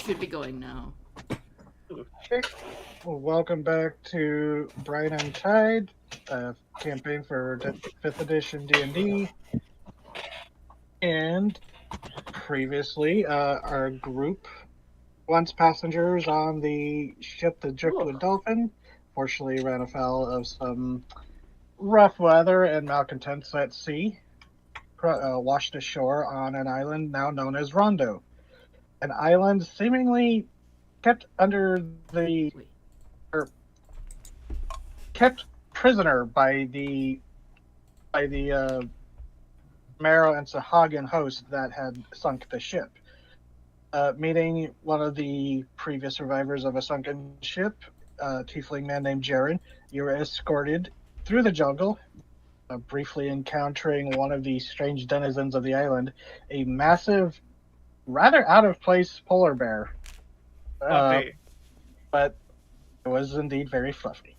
Should be going now. Okay. Well, welcome back to Brine and Tide, campaign for 5th edition D&D. And previously, our group, once passengers on the ship, the Driftwood Dolphin, fortunately ran afoul of some rough weather and malcontents at sea, washed ashore on an island now known as Rondo. An island seemingly kept under the kept prisoner by the Marrow and Sahagan host that had sunk the ship. Meeting one of the previous survivors of a sunken ship, a tiefling man named Jaren, you were escorted through the jungle, briefly encountering one of the strange denizens of the island, a massive, rather out of place polar bear. But it was indeed very fluffy.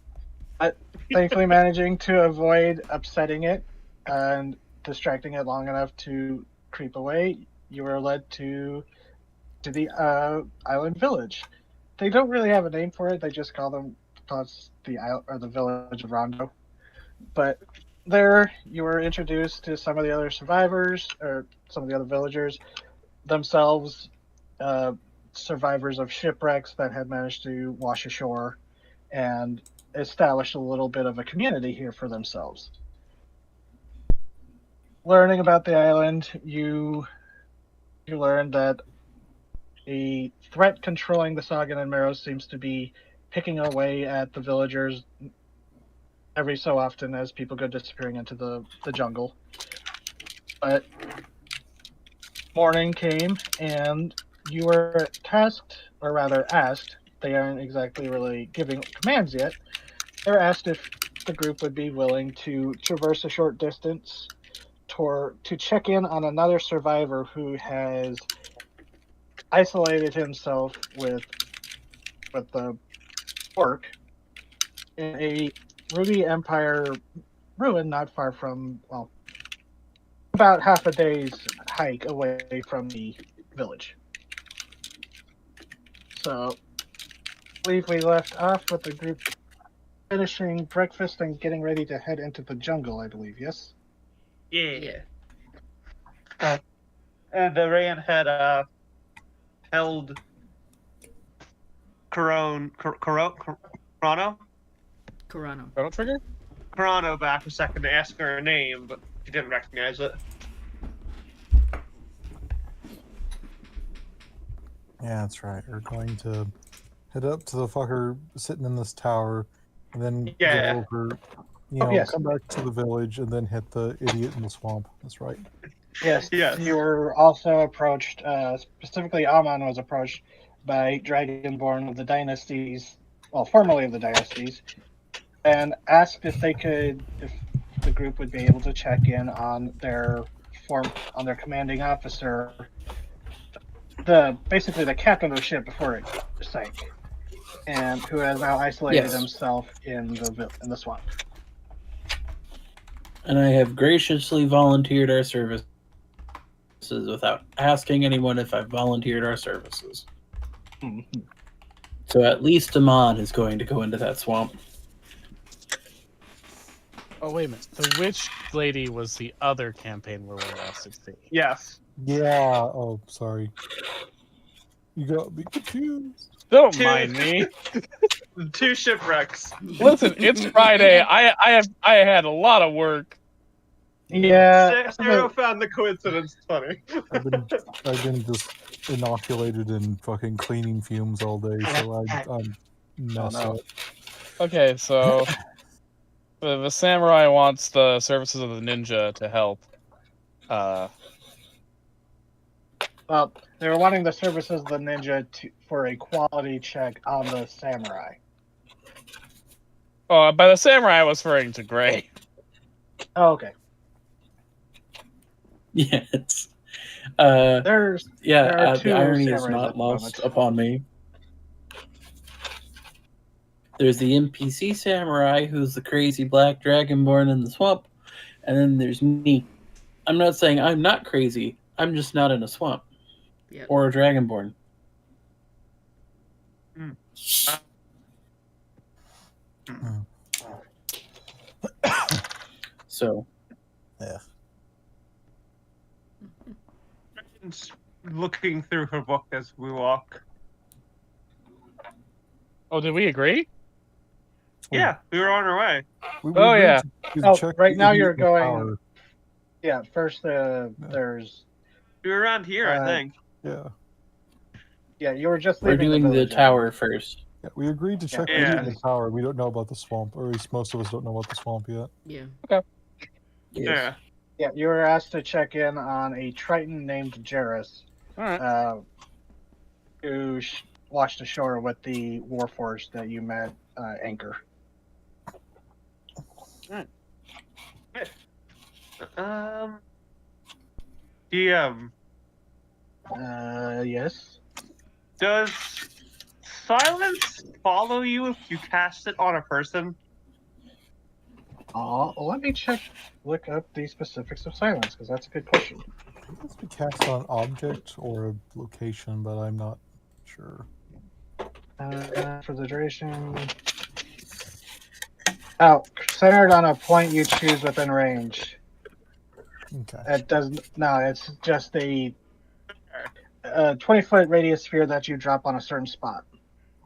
But thankfully managing to avoid upsetting it and distracting it long enough to creep away, you were led to the island village. They don't really have a name for it. They just call the village of Rondo. But there, you were introduced to some of the other survivors, or some of the other villagers, themselves survivors of shipwrecks that had managed to wash ashore and establish a little bit of a community here for themselves. Learning about the island, you learned that a threat controlling the Sagan and Marrow seems to be picking away at the villagers every so often as people go disappearing into the jungle. But morning came and you were tasked, or rather asked, they aren't exactly really giving commands yet, they're asked if the group would be willing to traverse a short distance to check in on another survivor who has isolated himself with the work in a Ruby Empire ruin not far from, well, about half a day's hike away from the village. So, I believe we left off with the group finishing breakfast and getting ready to head into the jungle, I believe, yes? Yeah. And the Rayan had held Corano Trigger? Corano back a second to ask her name, but she didn't recognize it. Yeah, that's right. We're going to head up to the fucker sitting in this tower, and then go over, come back to the village, and then hit the idiot in the swamp. That's right. Yes. You were also approached, specifically Amon was approached by Dragonborn of the Dynasties, well, formerly of the Dynasties, and asked if the group would be able to check in on their commanding officer, basically the captain of the ship before it sank, and who has now isolated himself in the swamp. And I have graciously volunteered our services without asking anyone if I've volunteered our services. Mm-hmm. So at least Amon is going to go into that swamp. Oh, wait a minute. The witch lady was the other campaign where we lost at sea. Yes. Yeah. Oh, sorry. You got me confused. Don't mind me. 2 shipwrecks. Listen, it's Friday. I had a lot of work. Yeah. Sarah found the coincidence funny. I've been just inoculated in fucking cleaning fumes all day, so I'm messed up. Okay, so the samurai wants the services of the ninja to help. Well, they were wanting the services of the ninja for a quality check on the samurai. Oh, by the samurai, I was referring to Gray. Oh, okay. Yes. There are 2 the irony is samurais not lost upon me. There's the NPC samurai, who's the crazy black dragonborn in the swamp, and then there's me. I'm not saying I'm not crazy. I'm just not in a swamp. Yep. Or a dragonborn. Mm. So, Yeah. Looking through her book as we walk. Oh, did we agree? Yeah, we were on our way. We Oh, agreed yeah. to check right the now idiot you're in the going. tower. Yeah, first there's. We were around here, I think. Yeah. Yeah, you were just we're leaving doing the village, tower first. Yeah, we agreed to check the Yeah. idiot in the tower. We don't know about the swamp, or at least most of us don't know about the swamp yet. Yeah. Yes. Yeah. Yeah, you were asked to check in on a Triton named Jairus, All right. who washed ashore with the Warforged that you met anchor. DM. Yes. Does silence follow you if you cast it on a person? Let me look up the specifics of silence, because that's a good question. It must be cast on an object or a location, but I'm not sure. For the duration. Oh, centered on a point you choose within range. Okay. It doesn't. No, it's just a 20-foot radius sphere that you drop on a certain spot.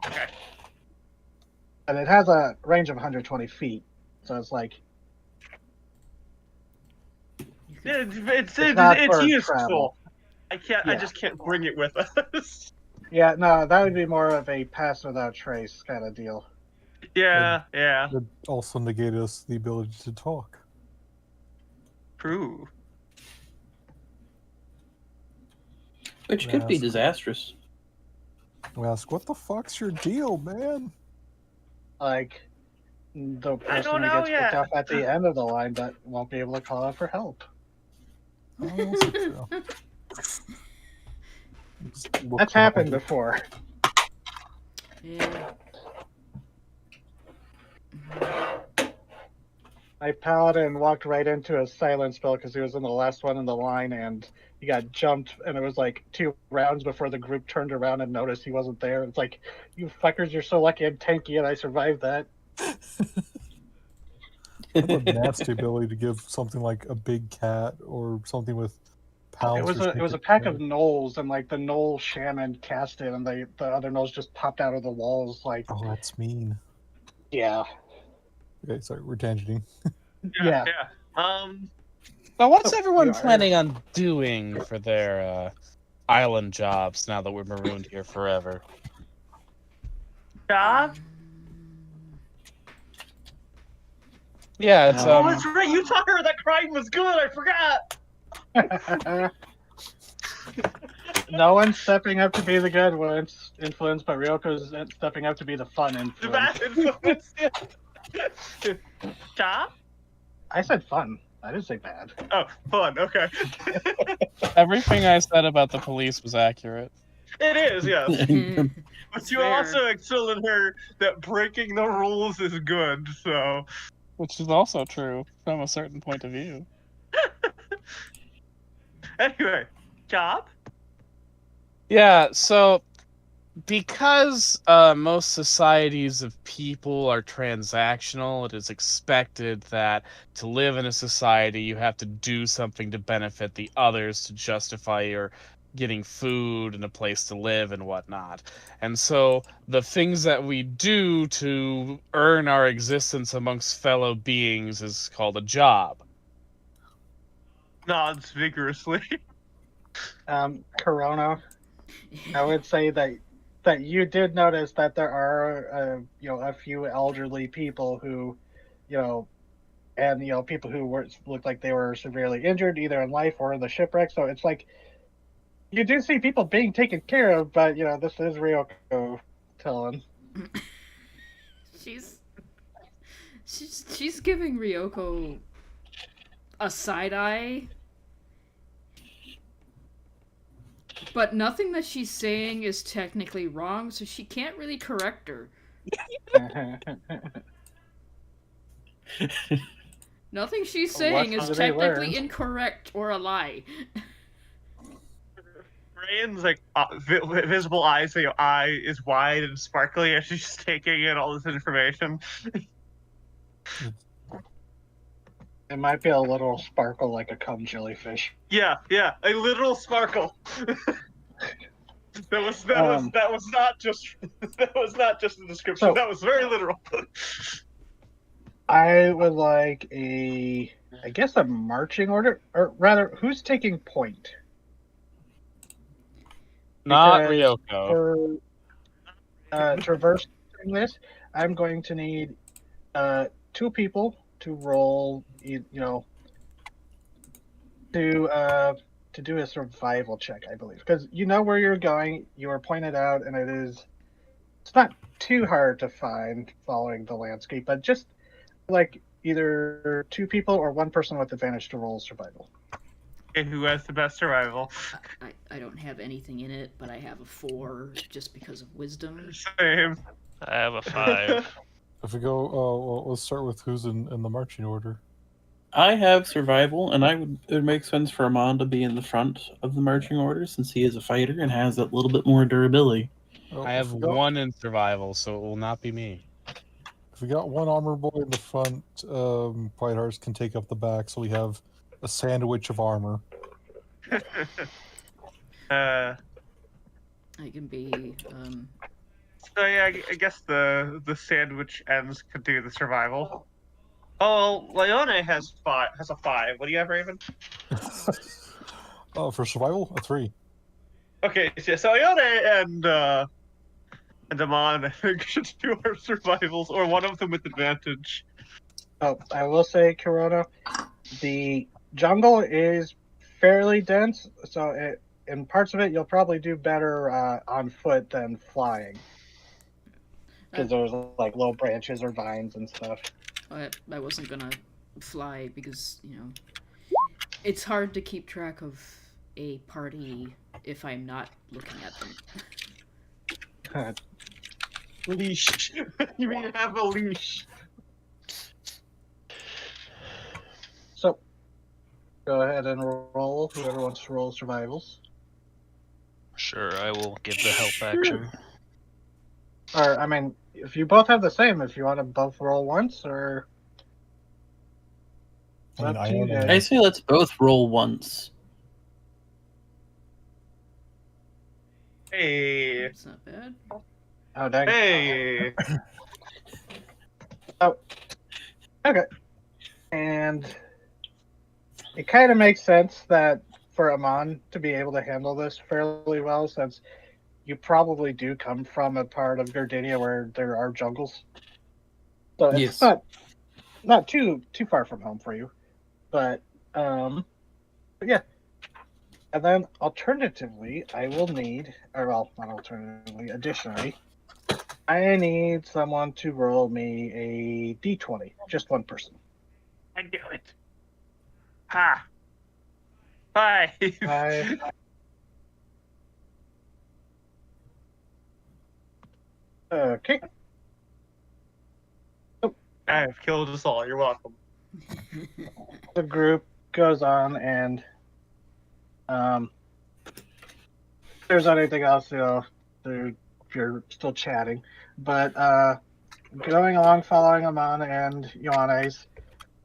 Okay. And it has a range of 120 feet, so it's like. It's not for useful. travel. I can't. Yeah. I just can't bring it with us. Yeah, no, that would be more of a pass without trace kind of deal. Yeah. Yeah. It also negated us the ability to talk. True. Which could be Yes. disastrous. We ask, what the fuck's your deal, man? Like, the I person don't who know gets yet. picked off at the end of the line that won't be able to call out for help. Oh, also true. Just look That's behind happened you. before. Yeah. My paladin walked right into a silent spell because he was in the last one in the line, and he got jumped, and it was like 2 rounds before the group turned around and noticed he wasn't there. It's like, you fuckers, you're so lucky I'm tanky and I survived that. I have a nasty ability to give something like a big cat or something with pounds. It was a pack of gnolls, and like the gnoll shaman cast it, and the other gnolls just popped out of the walls. Like, Oh, that's mean. yeah. Okay, sorry, we're tangenting. Yeah. Now, what's Oh, everyone you are- planning on doing for their island jobs now that we're marooned here forever? Yeah. Yeah, it's Oh, that's right. You taught her that crime was good. I forgot. No one's stepping up to be the good influence, but Ryoko's stepping up to be the fun The influence. bad influence. Ja? I said fun. I didn't say bad. Oh, fun. Okay. everything I said about the police was accurate. It is, yes. But you Fair. also excel in her that breaking the rules is good. So. Which is also true from a certain point of view. Anyway, job. Yeah, so because most societies of people are transactional, it is expected that to live in a society, you have to do something to benefit the others to justify your getting food and a place to live and whatnot. And so the things that we do to earn our existence amongst fellow beings is called a job. Nods vigorously. Corona, I would say that you did notice that there are a few elderly people who, and people who looked like they were severely injured either in life or in the shipwreck. So it's like you do see people being taken care of, but this is Ryoko telling. She's giving Ryoko a side eye. But nothing that she's saying is technically wrong, so she can't really correct her. Nothing she's saying is Lesson to be technically learned. incorrect or a lie. Brian's like visible eyes, eye is wide and sparkly as she's taking in all this information. It might be a little sparkle like a cum jellyfish. Yeah, a literal sparkle. That was not just a description. So- that was very literal. I would like a marching order, or rather, who's taking point? Not Because Ryoko. For traversing this, I'm going to need 2 people to roll, to do a survival check, I believe, because you know where you're going. You are pointed out, and it's not too hard to find following the landscape, but just like either 2 people or 1 person with advantage to roll survival. Okay, who has the best survival? I don't have anything in it, but I have a 4 just because of wisdom. Same. I have a 5. If we go, well, let's start with who's in the marching order. I have survival, and it would make sense for Amon to be in the front of the marching order since he is a fighter and has that little bit more durability. Oh, I have 1 in survival, so it will not be me. If we got 1 armor boy in the front, Whitehearts can take up the back, so we have a sandwich of armor. I can be. So yeah, I guess the sandwich ends could do the survival. Oh, Leone has a 5. What do you have, Raven? For survival, a 3. Okay, so Leone and Amon, I think, should do our survivals, or one of them with advantage. Oh, I will say, Corona, the jungle is fairly dense, so in parts of it, you'll probably do better on foot than flying. Because there's like low branches or vines and stuff. I wasn't gonna fly because, it's hard to keep track of a party if I'm not looking at them. Leash. You mean have a leash? So, go ahead and roll. Whoever wants to roll survivals. Sure, I will give the help action. Or, I mean, if you both have the same, if you want to both roll once, or... It's I mean, up to you guys. I say let's both roll once. Hey. It's not bad. Oh, dang. Hey. Okay. And it kind of makes sense that for Amon to be able to handle this fairly well, since you probably do come from a part of Gardenia where there are jungles. So it's Yes. not too far from home for you. But yeah. And then alternatively, I will need, or well, not alternatively, additionally, I need someone to roll me a d20. Just 1 person. I do it. Ha. 5. 5. Okay. I have killed us all. You're welcome. The group goes on, and if there's anything else, you're still chatting. But going along, following Amon and Ioannes,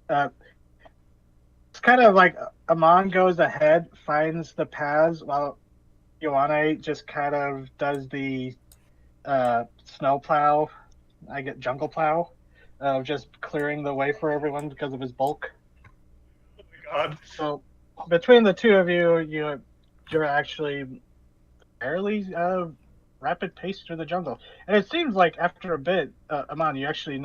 it's kind of like Amon goes ahead, finds the paths, while Ioannes just kind of does the snow plow, jungle plow, just clearing the way for everyone because of his bulk. Oh my god. So between the two of you, you're actually fairly rapid pace through the jungle, and it seems like after a bit, Amon, you actually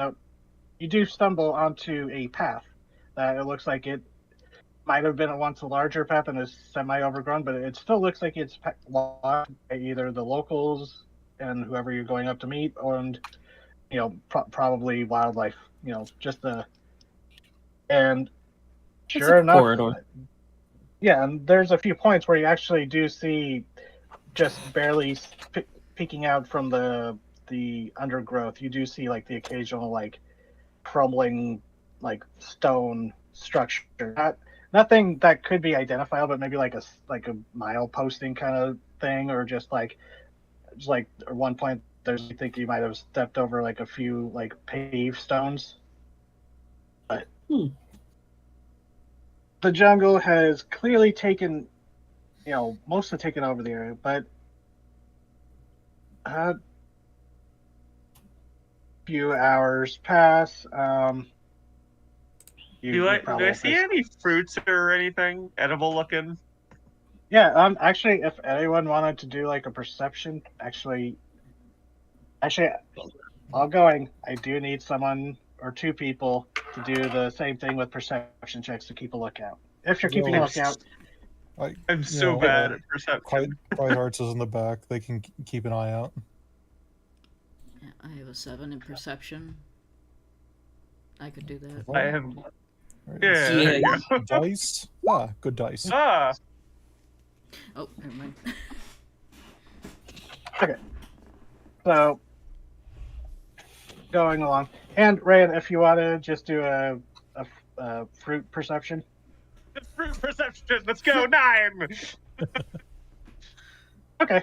you do stumble onto a path that it looks like it might have been once a larger path and is semi-overgrown, but it still looks like it's locked by either the locals and whoever you're going up to meet, and probably wildlife. And sure enough, corridor. yeah, and there's a few points where you actually do see just barely peeking out from the undergrowth. You do see like the occasional like crumbling like stone structure. Nothing that could be identifiable, but maybe like a mile posting kind of thing, or just like at one point there's I think you might have stepped over like a few like paved stones. But the jungle has clearly taken, mostly taken over the area, but a few hours pass. Do I see any fruits or anything edible looking? Yeah, actually, if anyone wanted to do like a perception, actually, all going, I do need someone or two people to do the same thing with perception checks to keep a lookout. If you're keeping a lookout. I'm so bad at perception. Quiet Hearts is in the back. They can keep an eye out. Yeah, I have a 7 in perception. I could do that. I have. Right, Yeah. Dice. Ah, good dice. Ah. Oh, never mind. Okay. So, going along. And, Ryan, if you want to just do a fruit perception. Fruit perception. Let's go. 9. Okay.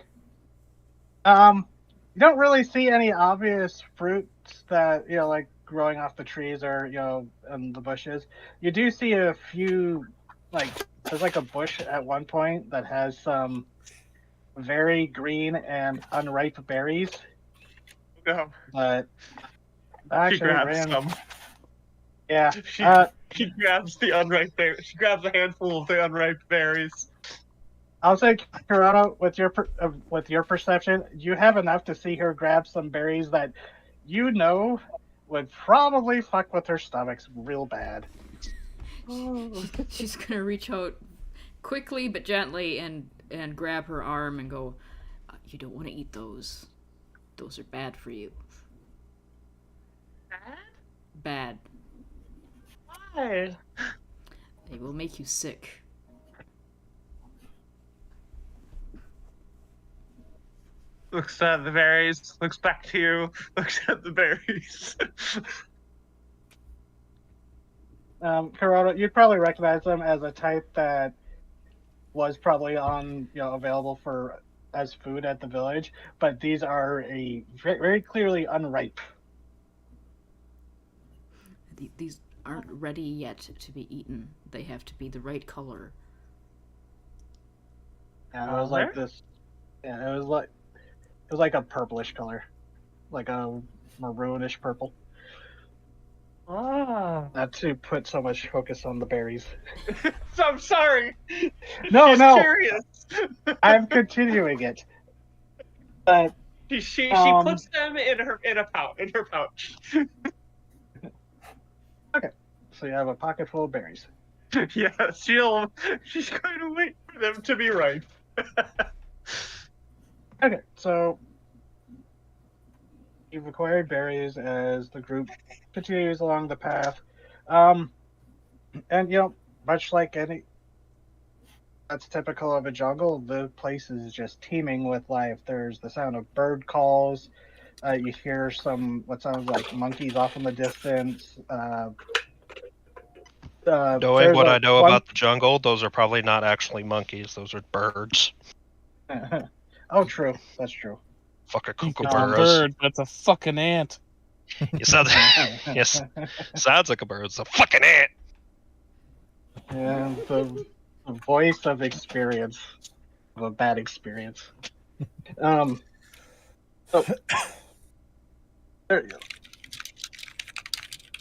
You don't really see any obvious fruits that, like growing off the trees or, in the bushes. You do see a few, there's like a bush at one point that has some very green and unripe berries. No. But She grabs some. Yeah. She grabs the unripe berries. She grabs a handful of the unripe berries. I'll say, Corrado, with your perception, you have enough to see her grab some berries that would probably fuck with her stomachs real bad. She's gonna reach out quickly but gently and grab her arm and go, "You don't want to eat those. Those are bad for you." Bad. Why? They will make you sick. Looks at the berries. Looks back to you. Looks at the berries. Corrado, you'd probably recognize them as a type that was probably on, available as food at the village, but these are a very, very clearly unripe. These aren't ready yet to be eaten. They have to be the right color. And it was like this. Yeah, it was like a purplish color, like a maroonish purple. Ah. Not to put so much focus on the berries. So I'm sorry. No. Curious. I'm continuing it. But she puts them in her pouch. Okay, so you have a pocket full of berries. Yeah, she's going to wait for them to be ripe. Okay, so you've acquired berries as the group continues along the path. And, much like that's typical of a jungle, the place is just teeming with life. There's the sound of bird calls. You hear what sounds like monkeys off in the distance. Knowing what I know about the jungle, those are probably not actually monkeys. Those are birds. Oh, true. That's true. Fucking It's a kookaburras. bird. That's a fucking ant. It sounds, yes, sounds like a bird. It's a fucking ant. And the voice of experience, of a bad experience. So, there you go.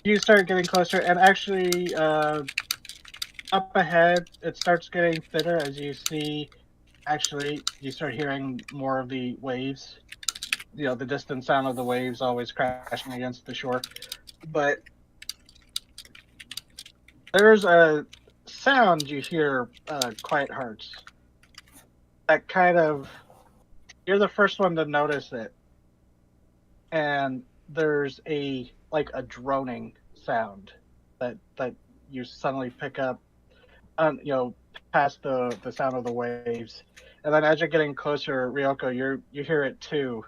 You start getting closer, and actually, up ahead, it starts getting thinner as you see. Actually, you start hearing more of the waves. The distant sound of the waves always crashing against the shore. But there's a sound you hear, Quiet Hearts. That kind of, you're the first one to notice it. And there's a droning sound that you suddenly pick up, past the sound of the waves. And then as you're getting closer, Ryoko, you hear it too,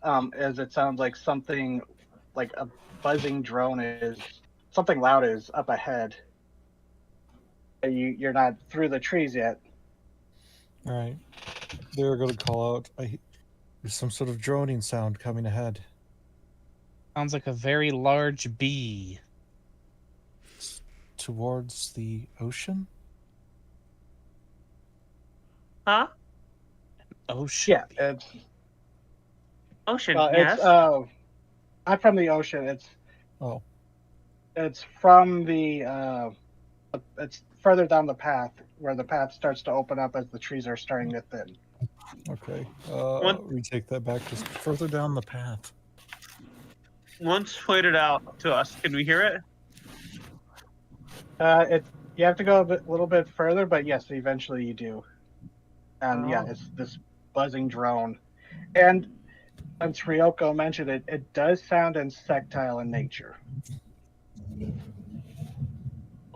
as it sounds like something, like a buzzing drone something loud is up ahead. You're not through the trees yet. All right. They're going to call out. There's some sort of droning sound coming ahead. Sounds like a very large bee. Towards the ocean? Huh? Ocean. Yeah, it's Ocean, it's yes. not from the ocean. Oh, It's from the it's further down the path where the path starts to open up as the trees are starting to thin. okay. One- Retake that back just further down the path. Once pointed out to us, can we hear it? You have to go a little bit further, but yes, eventually you do. And yeah, Oh. it's this buzzing drone. And since Ryoko mentioned it, it does sound insectile in nature.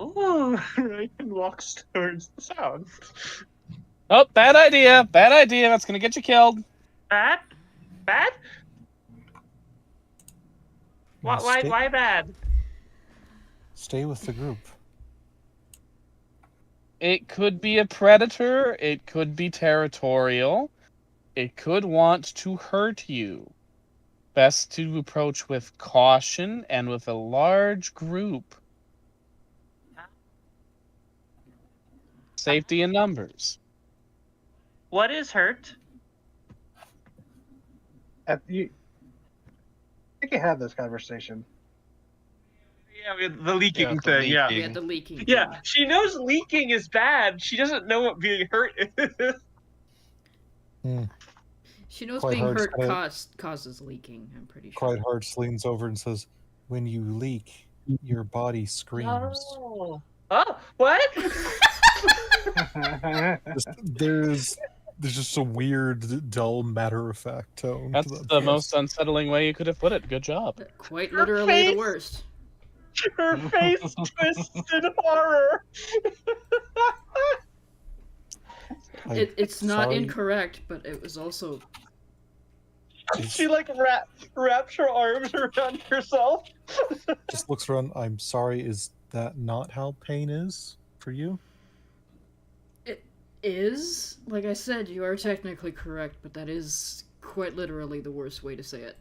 Ooh, Ryan walks towards the sound. Oh, bad idea. Bad idea. That's gonna get you killed. Bad? Bad? Why bad? Stay with the group. It could be a predator. It could be territorial. It could want to hurt you. Best to approach with caution and with a large group. Safety in numbers. What is hurt? I think you had this conversation. Yeah, the leaking the thing, yeah. Yeah, the leaking. Yeah, thing. she knows leaking is bad. She doesn't know what being hurt is. She knows Quite being hard hurt to- causes leaking, I'm pretty sure. Clyde Hartz leans over and says, "When you leak, your body screams." Oh, what? There's just a weird, dull, matter-of-fact tone. That's to that the voice. most unsettling way you could have put it. Good job. Quite Her literally the face! worst. Her face twists in horror. It's not sorry. incorrect, but it was also She like wraps her arms around herself. Just looks around. I'm sorry. Is that not how pain is for you? it is, like I said, you are technically correct, but that is quite literally the worst way to say it.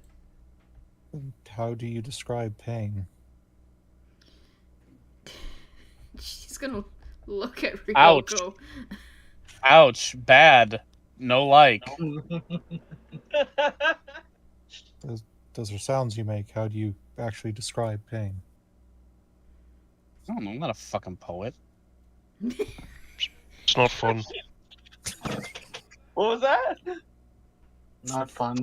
How do you describe pain? She's gonna look at Ryoko. Ouch. Ouch. Bad. No like. Those are sounds you make. How do you actually describe pain? I don't know. I'm not a fucking poet. It's not fun. What was that? Not fun.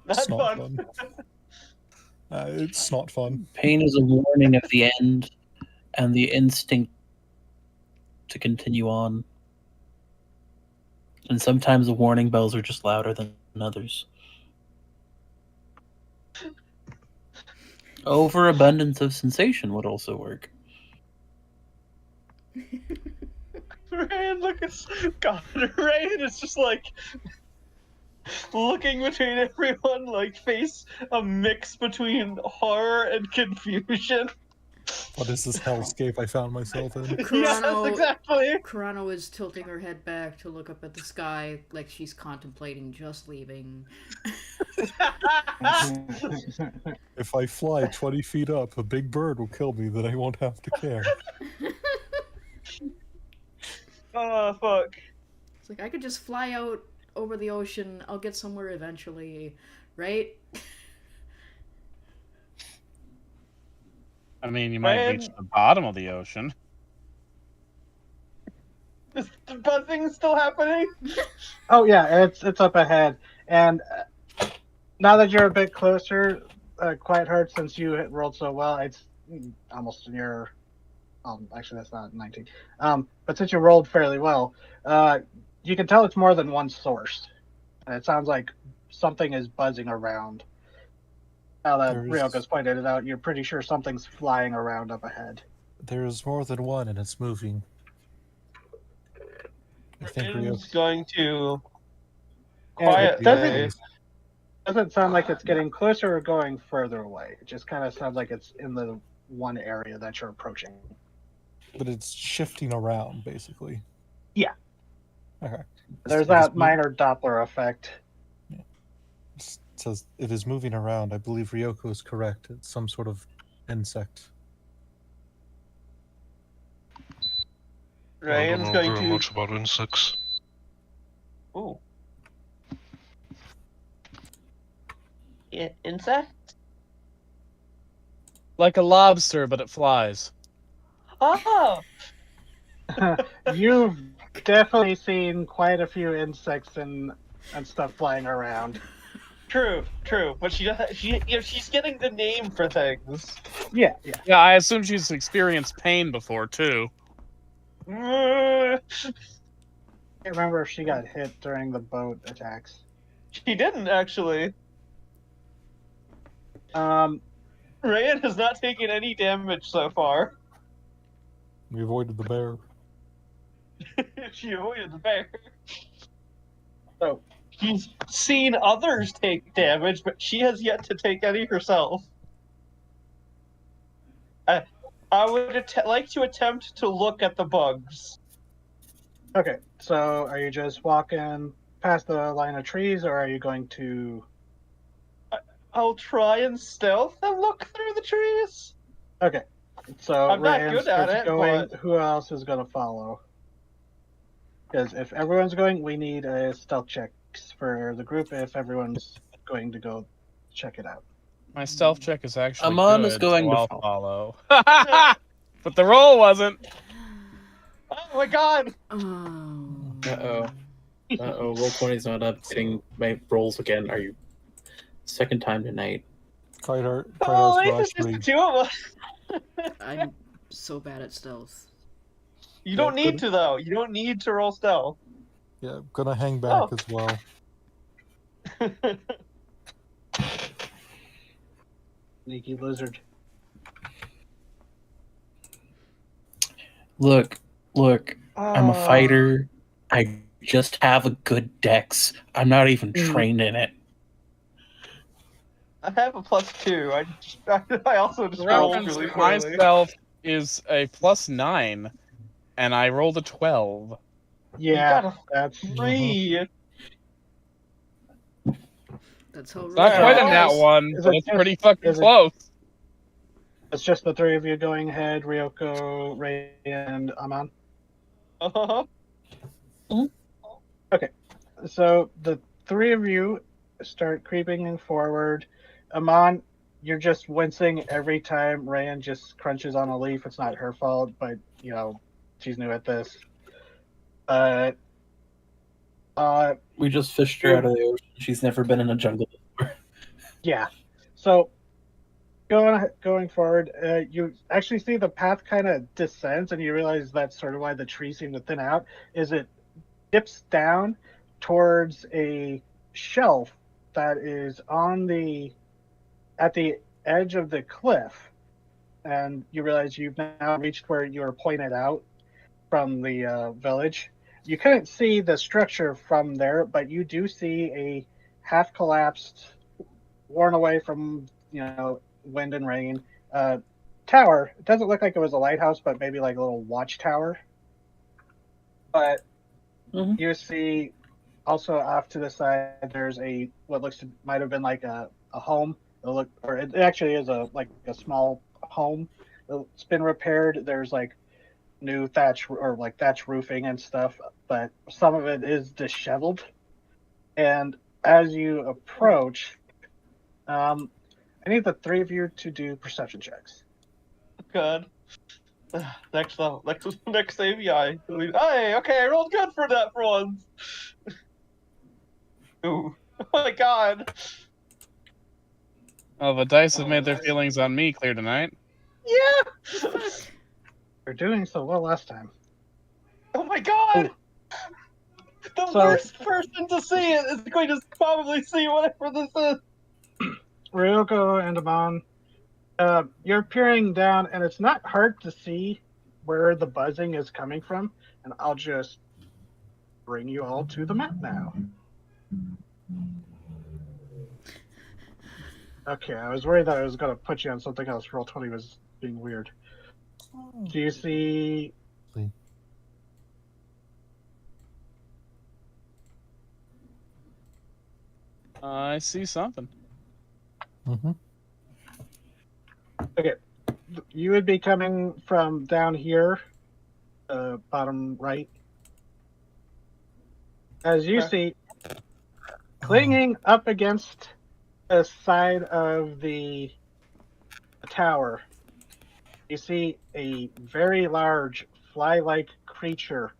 Not It's not fun. It's not fun. Pain is a warning of the end and the instinct to continue on. And sometimes the warning bells are just louder than others. Overabundance of sensation would also work. Ryan, look at God. Ryan is just like looking between everyone, like face a mix between horror and confusion. What is this hellscape I found myself in? Yes, exactly. Kurano is tilting her head back to look up at the sky like she's contemplating just leaving. If I fly 20 feet up, a big bird will kill me, then I won't have to care. Oh fuck. It's like, I could just fly out over the ocean, I'll get somewhere eventually, right? I mean, you might Ryan- reach the bottom of the ocean. Is the buzzing still happening? Oh yeah, it's up ahead. And now that you're a bit closer, Quiet Heart, since you rolled so well, it's almost near. Actually, that's not 19. But since you rolled fairly well, you can tell it's more than one source. And it sounds like something is buzzing around. Now that Ryoko's pointed it out, you're pretty sure something's flying around up ahead. There's more than one, and it's moving. I think Ryan's going to And quiet. doesn't sound like it's getting closer or going further away. It just kind of sounds like it's in the one area that you're approaching. But it's shifting around, basically. Yeah. Okay. There's that minor Doppler effect. It says it is moving around. I believe Ryoko is correct. It's some sort of insect. Ryan's I don't know going very to. much about insects. Ooh. Insect? Like a lobster, but it flies. Oh! You've definitely seen quite a few insects and stuff flying around. True. But she's getting the name for things. Yeah. Yeah, I assume she's experienced pain before too. I can't remember if she got hit during the boat attacks. She didn't actually. Ryan has not taken any damage so far. We avoided the bear. She avoided the bear. So She's seen others take damage, but she has yet to take any herself. I would like to attempt to look at the bugs. okay, so are you just walking past the line of trees, or are you going to? I'll try and stealth and look through the trees. Okay, so I'm not Ryan good at starts it, going. but Who else is going to follow? Because if everyone's going, we need a stealth checks for the group. If everyone's going to go check it out. My stealth check is actually Amon good, is going so to I'll follow. follow. But the roll wasn't. oh my god! Uh-oh. Roll 20's not updating my rolls again. Are you... Second time tonight. Kite Oh, will it's just actually... the two of us. I'm so bad at stealth. You don't need to though. You don't need to roll stealth. Yeah, gonna hang back as well. Sneaky lizard. Look. I'm a fighter. I just have a good dex. I'm not even trained in it. I have a +2. I also just rolled really My poorly. stealth is a +9, and I rolled a 12. Yeah, You got that's 3. That's how It's not quite a nat Nice. one, Is but it it's just- pretty fucking is it- close. It's just the three of you going ahead, Ryoko, Ray, and Amon. Uh-huh. Okay, so the three of you start creeping forward. Amon, you're just wincing every time Rayan just crunches on a leaf. It's not her fault, but, you know, she's new at this. We just fished her out of the ocean. She's never been in a jungle before. Yeah. So going forward, you actually see the path kind of descends, and you realize that's sort of why the trees seem to thin out. Is it dips down towards a shelf that is at the edge of the cliff, and you realize you've now reached where you were pointed out from the village. You couldn't see the structure from there, but you do see a half collapsed, worn away from wind and rain tower. It doesn't look like it was a lighthouse, but maybe like a little watchtower. But you see also off to the side there's what might have been like a home. It actually is a small home. It's been repaired. There's like new thatch roofing and stuff, but some of it is disheveled. And as you approach, I need the three of you to do perception checks. Good. Next level. Next ABI. Hey, okay, I rolled good for that for once. Ooh. Oh my god. Oh, the dice have made their feelings on me clear tonight. Yeah! You're doing so well last time. Oh my god! The worst person to see it is going to probably see whatever this is. Ryoko and Amon, you're peering down, and it's not hard to see where the buzzing is coming from, and I'll just bring you all to the map now. Okay, I was worried that I was going to put you on something else. Roll20 was being weird. Do you see... I see something. Mm-hmm. Okay, you would be coming from down here, bottom right. As you see, clinging up against the side of the tower, you see a very large fly-like creature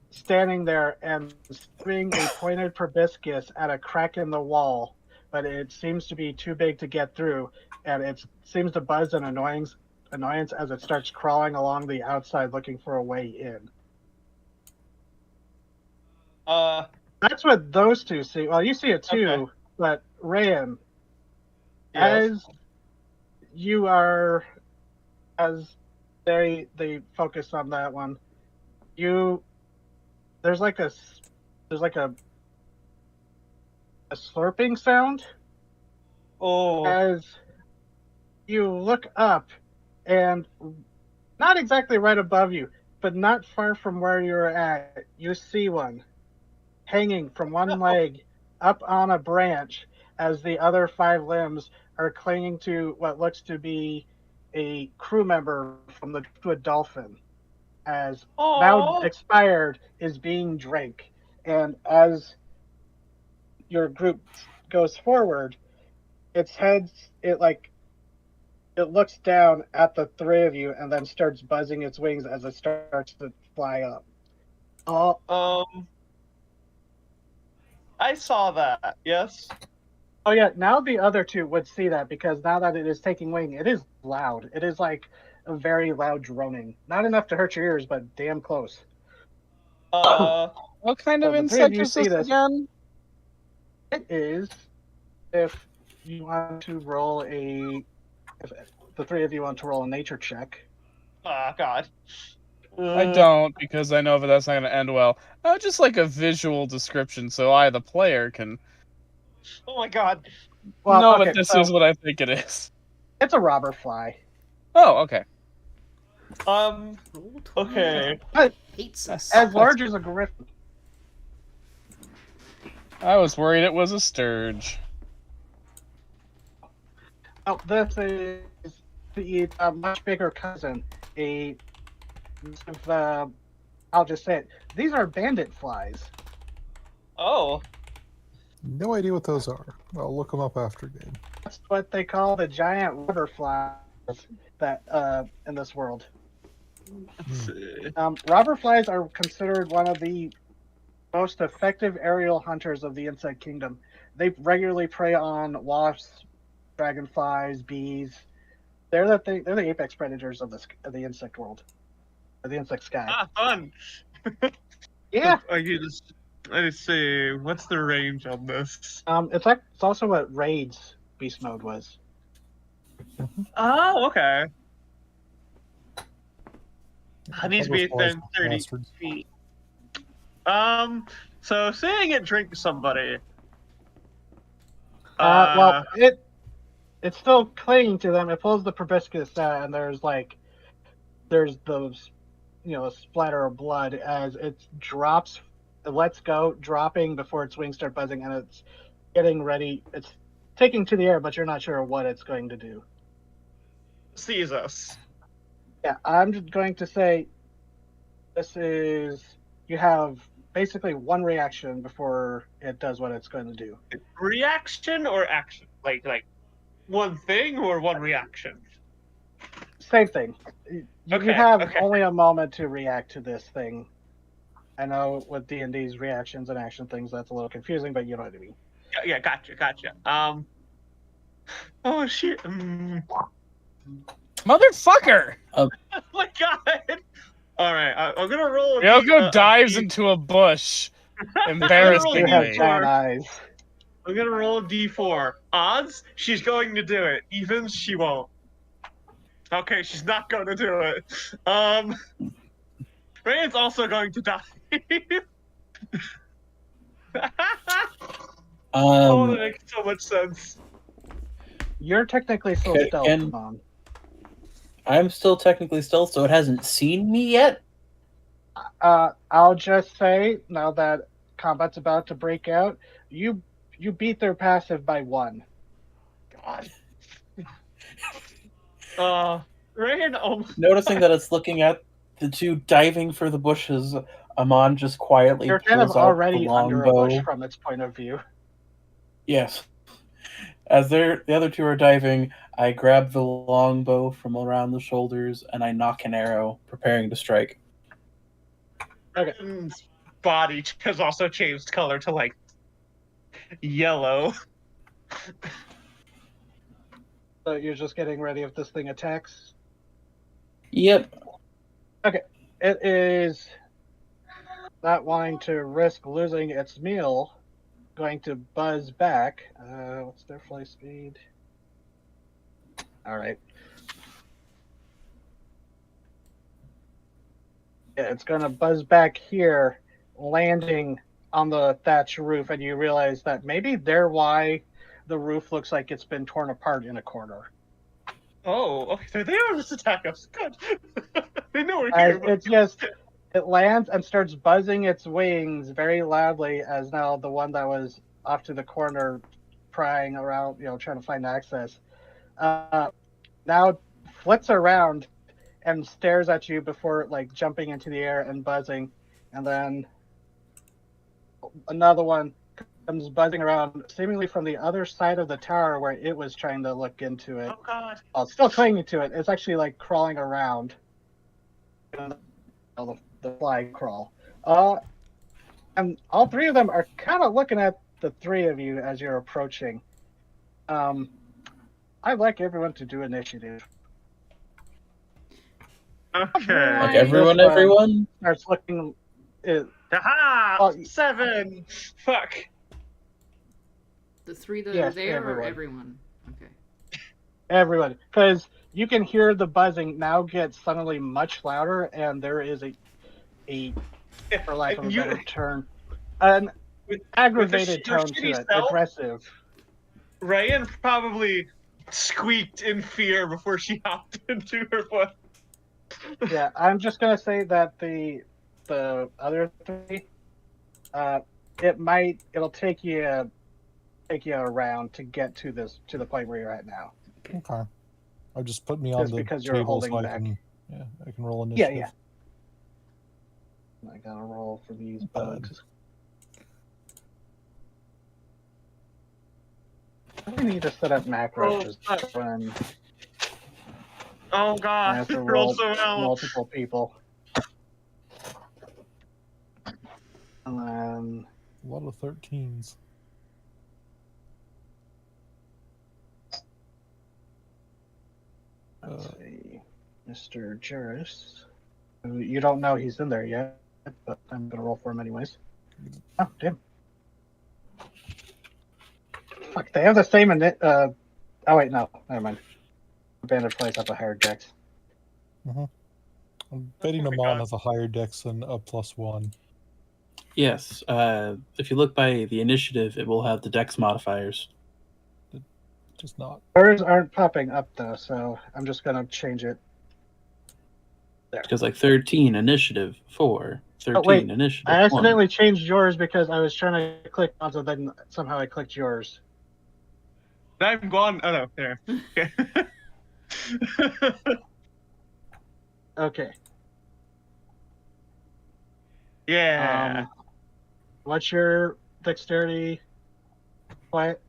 standing there and spitting a pointed proboscis at a crack in the wall, but it seems to be too big to get through, and it seems to buzz in annoyance as it starts crawling along the outside looking for a way in. That's what those two see. Well, you see it too, okay. But Rayan, yes. As they focus on that one, there's like a slurping sound. Oh. As you look up, and not exactly right above you, but not far from where you're at, you see one hanging from one leg up on a branch as the other 5 limbs are clinging to what looks to be a crew member from the Driftwood Dolphin, as now expired, is being drank. And as your group goes forward, it looks down at the 3 of you and then starts buzzing its wings as it starts to fly up. I saw that, yes. Oh yeah, now the other 2 would see that, because now that it is taking wing, it is loud. It is like a very loud droning. Not enough to hurt your ears, but damn close. What kind of insect is this again? It is, if you want to roll if the 3 of you want to roll a nature check. Oh, God. I don't, because I know that that's not going to end well. Just like a visual description, so I, the player, can... Oh my God. Well, no, okay, but this is what I think it is. It's a robber fly. Oh, okay. Okay. As large as a griffin. I was worried it was a sturge. Oh, this is the much bigger cousin. I'll just say it. These are bandit flies. Oh. No idea what those are. I'll look them up after game. That's what they call the giant rubber flies that in this world. Robber flies are considered one of the most effective aerial hunters of the insect kingdom. They regularly prey on wasps, dragonflies, bees. They're the apex predators of the insect world, or the insect sky. Ah, fun. Yeah. I just see. What's the range on this? It's also what Raid's beast mode was. Oh, okay. I need to be within 30 feet. So seeing it drink somebody. Well, it's still clinging to them. It pulls the proboscis out, and there's those, a splatter of blood as it drops. It lets go, dropping before its wings start buzzing, and it's getting ready. It's taking to the air, but you're not sure what it's going to do. Sees us. Yeah, I'm just going to say you have basically one reaction before it does what it's going to do. Reaction or action? Like one thing or one reaction? Same thing. You have only a moment to react to this thing. I know with D&D's reactions and action things, that's a little confusing, but you know what I mean. Yeah, gotcha. Oh shit. Motherfucker! Oh my God! All right, I'm gonna roll. Ryoko dives into a bush, embarrassingly. I'm gonna roll a D4. Odds? She's going to do it. Evens? She won't. Okay, she's not going to do it. Ray's also going to die. Oh, that makes so much sense. You're technically still stealth, Mom. I'm still technically stealth, so it hasn't seen me yet? I'll just say, now that combat's about to break out, you You beat their passive by 1. God. Ryan almost... Noticing that it's looking at the two diving for the bushes, Amon just quietly You're kind of pulls out the already under a bush longbow. from its point of view. Yes. As the other two are diving, I grab the longbow from around the shoulders and I knock an arrow, preparing to strike. Okay. Ryan's body has also changed color to like yellow. So you're just getting ready if this thing attacks? Yep. Okay. It is not wanting to risk losing its meal, going to buzz back. What's their fly speed? Alright. Yeah, it's going to buzz back here, landing on the thatch roof, and you realize that maybe they're why the roof looks like it's been torn apart in a corner. Oh, okay. So they don't just attack us. Good. They know we're here. It's just, it lands and starts buzzing its wings very loudly as now the one that was off to the corner prying around, trying to find access, now flits around and stares at you before like jumping into the air and buzzing, and then another one comes buzzing around seemingly from the other side of the tower where it was trying to look into it. Oh God. Oh, it's still clinging to it. It's actually like crawling around. The fly crawl. And all 3 of them are kind of looking at the 3 of you as you're approaching. I'd like everyone to do initiative. Okay. Like everyone? Starts looking. Aha! 7! Fuck. The 3 that Yes, are there everyone. or everyone? Okay. Everyone. Because you can hear the buzzing now get suddenly much louder, and there is for lack of a better term, an aggravated tone to it. Aggressive. Ryan probably squeaked in fear before she hopped into her foot. Yeah, I'm just gonna say that the other 3, it'll take you around to get to the point where you're at now. Okay. I'll just put me on Just the because you're table holding so I back. can roll initiative. Yeah. I gotta roll for these Bad. bugs. I need to set up macros when Oh I God! have to Roll roll so well. multiple people. And then A lot of 13s. let's see, Mr. Juris. You don't know he's in there yet, but I'm gonna roll for him anyways. Oh damn! Fuck, they have the same. Oh wait, no, never mind. Abandoned place up a higher dex. I'm betting Oh my Amon God. has a higher dex than a +1. Yes. If you look by the initiative, it will have the dex modifiers. Just not. Hers aren't popping up though, so I'm just gonna change it. There. Because like 13 initiative 4, 13 Oh, wait, initiative I 1. accidentally changed yours because I was trying to click on, so then somehow I clicked yours. I'm gone. Oh no, there. Okay. Okay. Yeah. What's your dexterity? Quiet.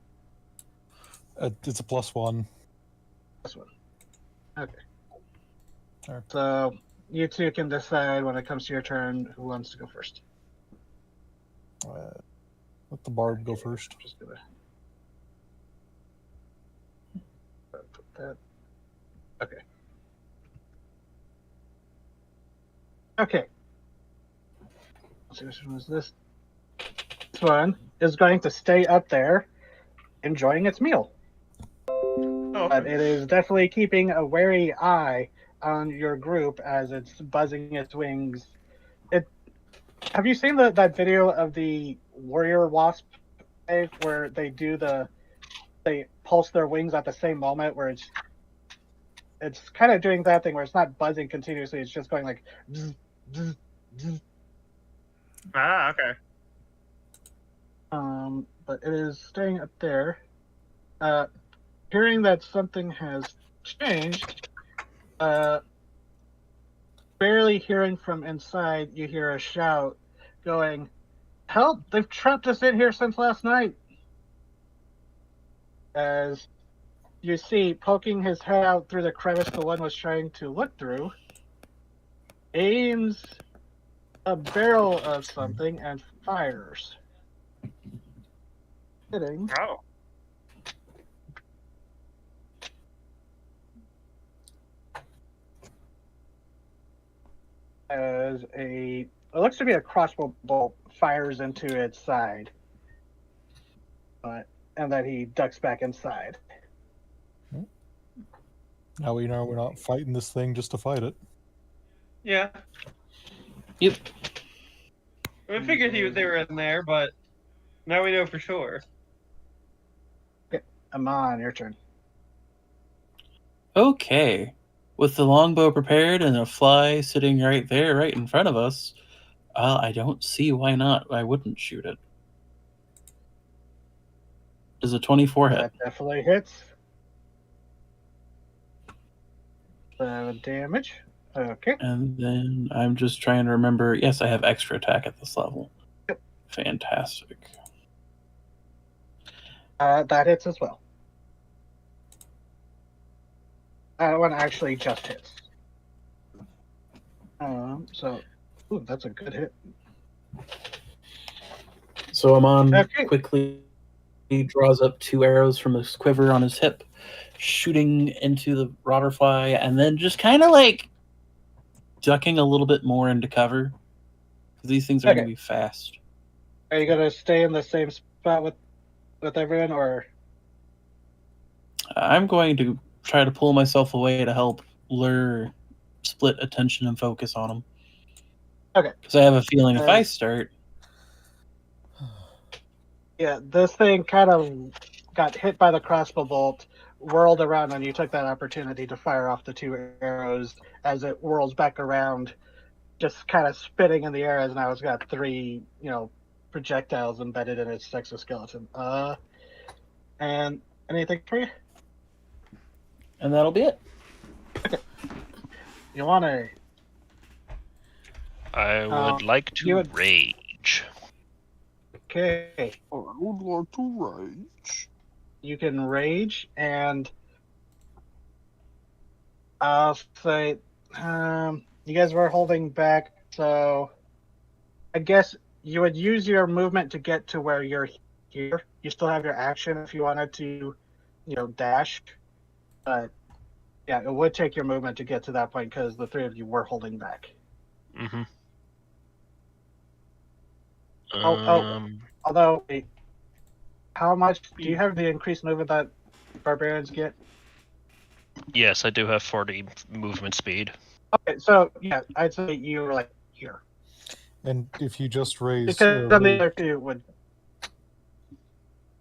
It's a +1. This one. Okay. Sure. So you 2 can decide when it comes to your turn who wants to go first. Let the bard go first. Just gonna put that. Okay. Okay. Let's see, which one is this? This one is going to stay up there, enjoying its meal. Oh, But it is definitely keeping a wary eye on your group as it's buzzing its wings. Have you seen that video of the warrior wasp where they pulse their wings at the same moment, where it's kind of doing that thing where it's not buzzing continuously, it's just going like bzz, bzz, bzz. Ah, okay. but it is staying up there. Hearing that something has changed, barely hearing from inside, you hear a shout going, "Help! They've trapped us in here since last night!" As you see, poking his head out through the crevice the one was trying to look through, aims a barrel of something and fires. Hitting. Oh. As it looks to be a crossbow bolt fires into its side, and then he ducks back inside. Now we know we're not fighting this thing just to fight it. Yeah. Yep. I figured they were in there, but now we know for sure. Okay, Amon, your turn. Okay. With the longbow prepared and a fly sitting right there, right in front of us, I don't see why not. I wouldn't shoot it. Does a 24 hit? That definitely hits. 7 damage. Okay. And then I'm just trying to remember. Yes, I have extra attack at this level. Yep. Fantastic. That hits as well. That one actually just hits. Ooh, that's a good hit. So Amon Okay. quickly draws up 2 arrows from his quiver on his hip, shooting into the Rotterfly, and then just kind of like ducking a little bit more into cover. Because these things are going to be fast. Are you going to stay in the same spot with everyone, or? I'm going to try to pull myself away to help lure, split attention and focus on them. Okay. Because I have a feeling if I start... Yeah, this thing kind of got hit by the crossbow bolt, whirled around, and you took that opportunity to fire off the 2 arrows as it whirls back around, just kind of spitting in the air, as now it's got 3, projectiles embedded in its exoskeleton. And anything for you? And that'll be it. Okay. You want to... I would like to rage. Okay. I would like to rage. You can rage, and I'll say, you guys were holding back, so I guess you would use your movement to get to where you're here. You still have your action if you wanted to, dash. But yeah, it would take your movement to get to that point because the 3 of you were holding back. Mm-hmm. Although, wait, how much do you have the increased movement that barbarians get? Yes, I do have 40 movement speed. Okay, so yeah, I'd say you were like here. And if you just raise, because then the other 2 would.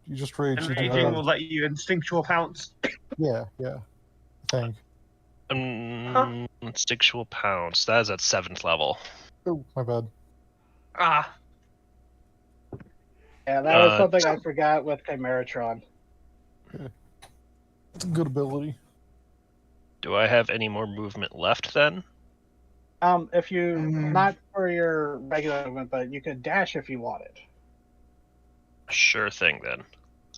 You just rage. And raging will let you instinctual pounce. Yeah. I think. Instinctual pounce. That is at 7th level. Oh, my bad. Ah. Yeah, that was something I forgot with Chimeratron. Yeah. It's a good ability. Do I have any more movement left then? If you not for your regular movement, but you could dash if you wanted. Sure thing then.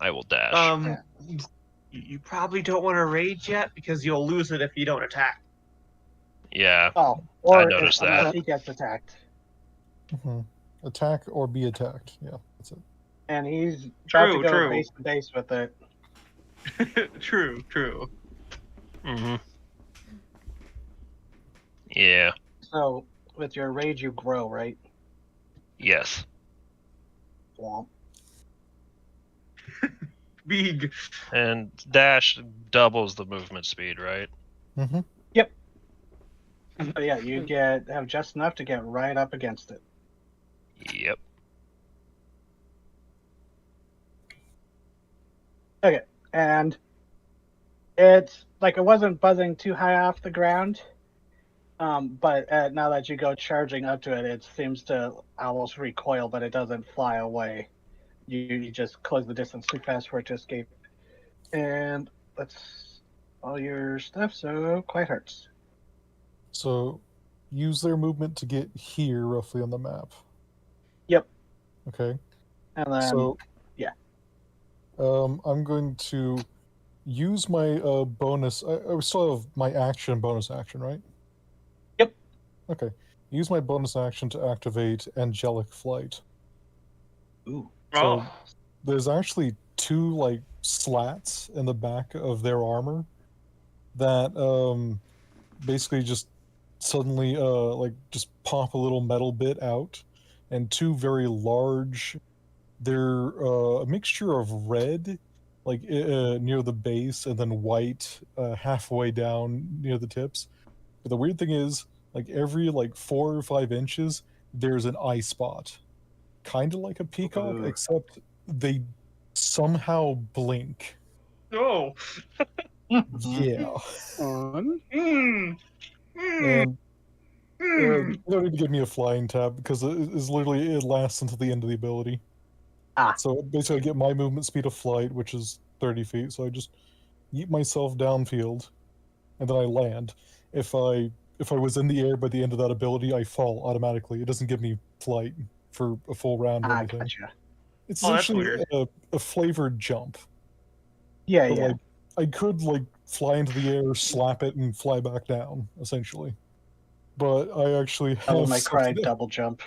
I will dash. You probably don't want to rage yet because you'll lose it if you don't attack. Yeah. Oh, or I noticed that. he gets attacked. Mm-hmm. Attack or be attacked. Yeah, that's it. And he's about to go base to base with it. True. Mm-hmm. Yeah. So, with your rage, you grow, right? Yes. Womp. Big. And dash doubles the movement speed, right? Mm-hmm. Yep. So yeah, you have just enough to get right up against it. Yep. Okay, and it's like it wasn't buzzing too high off the ground, but now that you go charging up to it, it seems to almost recoil, but it doesn't fly away. You just close the distance too fast for it to escape. And that's all your stuff, so quiet hearts. So, use their movement to get here, roughly on the map. Yep. Okay. And then, So, yeah. I'm going to use my bonus. I still have my action, bonus action, right? Yep. Okay. Use my bonus action to activate Angelic Flight. Ooh. So there's actually 2 like slats in the back of their armor that basically just suddenly like just pop a little metal bit out, and 2 very large. They're a mixture of red, like near the base, and then white halfway down near the tips. But the weird thing is, like every like 4 or 5 inches, there's an eye spot, kind of like a peacock, Ooh. except they somehow blink. Oh. Yeah. Fun. And you don't need to give me a flying tab because it lasts until the end of the ability. So basically, I get my movement speed of flight, which is 30 feet. So I just yeet myself downfield, and then I land. If I was in the air by the end of that ability, I fall automatically. It doesn't give me flight for a full round or anything. Gotcha. It's Oh, that's essentially weird. a flavored jump. Yeah, But yeah. like I could like fly into the air, slap it, and fly back down, essentially. But I actually Double have my cry, something, double jump.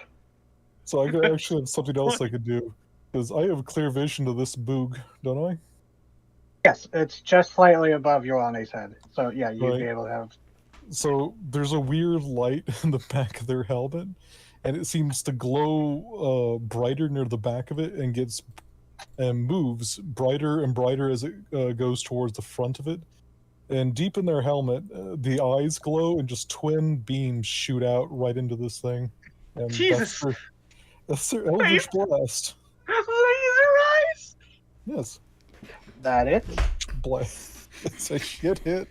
so I could actually have something else I could do because I have clear vision to this boog, don't I? Yes, it's just slightly above Ioane's head. So yeah, you'd Right. be able to have. So there's a weird light in the back of their helmet, and it seems to glow brighter near the back of it, and moves brighter and brighter as it goes towards the front of it. And deep in their helmet, the eyes glow, and just twin beams shoot out right into this thing. And Jesus. that's their Eldritch Blast. Laser eyes. Yes, That it? blast. It's a shit hit.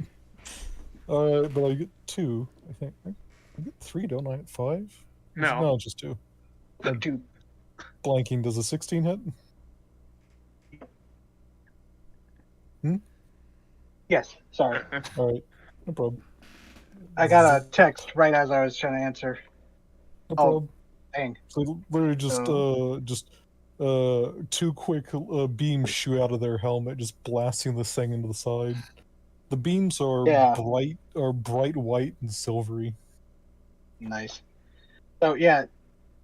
Alright, but I get 2, I think. I get 3, don't I? 5? No. Just 2. 2. Blanking, does a 16 hit? Yes, sorry. Alright, no problem. I got a text right as I was trying to answer. No Oh. problem. Dang. So literally just 2 quick beams shoot out of their helmet, just blasting this thing into the side. The beams are Yeah. bright white and silvery. Nice. So yeah,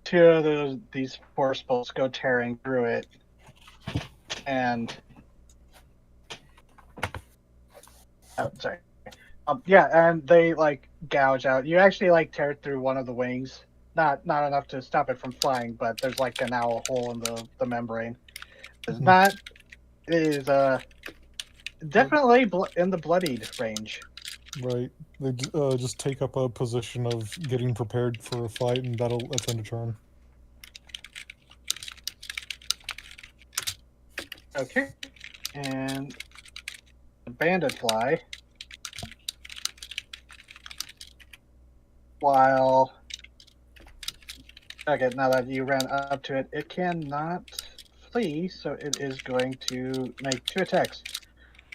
2 of these force bolts go tearing through it, and sorry. Yeah, and they like gouge out. You actually like tear through one of the wings. Not enough to stop it from flying, but there's like now a hole in the membrane. That is definitely in the bloodied range. Right. They just take up a position of getting prepared for a fight, and that's end of turn. Okay. And the bandit fly, while okay, now that you ran up to it, it cannot flee, so it is going to make 2 attacks.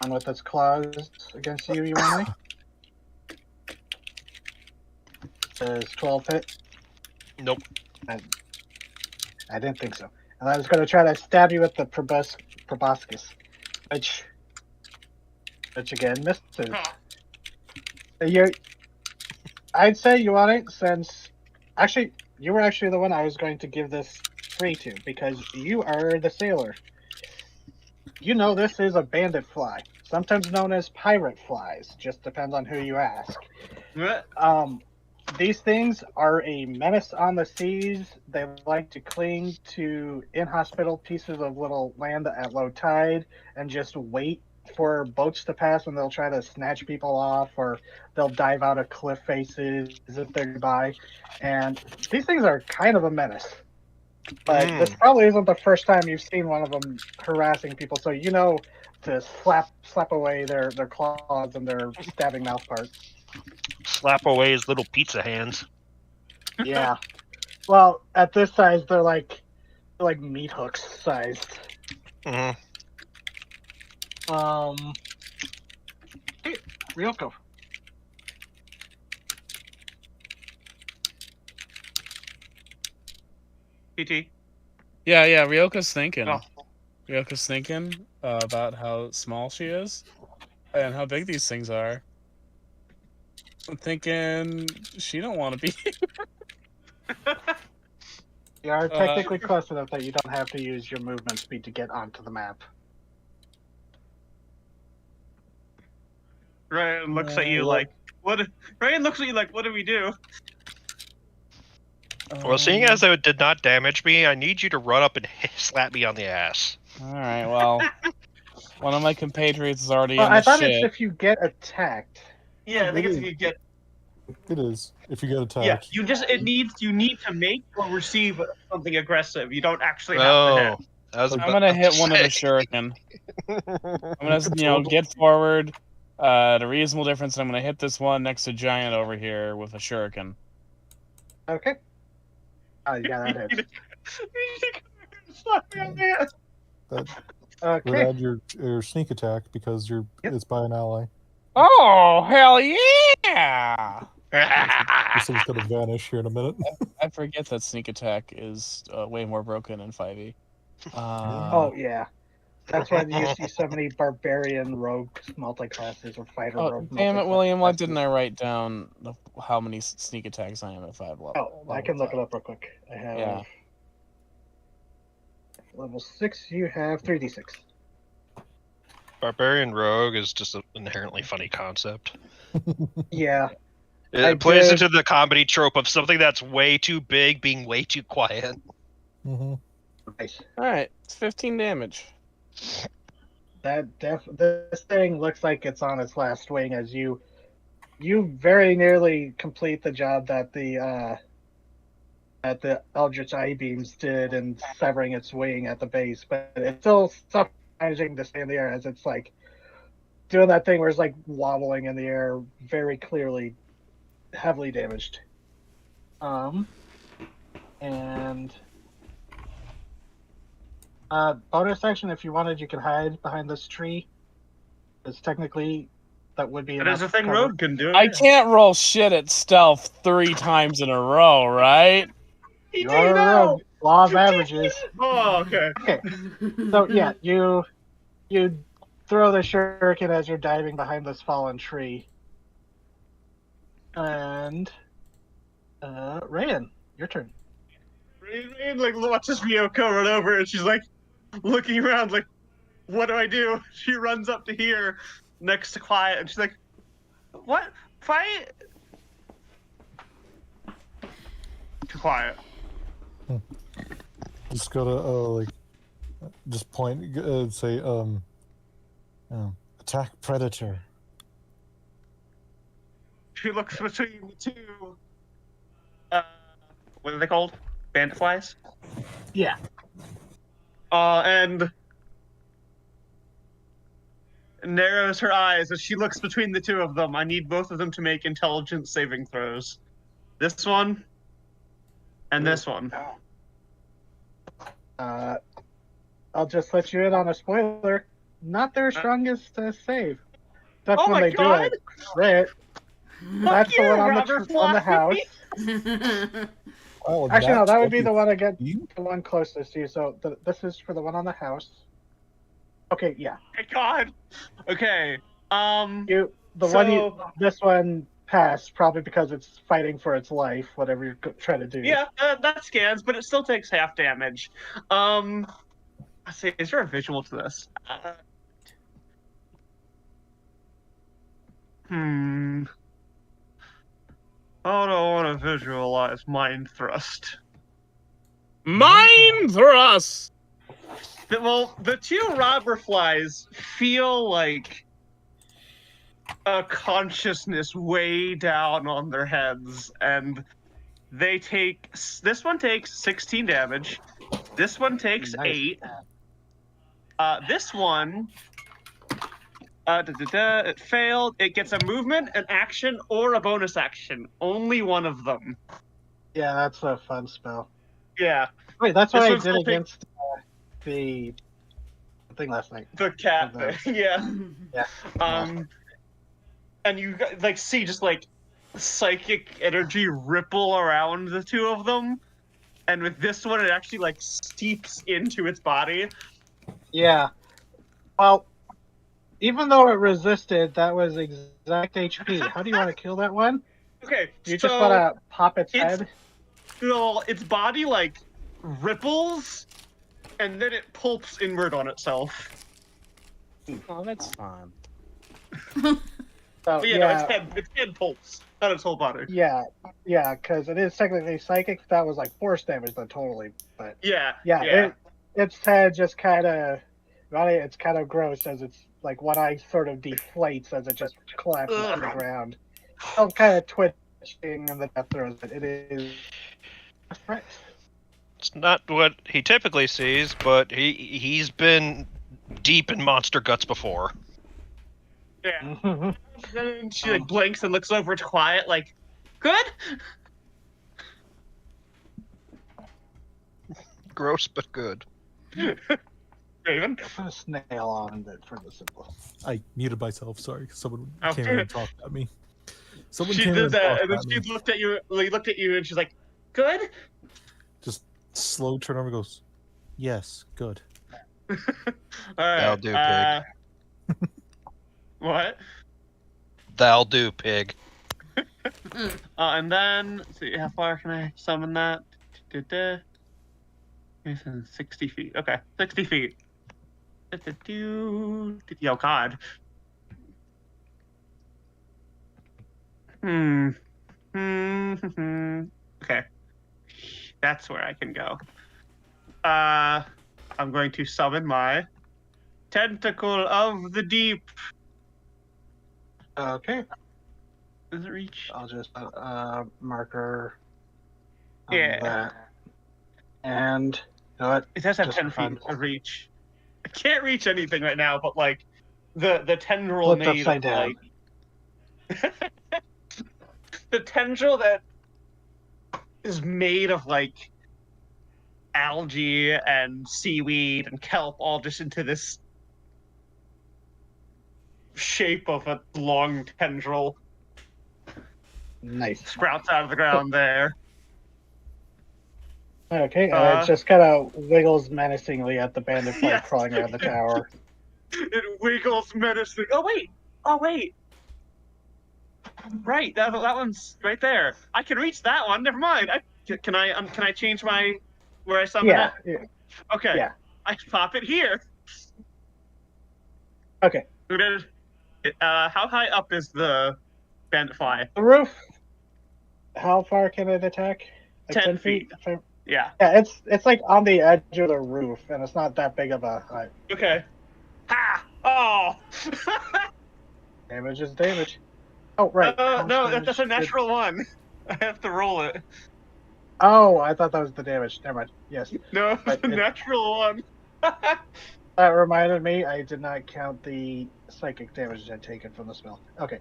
One with its claws against you, Ioane. Says 12 hit. Nope. I didn't think so. And I was going to try to stab you with the proboscis, which again misses. I'd say Ioane, since actually you were actually the one I was going to give this free to because you are the sailor. You know this is a bandit fly, sometimes known as pirate flies. Just depends on who you ask. These things are a menace on the seas. They like to cling to inhospitable pieces of little land at low tide and just wait for boats to pass, and they'll try to snatch people off, or they'll dive out of cliff faces if they're nearby. And these things are kind of a menace. But this probably isn't the first time you've seen one of them harassing people, so you know to slap away their claws and their stabbing mouth parts. Slap away his little pizza hands. Yeah. Well, at this size, they're like like meat hooks sized. Mhm. Hey, Ryoko. PT. Yeah, Ryoka's thinking. Oh. Ryoka's thinking about how small she is and how big these things are. I'm thinking she don't want to be. You are technically close enough that you don't have to use your movement speed to get onto the map. Ryan looks at you like, what? Ryan looks at you like, what do we do? Well, seeing as though it did not damage me, I need you to run up and slap me on the ass. All right, well, one of my compatriots is already Well, in the I thought shit. it's if you get attacked. Yeah, I think it's if you get. It is if you get attacked. Yeah, you need to make or receive something aggressive. You don't actually have to hit. I'm gonna hit one of the shuriken. I'm gonna, get forward at a reasonable difference, and I'm gonna hit this one next to Giant over here with a shuriken. Okay. Oh, yeah, that hits. That Okay. would add your sneak attack because it's by an ally. Oh, hell yeah! This thing's gonna vanish here in a minute. I forget that sneak attack is way more broken in 5e. Oh, yeah. That's why you see so many barbarian rogue multi-classes or fighter rogue damn it, multi-classes. William, why didn't I write down how many sneak attacks I am at 5 level? Oh, I can look it up real quick. I have level 6, you have 3d6. Barbarian Rogue is just an inherently funny concept. Yeah. It plays into the comedy trope of something that's way too big being way too quiet. Mm-hmm. Nice. Alright, it's 15 damage. This thing looks like it's on its last swing as you very nearly complete the job that the Eldritch Eye Beams did in severing its wing at the base, but it's still managing to stay in the air as it's like doing that thing where it's like wobbling in the air, very clearly heavily damaged. And bonus action, if you wanted, you could hide behind this tree. Because technically, that would be. That is a thing cover. Rogue can do. I can't roll shit at stealth 3 times in a row, right? You are a rogue. Law of averages. Oh, okay. Okay. So yeah, you throw the shuriken as you're diving behind this fallen tree. And Rayan, your turn. Rayan like watches Ryoko run over, and she's like looking around, like, "What do I do?" She runs up to here, next to Quiet, and she's like, "What? Fight?" To Quiet. Just gotta just point, say attack predator. She looks between the two. What are they called? Bandit flies? Yeah. And narrows her eyes as she looks between the two of them. I need both of them to make intelligence saving throws. This one and this one. I'll just let you in on a spoiler. Not their strongest save. That's when they do it. Crit. That's the one on the house. Actually, no, that would be the one against the one closest to you. So this is for the one on the house. Okay, yeah. My God. Okay. This one passed probably because it's fighting for its life. Whatever you're trying to do. Yeah, that scans, but it still takes half damage. Let's see. Is there a visual to this? How do I want to visualize Mind Thrust? Mind Thrust! Well, the two robber flies feel like a consciousness way down on their heads, and they take... This one takes 16 damage. This one takes 8. This one... it failed. It gets a movement, an action, or a bonus action. Only one of them. Yeah, that's a fun spell. Yeah. Wait, that's what This I one's did gonna take- against the thing last night. The cat The- thing, yeah. Yeah. And you like see just like psychic energy ripple around the two of them, and with this one, it actually like seeps into its body. Yeah. Well, even though it resisted, that was exact HP. How do you want to kill that one? Okay, You so just want to pop its it's- head? well, its body like ripples, and then it pulps inward on itself. Oh, that's fun. So, But yeah, no, its head pulps, not its whole body. Yeah, because it is technically psychic. That was like force damage, then totally. But Yeah. its head just kind of, it's kind of gross as it's like one eye sort of deflates as it just collapses to the ground. Still kind of twitching in the death throes, but it is. Right. It's not what he typically sees, but he's been deep in monster guts before. Yeah. Then she like blinks and looks over to Quiet, like, good? Gross, but good. Raven? Put a snail on it for the simple. I muted myself. Sorry, 'cause someone Okay. came in and talked at me. Someone She came in did and that, talked and then at she me. looked at you, and she's like, good? Just slow turn over. Goes, yes, good. All right. That'll do, pig. What? That'll do, pig. And then, let's see, how far can I summon that? Within 60 feet. Okay, 60 feet. Oh, God. Okay. That's where I can go. I'm going to summon my Tentacle of the Deep. Okay, Does it reach? I'll just marker. On Yeah. That. And you know what? It does have Just 10 fun. feet of reach. I can't reach anything right now, but like the tendril Flipped made upside of, down. like the tendril that is made of like algae and seaweed and kelp all just into this shape of a long tendril Nice. sprouts out of the ground there. Okay, it just kind of wiggles menacingly at the bandit fly Yes. crawling around the tower. It wiggles menacing. Oh wait. Right, that one's right there. I can reach that one. Never mind. Can I change my where I summon Yeah, it? yeah. Okay. Yeah. I can pop it here. Okay. How high up is the bandit fly? The roof. How far can it attack? Like 10 feet. Yeah. Yeah, it's like on the edge of the roof, and it's not that big of a height. Okay. Ha! Oh! Damage is damage. Oh, right. No, that's a natural one. I have to roll it. Oh, I thought that was the damage. Never mind. Yes. No, But it's a natural one. That reminded me, I did not count the psychic damage I'd taken from the spell. Okay.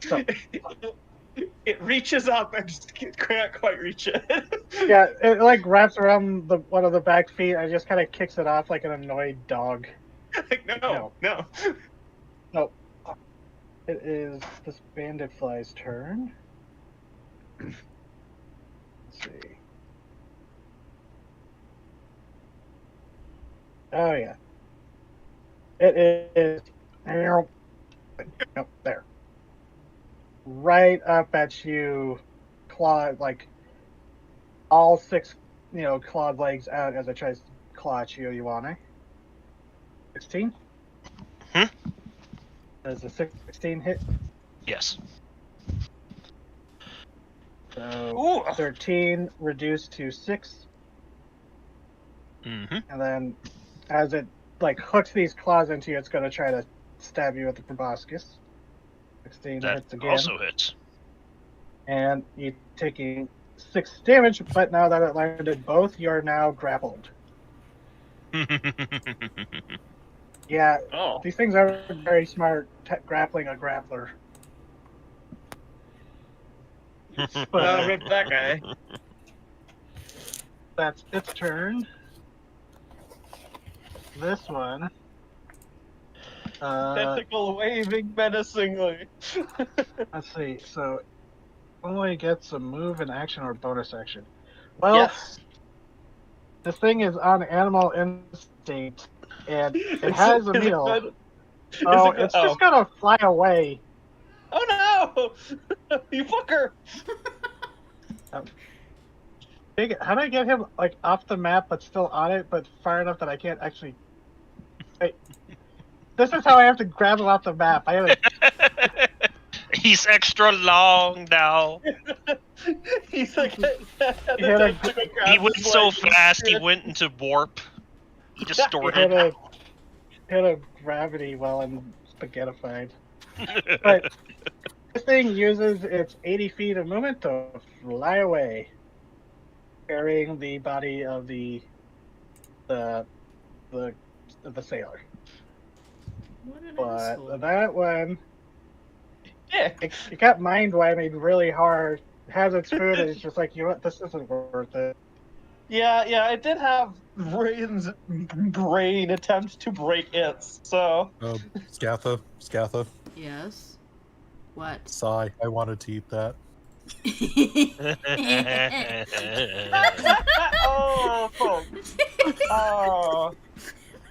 So, It reaches up and just can't quite reach it. yeah, it like wraps around one of the back feet and just kind of kicks it off like an annoyed dog. Like, no. No. It is this bandit fly's turn. Let's see. Oh, yeah. It is. Nope, there. Right up at you, claw, like all six, clawed legs out as it tries to claw at you. You want it? 16? Does a 16 hit? Yes. So Ooh. 13 reduced to 6. Mm-hmm. And then as it like hooks these claws into you, it's going to try to stab you with the proboscis. 16 That hits again. also hits. And you're taking 6 damage, but now that it landed both, you're now grappled. Yeah, Oh. these things are very smart grappling a grappler. Rip that guy. That's its turn. This one. Tentacle waving menacingly. Let's see. So only gets a move, an action, or bonus action. Well, Yes. this thing is on animal instinct, and it Is has a is it meal. good? So Is it good? it's just gonna fly away. Oh no! You fucker! How do I get him like off the map but still on it, but far enough that I can't actually? Wait, this is how I have to grab him off the map. I have to. He's extra long now. He's like, He went so fast, he went into warp. He You distorted. hit a gravity while I'm spaghettified. But this thing uses its 80 feet of movement to fly away, carrying the body of the sailor. What an But asshole. that one, Yeah. it got mind whammied really hard. Has its food, and it's just like, you know what, this isn't worth it. Yeah, I did have Rain's brain attempt to break its, so. Scatha, Yes. What? sigh. I wanted to eat that. Oh, fuck. Oh.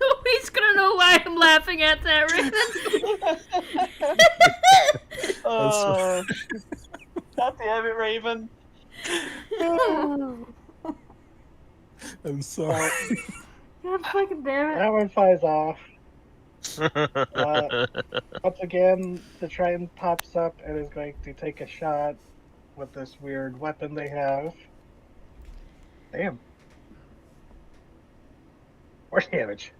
Nobody's gonna know why I'm laughing at that, Raven. God damn it, Raven. I'm sorry. God fucking damn it. That one flies off. Once again, the Triton pops up and is going to take a shot with this weird weapon they have. Damn. More damage.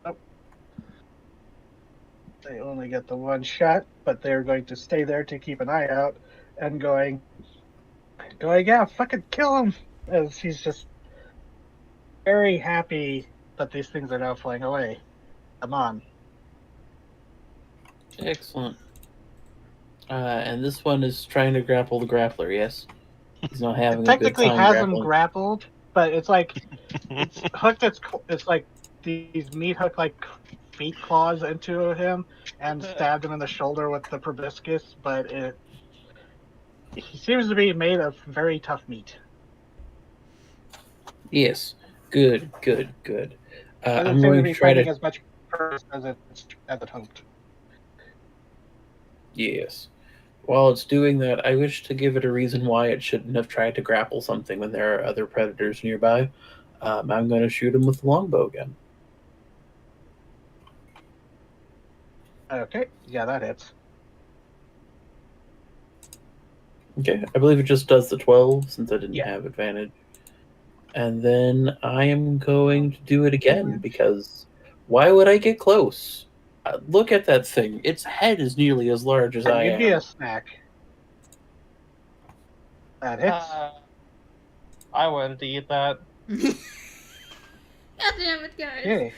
Oh. They only get the one shot, but they're going to stay there to keep an eye out and going, yeah, fucking kill him! As he's just very happy that these things are now flying away. Come on. Excellent. And this one is trying to grapple the grappler, yes? He's not having It a good technically time has him grappling. grappled, but it's like it's hooked. It's like these meat hook like feet claws into him and stabbed him in the shoulder with the proboscis. But he seems to be made of very tough meat. Yes. Good. Doesn't I'm seem to going be to try fighting to... as much as it hoped. Yes. While it's doing that, I wish to give it a reason why it shouldn't have tried to grapple something when there are other predators nearby. I'm going to shoot him with the longbow again. Okay, yeah, that hits. Okay, I believe it just does the 12 since I didn't Yeah. have advantage. And then I am going to do it again because why would I get close? Look at that thing. Its head is nearly as large as I You'd be am. a snack. That hits. I wanted to eat that. God damn it, guys. Okay.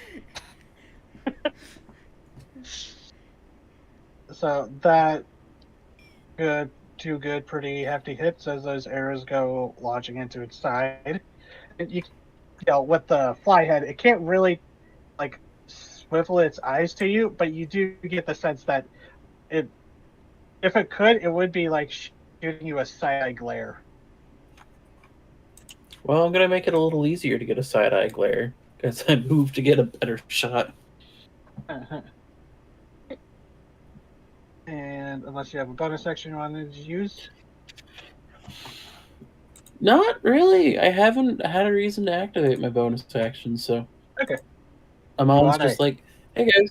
So that two good, pretty hefty hits as those arrows go launching into its side. You know, with the fly head, it can't really like swivel its eyes to you, but you do get the sense that if it could, it would be like shooting you a side-eye glare. Well, I'm going to make it a little easier to get a side-eye glare as I move to get a better shot. And unless you have a bonus action you wanted to use. Not really. I haven't had a reason to activate my bonus action, so... Okay. Amon's just like, hey guys.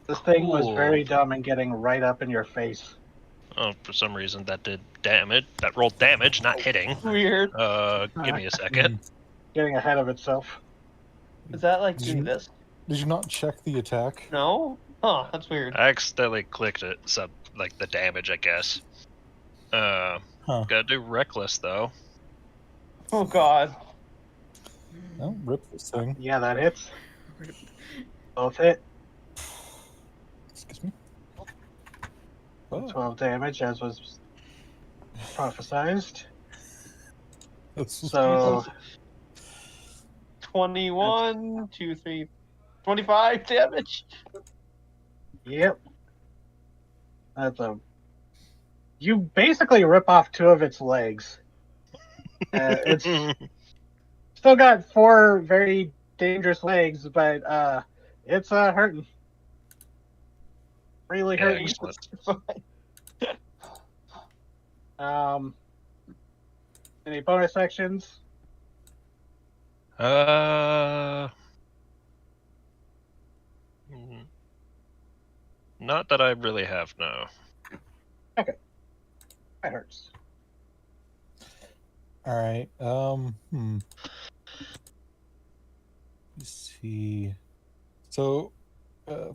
This thing was Ooh. very dumb in getting right up in your face. Oh, for some reason that did damage. That rolled damage, not hitting. Weird. Give me a second. Getting ahead of itself. Is that like Did doing you- this? Did you not check the attack? No? Huh, that's weird. I accidentally clicked it, so like the damage, I guess. Gotta do reckless though. Oh god. Oh, rip this thing. Yeah, that hits. Both hit. Excuse me. Oh, 12 damage, as was prophesized. That's So 21, 2, 3, 25 damage. yep. You basically rip off 2 of its legs. It's still got 4 very dangerous legs, but it's hurting. Really hurting. Excellent. Any bonus actions? Not that I really have, no. That hurts. all right. Let's see. So,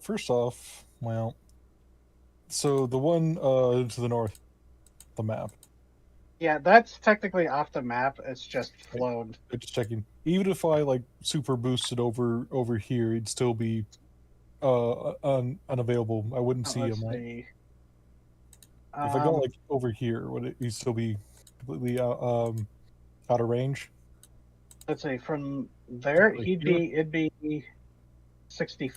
first off, well, so the one to the north, the map. Yeah, that's technically off the map. It's just flown. Just checking. Even if I like super boosted over here, it'd still be unavailable. I wouldn't see Let's him. Right? see. If I go like over here, would it still be completely out of range? Let's see. From there, it'd be 60.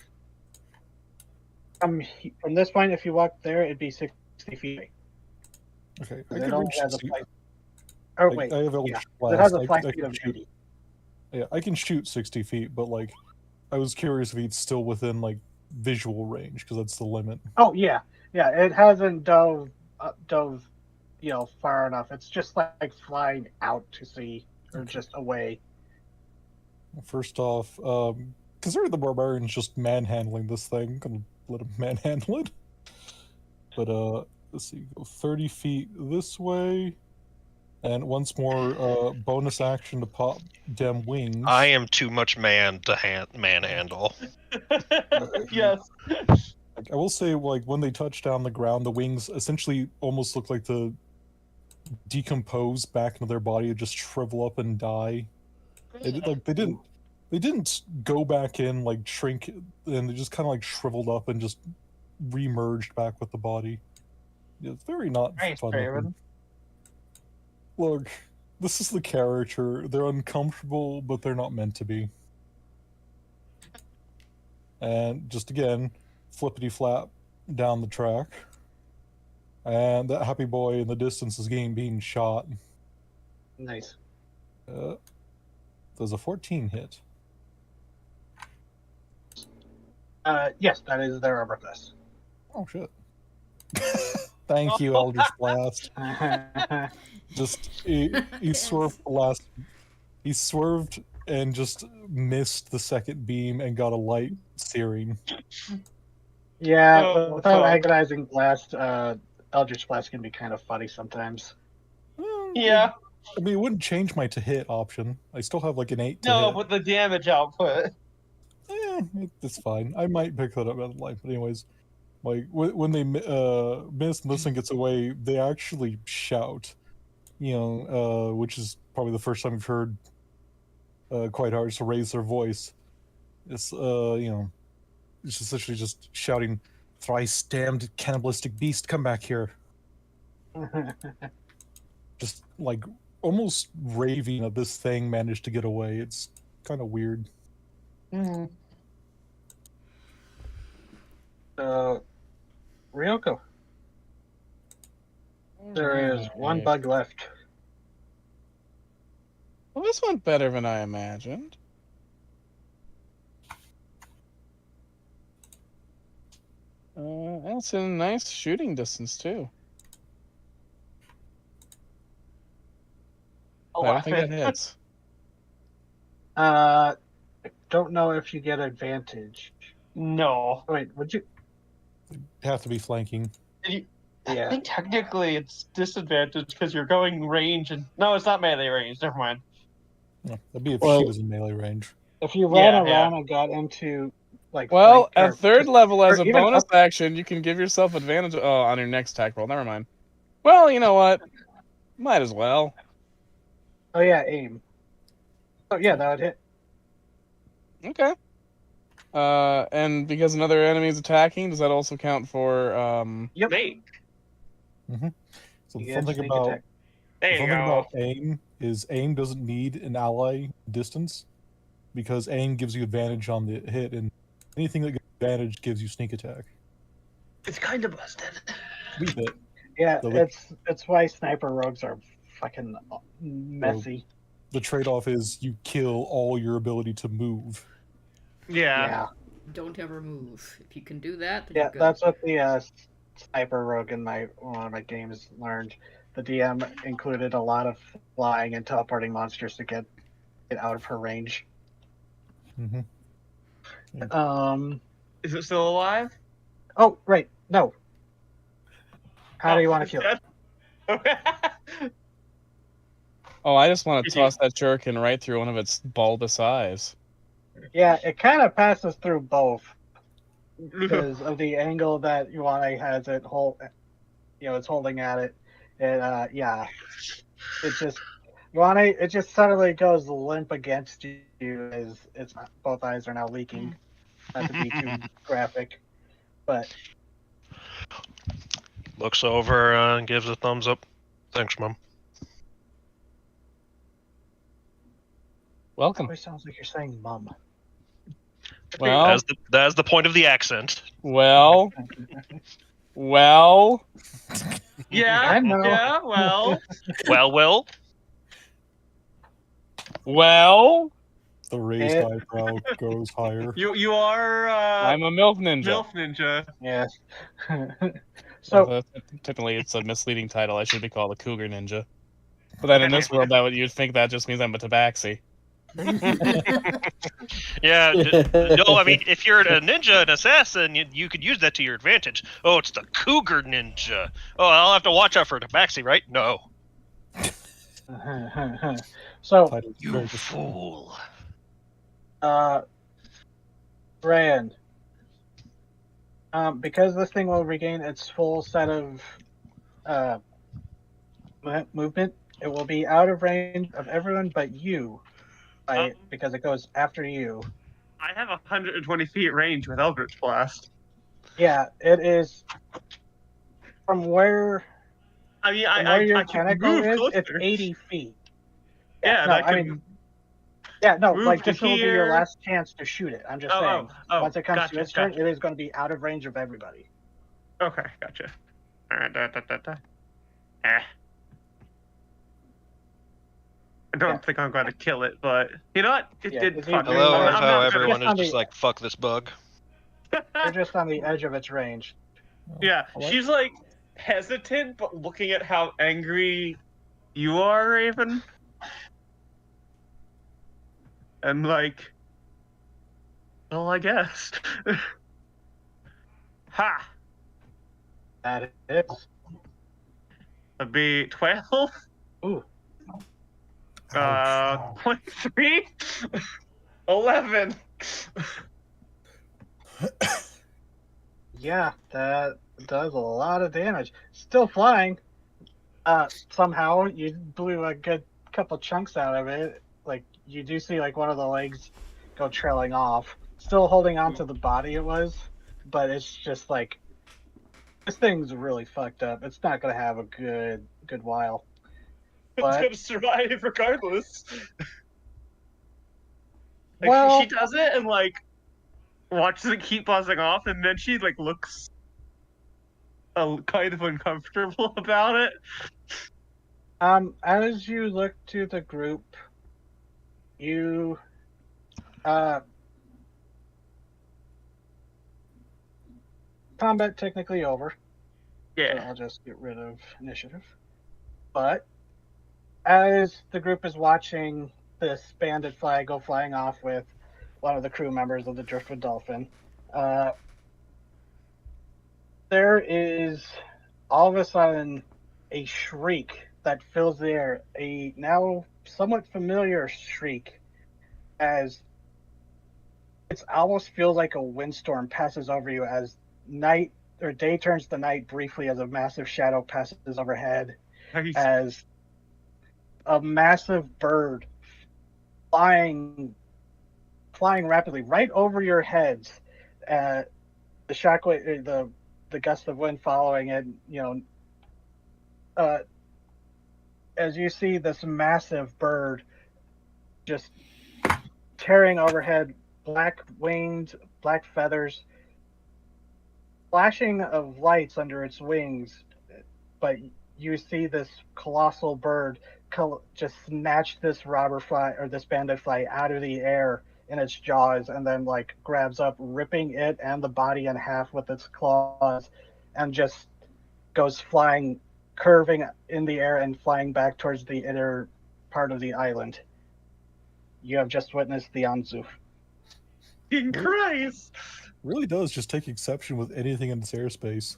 From this point, if you walk there, it'd be 60 feet away. Okay, I It can only reach has a 60. flight. Oh wait, I have Eldritch yeah. Blast. It has a I flight can speed of shoot. 80. Yeah, I can shoot 60 feet, but like, I was curious if he's still within like visual range because that's the limit. Oh yeah. It hasn't dove, far enough. It's just like flying out to sea or just away. First off, consider the barbarians just manhandling this thing. I'm gonna let him manhandle it. But let's see, go 30 feet this way, and once more, bonus action to pop dem wings. I am too much man to manhandle. Yes. Like, I will say, like when they touch down the ground, the wings essentially almost look like to decompose back into their body, and just shrivel up and die. Like they didn't go back in, like shrink, and they just kind of like shriveled up and just remerged back with the body. It's very not Nice, fun. Raven. Look, this is the character. They're uncomfortable, but they're not meant to be. And just again, flippity flap down the track. And that happy boy in the distance is being shot. Nice. Does a 14 hit? Yes, that is their armor class. Oh shit. Thank you, Eldritch Blast. Just he swerved the last. He swerved and just missed the second beam and got a light searing. Yeah, without agonizing blast, Eldritch Blast can be kind of funny sometimes. Yeah. I mean, it wouldn't change my to hit option. I still have like an 8 to No, hit. but the damage output. It's fine. I might pick that up at life. But anyways, like when they miss and this thing gets away, they actually shout. Which is probably the first time I've heard quite hard to raise their voice. It's it's essentially just shouting, "Thrice damned cannibalistic beast, come back here!" Just like almost raving that this thing managed to get away. It's kind of weird. Ryoko. There is one bug left. Well, this went better than I imagined. That's in a nice shooting distance too. I don't think it hits. I don't know if you get advantage. No. Wait, would you? Have to be flanking. I think technically it's disadvantage because you're going range and no, it's not melee range. Never mind. Yeah, that'd be if she was in melee range. If you ran around and got into like. Well, at third level, as a even bonus action, you can give yourself advantage on your next attack roll. Never mind. Well, you know what? Might as well. Oh yeah, aim. Oh yeah, that would hit. Okay. And because another enemy is attacking, does that also count for Yep. Mate. So the fun thing about There The you fun thing go. about aim is aim doesn't need an ally distance because aim gives you advantage on the hit, and anything that gives advantage gives you sneak attack. It's kind of busted. Wee bit. Yeah, So it's why sniper rogues are fucking messy. the trade-off is you kill all your ability to move. Yeah. Don't ever move. If you can do that, then Yeah, you're good. that's what the sniper rogue in one of my games learned. The DM included a lot of flying and teleporting monsters to get out of her range. Mm-hmm. Is it still alive? Oh, right. No. How do you want to kill it? Oh, I just want to toss that shuriken right through one of its bulbous eyes. Yeah, it kind of passes through both because of the angle that Yuane has it it's holding at it. And yeah, it just Yuane, it just suddenly goes limp against you as its both eyes are now leaking. Not to be too graphic, but Looks over and gives a thumbs up. Thanks, Mom. Welcome. always sounds like you're saying "mum." Well, That's the point of the accent. well. Yeah, I know. yeah, well. Well. The raised eyebrow goes higher. You are I'm a MILF ninja. MILF ninja. Yes. So technically, it's a misleading title. I should be called a cougar ninja. But then in this world, you'd think that just means I'm a tabaxi. Yeah, no, I mean, if you're a ninja, an assassin, you could use that to your advantage. Oh, it's the cougar ninja. Oh, I'll have to watch out for tabaxi, right? No. So, you fool. Rand, because this thing will regain its full set of movement, it will be out of range of everyone but you, because it goes after you. I have 120 feet range with Eldritch Blast. Yeah, it is from where. I mean, where your I can tentacle move is, closer. it's 80 feet. Yeah, no, I can mean, yeah, no, move like to this will be your here. last chance to shoot it. I'm just saying. Once it comes to its turn, it is going to be out of range of everybody. Okay, gotcha. All right, I don't think I'm going to kill it, but you know what? It did fuck me. Hello, I'm not everyone gonna... is just like, fuck this bug. You're just on the edge of its range. Yeah, she's like hesitant, but looking at how angry you are, Raven. And like, well, I guess. Ha! That hits. That'd be 12. Ooh. 23. 11. Yeah, that does a lot of damage. Still flying. Somehow you blew a good couple chunks out of it. Like you do see like one of the legs go trailing off. Still holding on to the body it was, but it's just like this thing's really fucked up. It's not gonna have a good while. It's gonna survive regardless. Like, well, she does it and like watches it keep buzzing off, and then she like looks kind of uncomfortable about it. As you look to the group, you combat technically over. Yeah. So I'll just get rid of initiative. But as the group is watching this banded flag go flying off with one of the crew members of the Driftwood Dolphin, there is all of a sudden a shriek that fills the air, a now somewhat familiar shriek, as it almost feels like a windstorm passes over you as night or day turns to night briefly as a massive shadow passes overhead, as a massive bird flying rapidly right over your heads, the shockwave, the gust of wind following it, as you see this massive bird just tearing overhead, black wings, black feathers, flashing of lights under its wings, but you see this colossal bird just snatch this robber fly or this bandit fly out of the air in its jaws, and then like grabs up, ripping it and the body in half with its claws, and just goes flying, curving in the air and flying back towards the inner part of the island. You have just witnessed the Anzu. In Christ! Really does just take exception with anything in its airspace.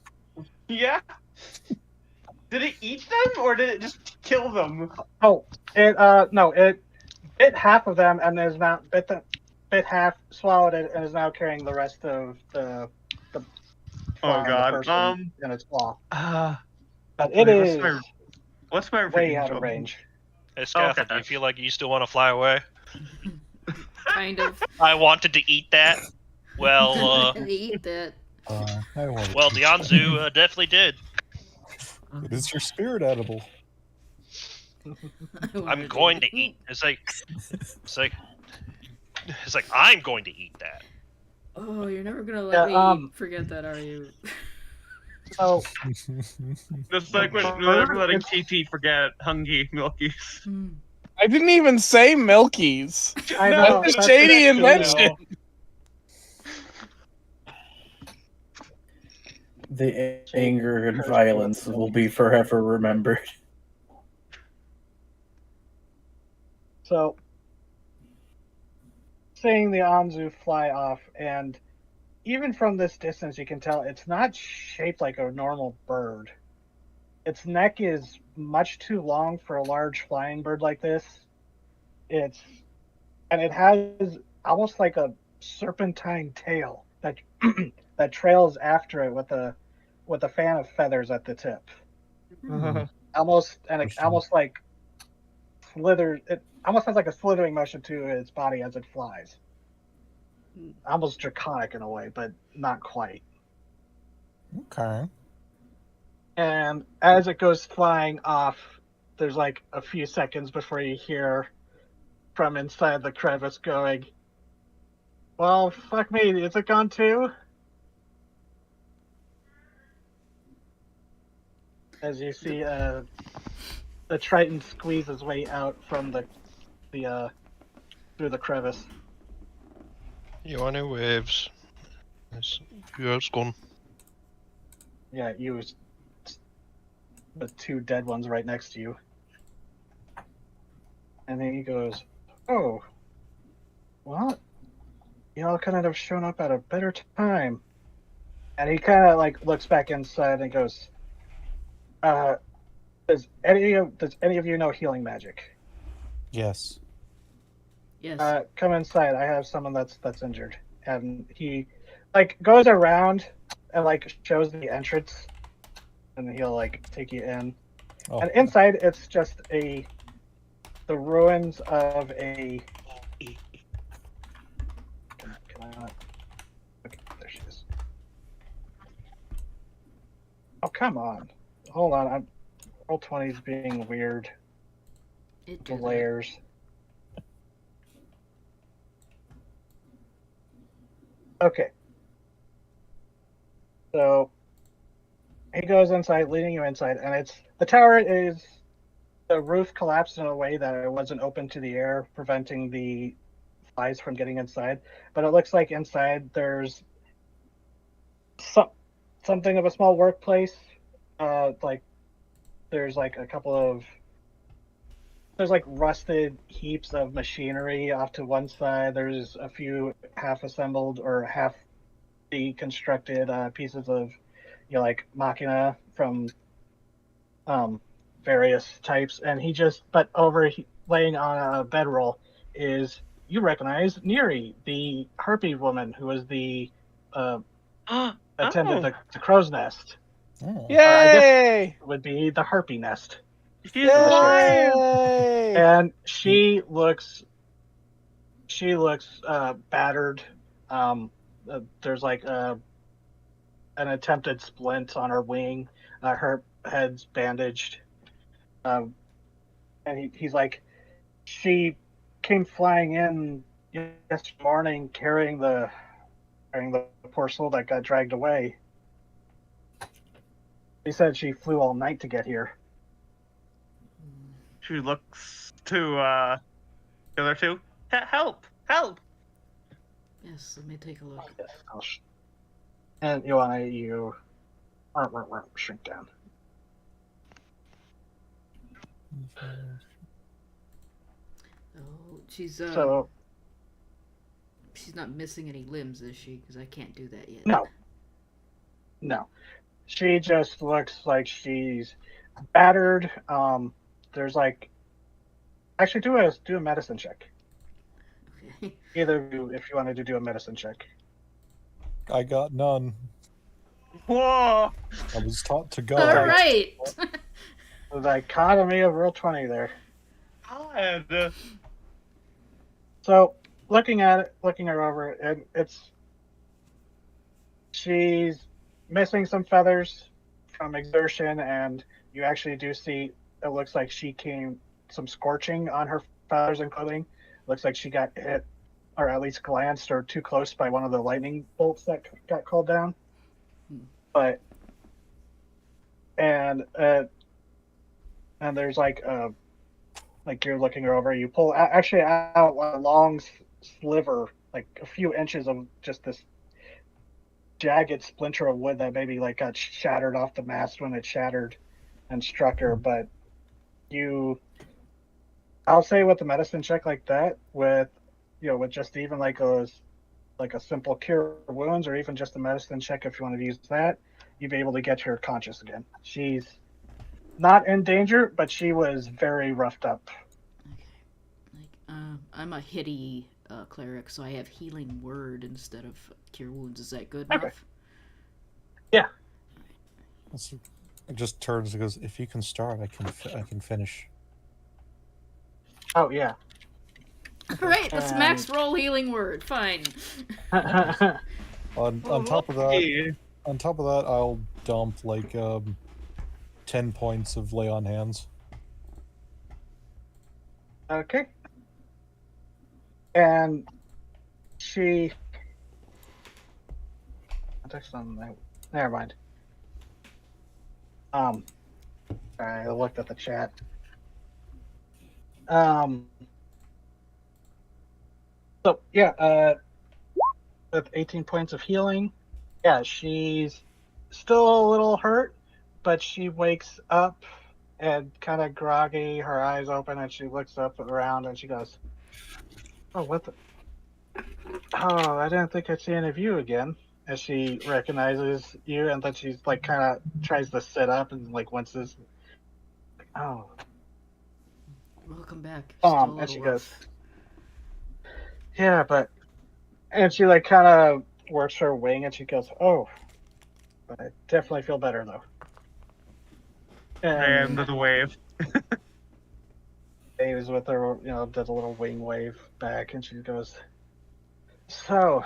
Yeah. Did it eat them or did it just kill them? Oh, it bit half of them and is now bit half, swallowed it, and is now carrying the rest of the Oh god. person in its claw. But wait, it is what's my way range out of on- range. Hey, Scaff, Okay. do you feel like you still want to fly away? Kind of. I wanted to eat that. Well, Eat that. I want well, the Anzu definitely did. It is your spirit edible. I'm going to eat. It's like I'm going to eat that. Oh, you're never gonna let me forget that, are you? So Just like when we're letting TT forget Hungy Milkies. Hmm. I didn't even say Milkies. I No, know That's a that's shady actually, invention. The anger and violence will be forever remembered. So, seeing the Anzu fly off, and even from this distance, you can tell it's not shaped like a normal bird. Its neck is much too long for a large flying bird like this. And it has almost like a serpentine tail that that trails after it with a fan of feathers at the tip. Almost like slithers. It almost has like a slithering motion to its body as it flies. Almost draconic in a way, but not quite. Okay. And as it goes flying off, there's like a few seconds before you hear from inside the crevice going, "Well, fuck me, is it gone too?" As you see the Triton squeeze his way out from the through the crevice. You are new waves. It's gone. Yeah, you with two dead ones right next to you. And then he goes, "Oh, well, y'all couldn't have shown up at a better time." And he kind of like looks back inside and goes, does any of you know healing magic?" Yes. Yes. Come inside. I have someone that's injured. And he like goes around and like shows the entrance, and he'll like take you in. Oh. And inside, it's just the ruins of a. Can I not? Okay, there she is. Oh, come on. Hold on. Roll 20's being weird. It The did layers. Okay. So he goes inside, leading you inside, and the roof collapsed in a way that it wasn't open to the air, preventing the flies from getting inside. But it looks like inside there's something of a small workplace. Like there's like rusted heaps of machinery off to one side. There's a few half assembled or half deconstructed pieces of, like machina from various types. And but laying on a bedroll is, you recognize Neri, the harpy woman who was the attendant to Crow's Nest. Oh. Yay! Would be the harpy nest. Yay! And she looks battered. There's like an attempted splint on her wing. Her head's bandaged. And he's like, she came flying in yesterday morning carrying the poor soul that got dragged away. He said she flew all night to get here. She looks to the other two. Help! Help! Yes, let me take a look. Yes, and you shrink down. Oh, she's So she's not missing any limbs, is she? Because I can't do that yet. no, she just looks like she's battered. There's like, actually do a medicine check. Okay. Either of you, if you wanted to do a medicine check. I got none. Whoa! I was taught to go. All right. The dichotomy of roll 20 there. God. So looking her over, and she's missing some feathers from exertion, and you actually do see it looks like she came some scorching on her feathers and clothing. Looks like she got hit, or at least glanced or too close by one of the lightning bolts that got called down. But and there's like you're looking her over, you pull actually out a long sliver, like a few inches of just this jagged splinter of wood that maybe like got shattered off the mast when it shattered and struck her. But I'll say with the medicine check like that, with just even like a simple cure wounds, or even just a medicine check if you want to use that, you'd be able to get her conscious again. She's not in danger, but she was very roughed up. Okay. I'm a hitty cleric, so I have healing word instead of cure wounds. Is that good enough? Yeah. It just turns and goes, if you can start, I can finish. Oh yeah. All right, let's max roll healing word. Fine. On top of that, I'll dump like 10 points of lay on hands. Okay. And she. Never mind. I looked at the chat. So yeah, with 18 points of healing, yeah, she's still a little hurt, but she wakes up and kind of groggy, her eyes open, and she looks up around and she goes, "Oh, what the? Oh, I didn't think I'd see any of you again." As she recognizes you, and then she's like kind of tries to sit up and like winces. Oh. Welcome back. And she goes, "Yeah, but," and she like kind of works her wing, and she goes, "Oh, but I definitely feel better though." And the wave. Waves with her, does a little wing wave back, and she goes, "So,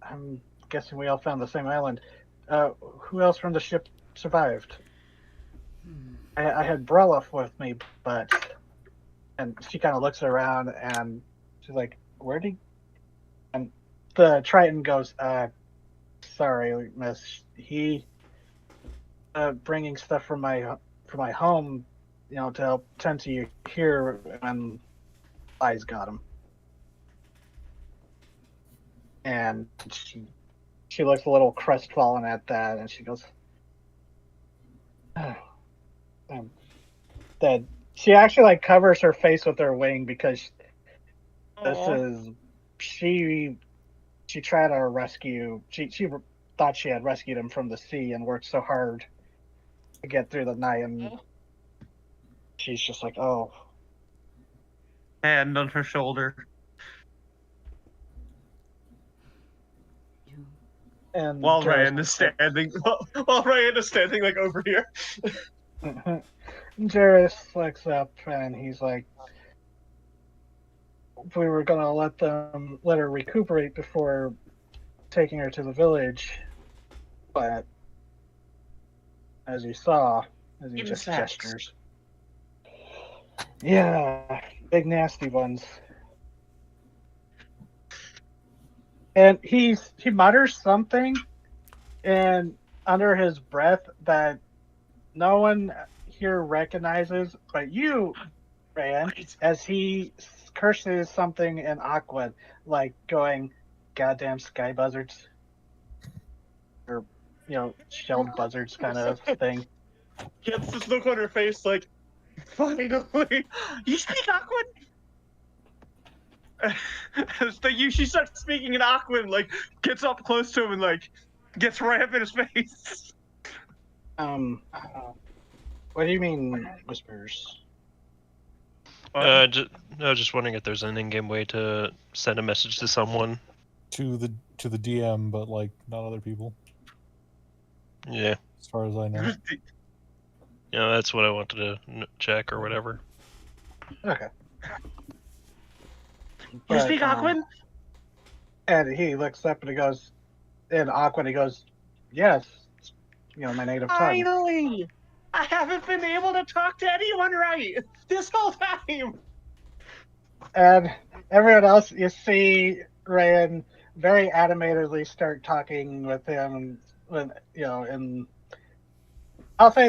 I'm guessing we all found the same island. Who else from the ship survived?" I had Breloff with me, and she kind of looks around and she's like, "Where'd he?" And the Triton goes, "Sorry, miss. He bringing stuff from my home, to help tend to you here, and flies got him." And she looks a little crestfallen at that, and she goes, "Oh." That she actually like covers her face with her wing because she tried to rescue. She thought she had rescued him from the sea and worked so hard to get through the night, and she's just like, "Oh." Hand on her shoulder. And while Ryan is standing like over here. Jarrus looks up and he's like, "We were gonna let her recuperate before taking her to the village, but as you saw, As he just Insects. gestures. Yeah, big nasty ones. And he mutters something, and under his breath that no one here recognizes, but you, Ryan, as he curses something in Aquan, like going, "Goddamn sky buzzards," or shelled buzzards kind of thing. Gets this look on her face like, finally, you speak Aquan? She starts speaking in Aquan, like, gets up close to him and, like, gets right up in his face. What do you mean, whispers? I was just wondering if there's an in-game way to send a message to someone. To the DM, but like not other people, Yeah. as far as I know. Yeah, that's what I wanted to check or whatever. Okay. You speak Aquan? And he looks up and he goes, in Aquan, he goes, "Yes, it's, my native tongue." Finally! I haven't been able to talk to anyone right this whole time! And everyone else, you see Ryan very animatedly start talking with him, and I'll say,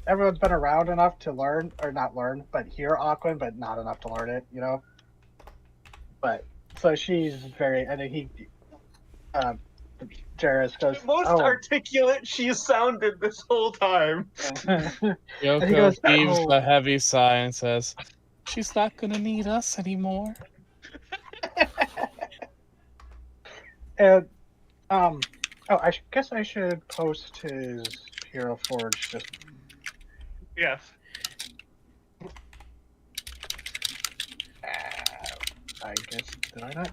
everyone's been around enough to learn, or not learn, but hear Aquan, but not enough to learn it, But, so she's very, and he, Jairus goes, The most articulate she's sounded this whole time. Yoko goes, heaves a heavy sigh and says, "She's not gonna need us anymore." And, I guess I should post his Hero Forge just. Yes. I guess, did I not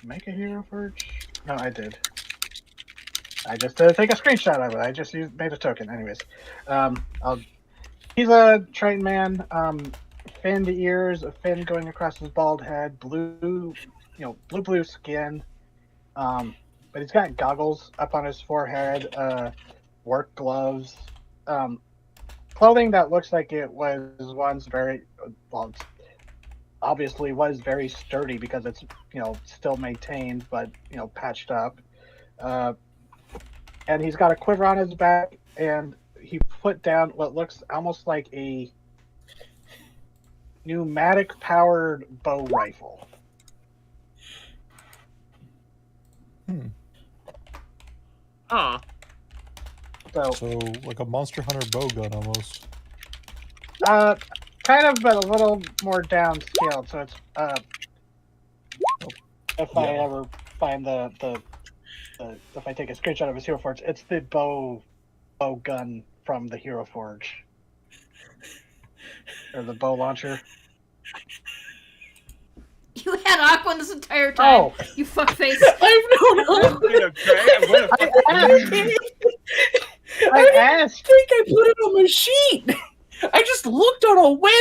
make a Hero Forge? No, I did. I just take a screenshot of it. I just made a token. Anyways, he's a Triton man. Finned ears, a fin going across his bald head, blue skin. But he's got goggles up on his forehead, work gloves, clothing that looks like it was once very, well, obviously was very sturdy because it's, still maintained, but, patched up. And he's got a quiver on his back, and he put down what looks almost like a pneumatic-powered bow rifle. Huh. So, like a Monster Hunter bow gun almost. kind of, but a little more downscaled. So it's if I ever find the if I take a screenshot of his Hero Forge, it's the bow gun from the Hero Forge, or the bow launcher. You had Aquan this entire time. Oh, you fuckface. I asked. think I put it on my sheet. I just looked on a whim.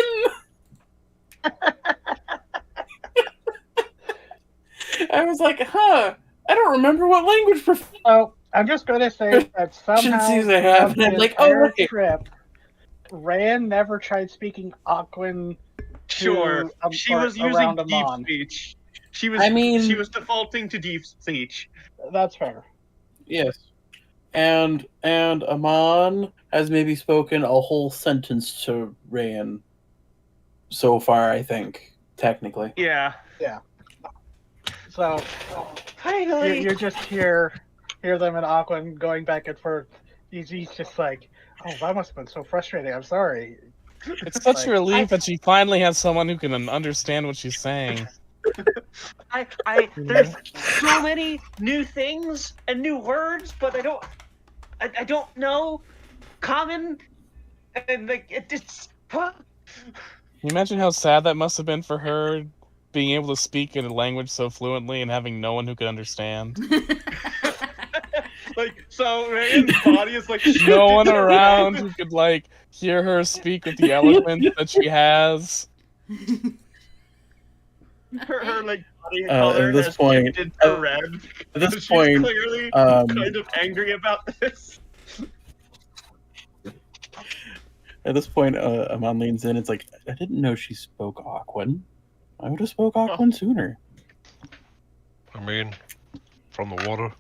I was like, I don't remember what language. Oh, I'm just going to say that somehow I have. And I'm like, okay. Trip, Rand never tried speaking Aquan. Sure, she was using deep speech. She was defaulting to deep speech. That's fair. Yes. And Amon has maybe spoken a whole sentence to Ryan so far, I think, technically. Yeah. So finally, you just hear them in Aquan going back and forth. He's just like, oh, that must have been so frustrating. I'm sorry. It's such a relief that she finally has someone who can understand what she's saying. There's so many new things and new words, but I don't know common, and like it just. Can you imagine how sad that must have been for her, being able to speak in a language so fluently and having no one who could understand? Like, so Ryan's body is like no one around who could hear her speak with the eloquence that she has. Her body color at this has point, shifted to red. At this She's point, clearly kind of angry about this. At this point, Amon leans in. It's like, I didn't know she spoke Aquan. I would have spoke Aquan sooner. I mean, from the water.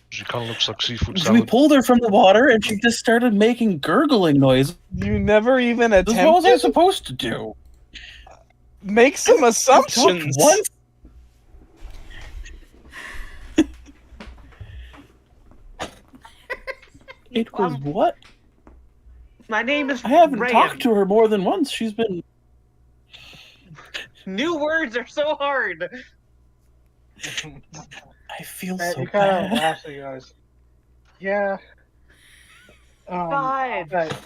She kind of looks like seafood We salad. pulled her from the water, and she just started making gurgling noise. You never even What was I attempted supposed to do? make some I assumptions. talked once. It was what? My name is I haven't Rayan. talked to her more than once. She's been. New words are so hard. I feel And so he kind of bad. laughs and goes, "Yeah." God. But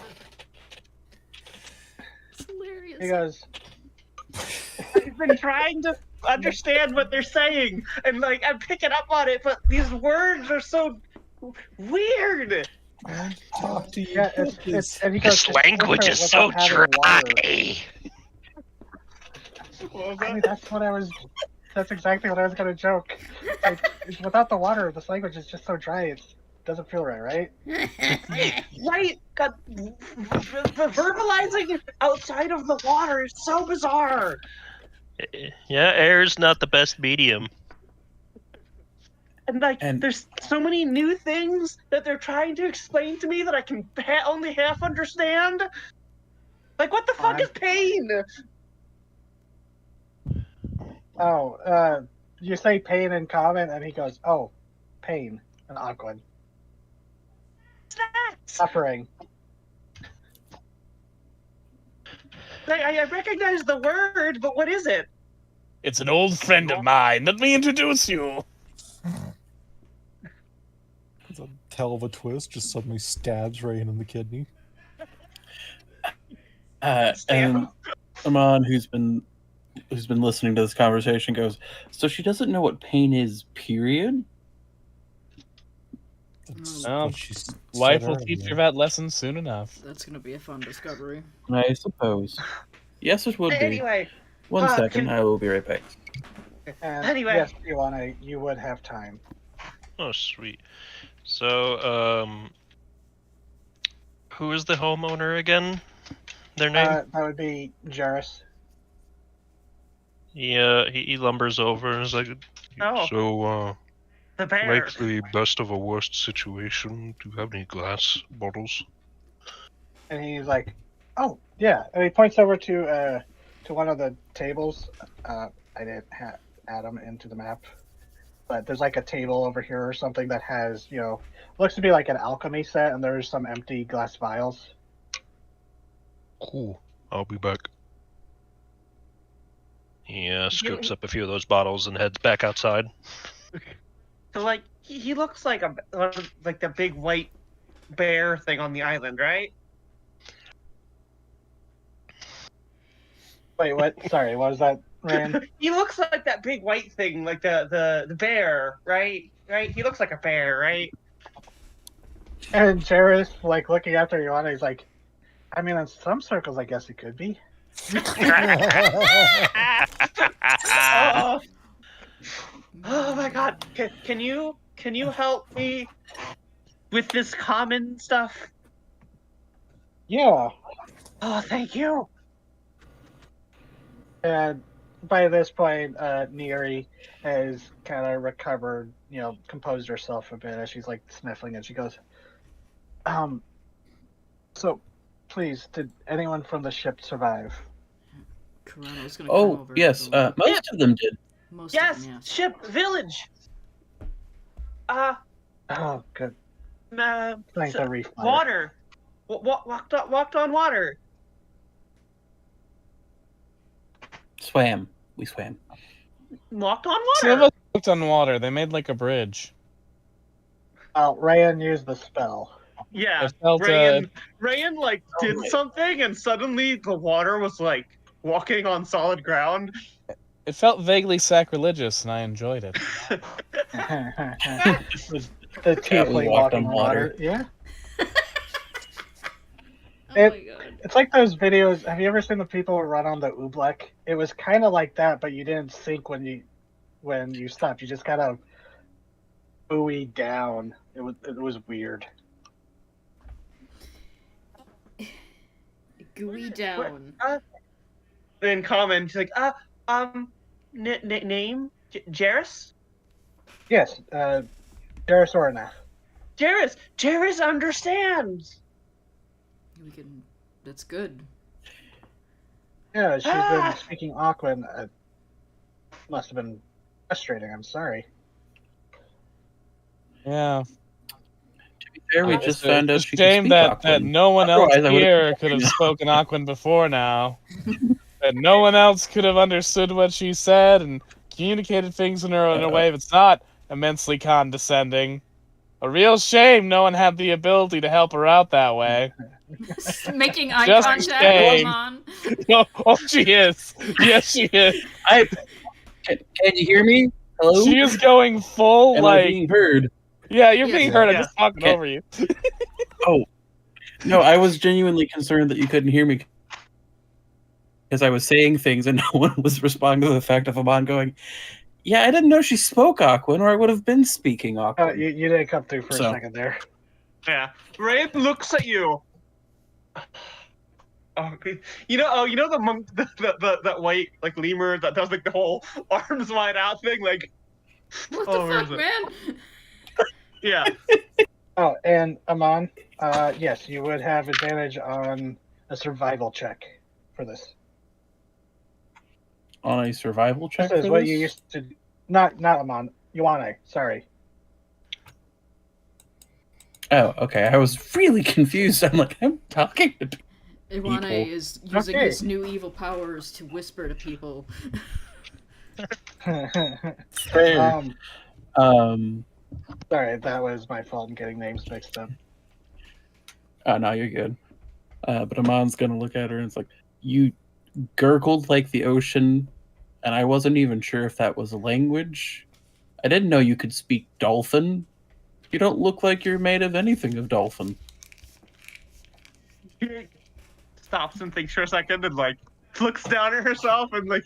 It's hilarious. he goes, I've been trying to understand what they're saying, and like I'm picking up on it, but these words are so weird. Talk to you. "Yeah, it's," and he goes, This language is so dry. I mean, that's exactly what I was gonna joke. Like, without the water, this language is just so dry. It doesn't feel right? Right? God, verbalizing outside of the water is so bizarre. Yeah, air's not the best medium. And there's so many new things that they're trying to explain to me that I can only half understand. Like, what the fuck is pain? Oh, you say pain in common, and he goes, "Oh, pain and awkward suffering." I recognize the word, but what is it? It's an old friend of mine. Let me introduce you. It's a hell of a twist. Just suddenly stabs Rayan in the kidney. And Amon, who's been listening to this conversation, goes, "So she doesn't know what pain is, period?" That's Well, what she Life said will teach earlier. her that lesson soon enough. That's gonna be a fun discovery. I suppose. Yes, it would be. Anyway, One second, can- I will be right back. And Anyway. yes, Ioana, you would have time. Oh, sweet. So, who is the homeowner again? Their name? That would be Jarrus. He lumbers over and is like, Oh, So, the to bear. make the best of a worst situation, do you have any glass bottles? And he's like, "Oh, yeah." And he points over to one of the tables. I didn't add them into the map, but there's like a table over here or something that has, looks to be like an alchemy set, and there's some empty glass vials. Cool. I'll be back. he scoops up a few of those bottles and heads back outside. So, like, he looks like like the big white bear thing on the island, right? Wait, what? Sorry, what was that, Rand? He looks like that big white thing, like the bear, right? Right? He looks like a bear, right? And Jarrus, like, looking after Ioana, he's like, "I mean, in some circles, I guess it could be." Oh, oh my God! Can you help me with this common stuff? Yeah. Oh, thank you. And by this point, Neri has kind of recovered, composed herself a bit as she's like sniffling, and she goes, "So, please, did anyone from the ship survive?" Corano's gonna come Oh, over. yes, to most of them did. most Yes, of them, yes. ship village. Oh, good. Thanks, a reef fighter. Water. Walked on water. Swam. We swam. Walked on Some of water. us looked on water. They made like a bridge. Oh, Rayan used the spell. Yeah. I felt Rayan like Oh did my- something, and suddenly the water was like walking on solid ground. it felt vaguely sacrilegious, and I enjoyed it. The tiefling walked walking on on water. Yeah. Oh my god. It's like those videos. Have you ever seen the people who run on the oobleck? It was kind of like that, but you didn't sink when you stopped. You just kind of buoyed down. It was weird. gooey down. In common, she's like, name? Jairus? Yes, Jairus Oranath. Jairus understands! We can. That's good. Yeah, she's been speaking Aquan. Must have been frustrating, I'm sorry. Yeah. There we just It's found a out she shame could speak that Aquan. no one else Otherwise, I would've- here could have spoken Aquan before now. That no one else could have understood what she said and communicated things in a way that's not immensely condescending. A real shame no one had the ability to help her out that way. Making eye Just contact saying. with Amon. Oh, she is. Yes, she is. Can you hear me? Hello? She is going full, Am like... I being heard? Yeah, you're Yes. being heard. I'm Yeah. just talking over you. Oh. No, I was genuinely concerned that you couldn't hear me. Because I was saying things and no one was responding to the fact of Amon going, yeah, I didn't know she spoke Aquan, or I would have been speaking Aquan. You didn't come through for So. a second there. Yeah. Ray looks at you. Oh, you know the monk, that white like lemur that does like the whole arms wide out thing, like. What Oh, the where fuck, is it? man? Yeah. Oh, and Amon, yes, you would have advantage on a survival check for this. On a survival check This is for what this? you used to. Not Amon. Ioane. Sorry. Oh, okay. I was really confused. I'm like, I'm talking to Iwane People. is using Okay. his new evil powers to whisper to people. Fair. Sorry, that was my fault in getting names mixed up. Oh, no, you're good. But Amon's gonna look at her and it's like, you gurgled like the ocean, and I wasn't even sure if that was a language. I didn't know you could speak dolphin. You don't look like you're made of anything of dolphin. Stops and thinks for a second and like looks down at herself and like.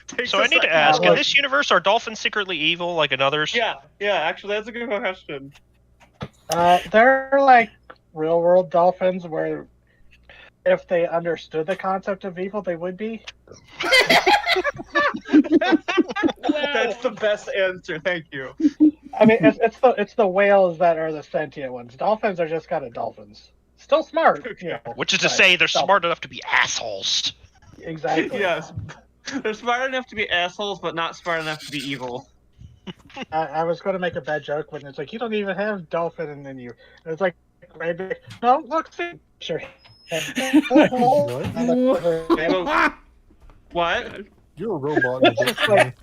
takes So a I need to second. ask: in look. this universe, are dolphins secretly evil like in others? Yeah. Actually, that's a good question. They're like real world dolphins where if they understood the concept of evil, they would be. That's the best answer. Thank you. I mean, it's the whales that are the sentient ones. Dolphins are just kind of dolphins. Still smart, you know, Which is to but say, they're dolphins. smart enough to be assholes. Exactly. Yes. They're smart enough to be assholes, but not smart enough to be evil. I was going to make a bad joke when it's like you don't even have dolphin in you. And it's like, maybe no, look, see, sure. What? You're a robot. in a book.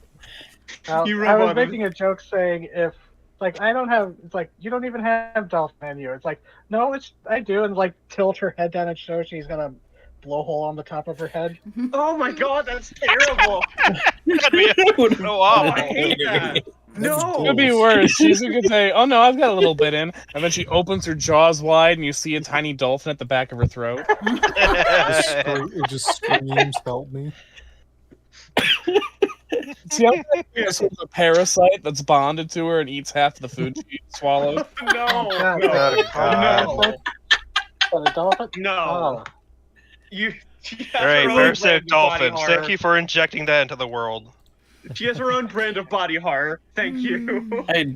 You I was roboted. making a joke saying if like I don't have, it's like you don't even have dolphin in you. It's like no, I do, and like tilt her head down and show she's got a blowhole on the top of her head. Oh my god, that's terrible. That'd be Oh, awful. I hate that. No. Could be worse. She could say, "Oh no, I've got a little bit in," and then she opens her jaws wide, and you see a tiny dolphin at the back of her throat. It just screams, "Help me!" See how this is a parasite that's bonded to her and eats half the food she swallows. No. God. But a dolphin? No. Oh. You. All right, parasitic dolphins. Thank you for injecting that into the world. She has her own brand of body horror. Thank you. I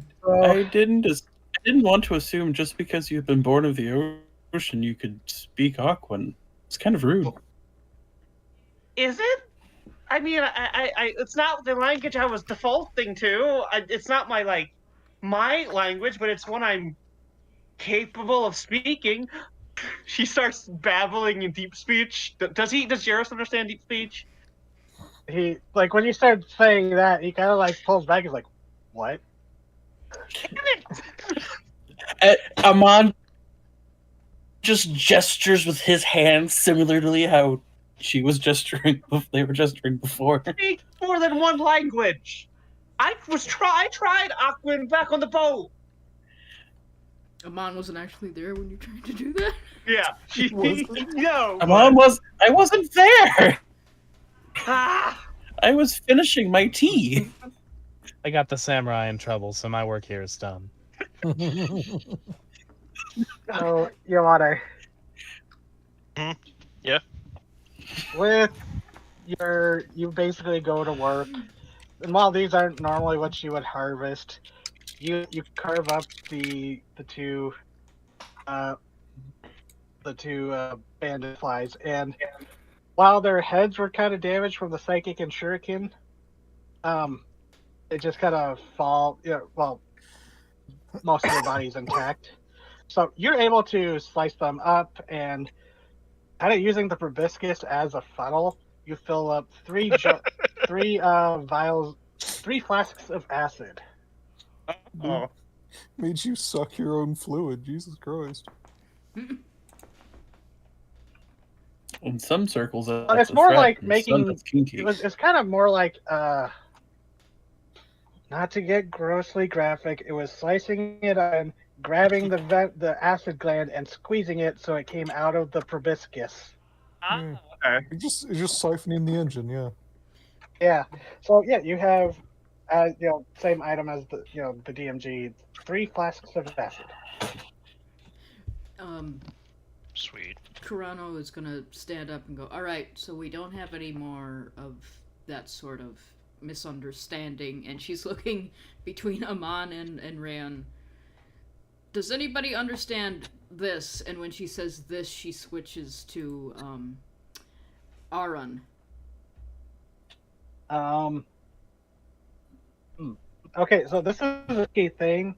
didn't want to assume just because you've been born of the ocean you could speak Aquan. It's kind of rude. Is it? I mean, I it's not the language I was defaulting to. It's not my language, but it's one I'm capable of speaking. She starts babbling in deep speech. Does Jairus understand deep speech? He like when you start saying that, he kind of like pulls back. He's like, "What?" Amon just gestures with his hands similarly how she was gesturing. They were gesturing before. Speak more than one language. I tried Aquan back on the boat. Amon wasn't actually there when you tried to do that? Yeah, she no. Amon I wasn't there. Ah, I was finishing my tea. I got the samurai in trouble, so my work here is done. So, Yamada, Yeah. With you basically go to work, and while these aren't normally what you would harvest, you carve up the two bandit flies, and while their heads were kind of damaged from the psychic and shuriken, they just kind of fall. Well, most of their body's intact, so you're able to slice them up and kind of using the proboscis as a funnel. You fill up three vials, 3 flasks of acid. Oh. Made you suck your own fluid, Jesus Christ. In some circles, It's more like making. It's kind of more like not to get grossly graphic. It was slicing it and grabbing the acid gland and squeezing it so it came out of the proboscis. Yeah. Okay. It's just siphoning the engine, yeah. Yeah. So yeah, you have, same item as the DMG, 3 flasks of acid. Sweet. Kurano is gonna stand up and go, alright, so we don't have any more of that sort of misunderstanding, and she's looking between Aman and Ran. Does anybody understand this? And when she says this, she switches to Aran. Okay, so this is a key thing.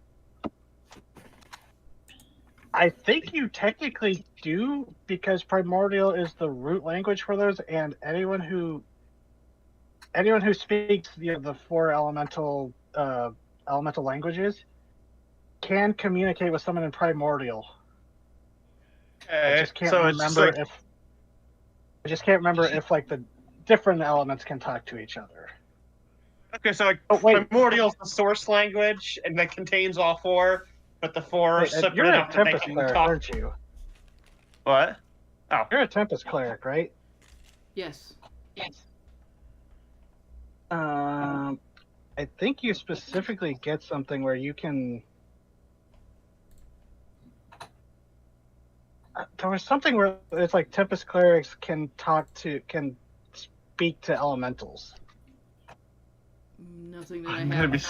I think you technically do, because Primordial is the root language for those, and anyone who speaks the 4 elemental languages can communicate with someone in Primordial. Okay. I just can't remember if like the different elements can talk to each other. Okay, so like Primordial is the source language, and that contains all 4, but the 4 are separate you're enough a that they Tempest can cleric, talk. aren't you? What? Oh, You're a Tempest cleric, right? Yes. I think you specifically get something where you can. There was something where it's like Tempest clerics can speak to elementals. Nothing that I have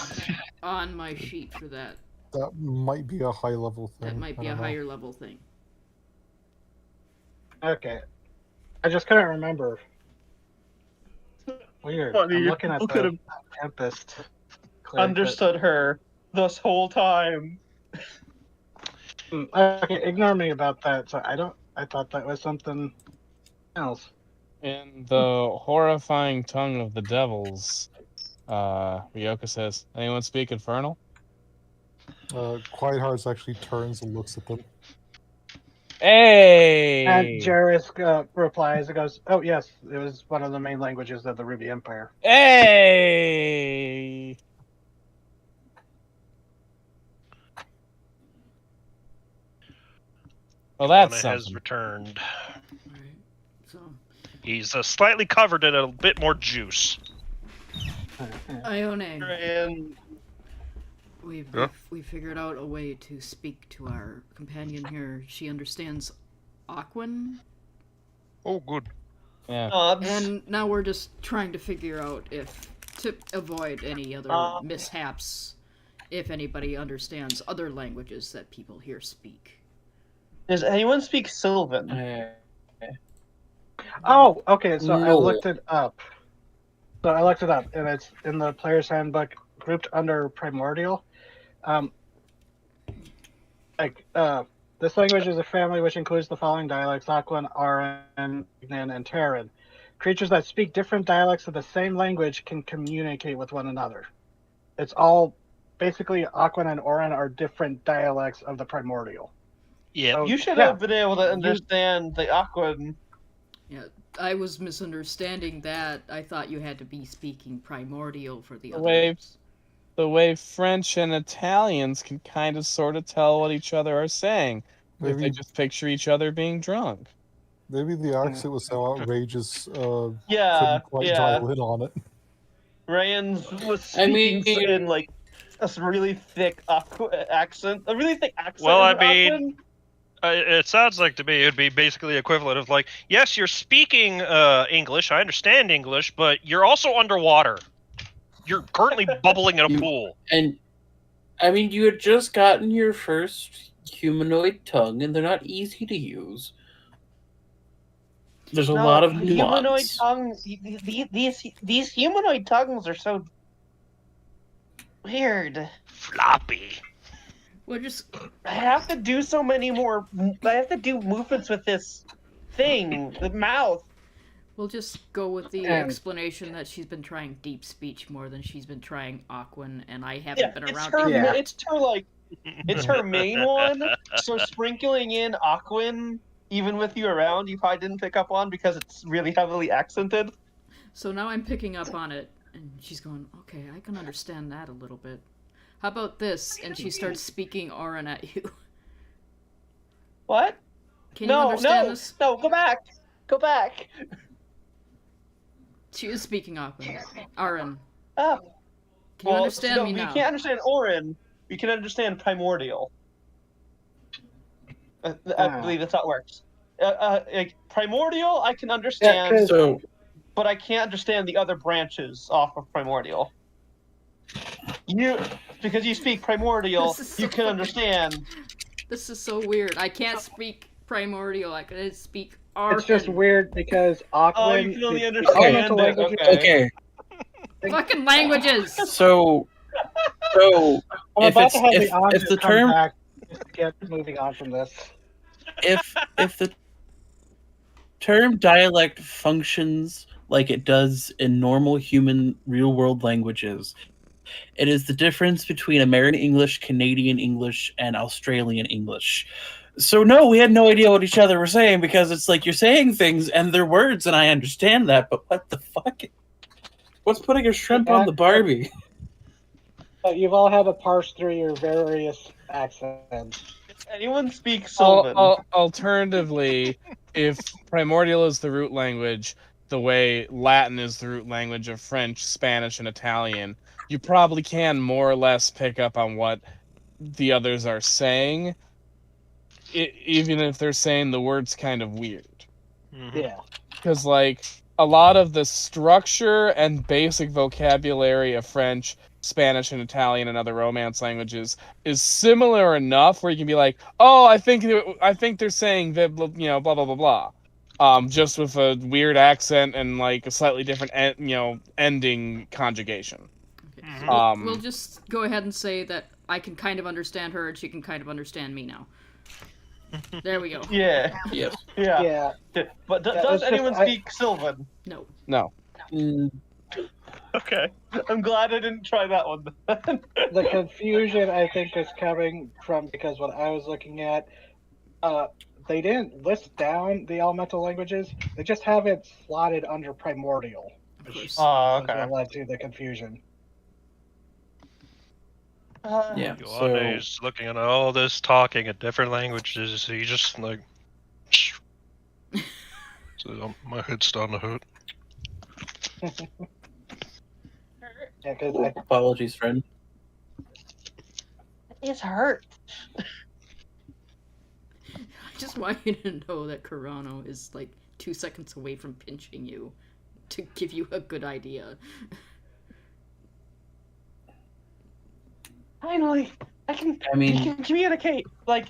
on my sheet for that. That might be a high level thing. That might be a higher level thing. Okay. I just couldn't remember. Weird. Funny, I'm looking at could the have Tempest cleric, understood her this whole time. Okay, ignore me about that. So I thought that was something else. In the horrifying tongue of the devils, Ryoka says, anyone speak Infernal? Quiet Hearts actually turns and looks at them. Hey! And Jairus replies and goes, "Oh yes, it was one of the main languages of the Ruby Empire." Hey! Well, that's Lana has something. returned. Right. So He's slightly covered in a bit more juice. Ione, And we figured out a way to speak to our companion here. She understands Aquan, Oh, good. Yeah. and now we're just trying to figure out if to avoid any other mishaps, if anybody understands other languages that people here speak. does anyone speak Sylvan? Oh, okay. So I No. looked it up. And it's in the player's handbook, grouped under Primordial. This language is a family which includes the following dialects: Aquan, Aran, Ignan, and Terran. Creatures that speak different dialects of the same language can communicate with one another. It's all basically Aquan and Oran are different dialects of the Primordial. Yeah. So, You should yeah. have been able to understand the Aquan. Yeah, I was misunderstanding that. I thought you had to be speaking Primordial for the others. The way French and Italians can kind of sort of tell what each other are saying. If they just picture each other being drunk. Maybe the accent was so outrageous, couldn't quite yeah. dial in on it. Ryan's was speaking in like a really thick accent. A really thick accent. Well, I of mean, Aquan. It sounds like to me it would be basically equivalent of like, yes, you're speaking English, I understand English, but you're also underwater. You're currently bubbling in a pool. And I mean, you had just gotten your first humanoid tongue, and they're not easy to use. There's a lot of humanoid nuance. tongues. These humanoid tongues are so weird. Floppy. We're just I have to do so many more. I have to do movements with this thing, the mouth. we'll just go with the And- explanation that she's been trying deep speech more than she's been trying Aquan, and I haven't been It's around. her. Yeah. It's her main one. So sprinkling in Aquan, even with you around, you probably didn't pick up on because it's really heavily accented. So now I'm picking up on it, and she's going, okay, I can understand that a little bit. How about this? And she starts speaking Auran at you. What? Can you understand this? No, go back. Go back. She is speaking Aquan. Auran. Oh. Can you understand me we now? can't understand Orin. We can understand Primordial. I believe that's how it works. Like Primordial, I can understand, So but I can't understand the other branches off of Primordial. Because you speak Primordial, This is so you can fucking- understand. This is so weird. I can't speak Primordial. I can speak Auran. It's just weird because Aquan. Oh, you can only the understand elemental it, languages- okay. okay, Fucking languages! so I'm If about it's- to have if- the audience if the come term- back just to get moving on from this. if the term dialect functions like it does in normal human real world languages, it is the difference between American English, Canadian English, and Australian English. So no, we had no idea what each other were saying because it's like you're saying things and they're words and I understand that, but what the fuck? What's putting a shrimp on the Barbie? You've all had to parse through your various accents. Anyone speak Sylvan? Alternatively, if primordial is the root language, the way Latin is the root language of French, Spanish, and Italian, you probably can more or less pick up on what the others are saying, even if they're saying the word's kind of weird. Mm-hmm. Yeah. Because, like, a lot of the structure and basic vocabulary of French, Spanish, and Italian and other Romance languages is similar enough where you can be like, oh, I think they're saying that, you know, blah blah blah blah, just with a weird accent and like a slightly different, ending conjugation. Okay, Mhm. so we'll just go ahead and say that I can kind of understand her and she can kind of understand me now. There we go. Yeah. Yes. Yeah. Yeah. But Yeah, does it's just- anyone speak Sylvan? No. No. Mm, Okay. I'm glad I didn't try that one. The confusion I think is coming from because when I was looking at, they didn't list down the elemental languages. They just have it slotted under primordial. Of course. Oh, That's what led to the confusion. yeah. Ioane is looking at all this talking in different languages. He just like. So my head's starting to hurt. Yeah, because Apologies, friend. It's hurt. I just want you to know that Carano is like 2 seconds away from pinching you to give you a good idea. Finally, we can communicate. Like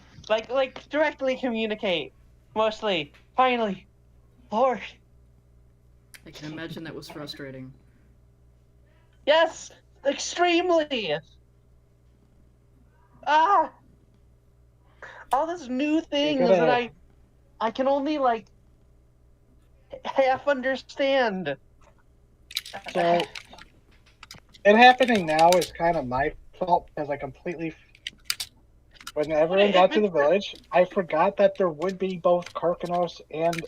directly communicate. Mostly. Finally. Lord. I can imagine that was frustrating. Yes! Extremely! Ah! All these new things gonna- that I can only, like, half understand. So, it happening now is kind of my fault because I completely. When everyone got to the village, I forgot that there would be both Karkanos and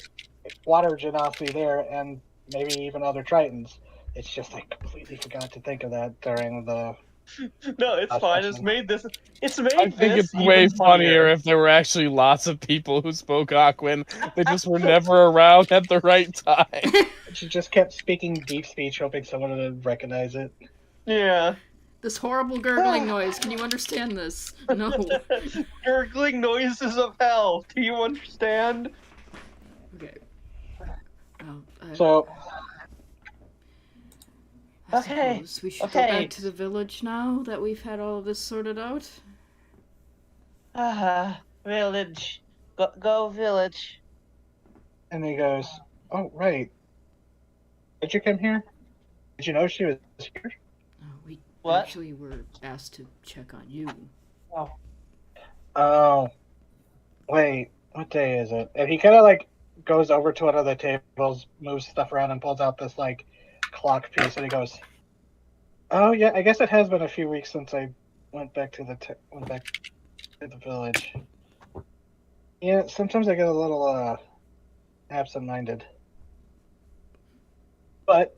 Water Genasi there, and maybe even other Tritons. It's just I completely forgot to think of that during the. No, it's That's fine. It's awesome. made this. It's made I think this it's way even funnier if there were actually lots of people who spoke Aquan. They just were never around at the right time. She just kept speaking deep speech, hoping someone would recognize it. Yeah. This horrible gurgling noise. Can you understand this? No. Gurgling noises of hell. Do you understand? Okay. Well, So, I Okay, suppose we should go okay. back to the village now that we've had all of this sorted out. Village. Go village. and he goes, "Oh, right. Did you come here? Did you know she was here?" We What? actually were asked to check on you. Oh, wait. What day is it? And he kind of like goes over to one of the tables, moves stuff around, and pulls out this like clock piece, and he goes, "Oh yeah, I guess it has been a few weeks since I went back to the village. Yeah, sometimes I get a little absent-minded, but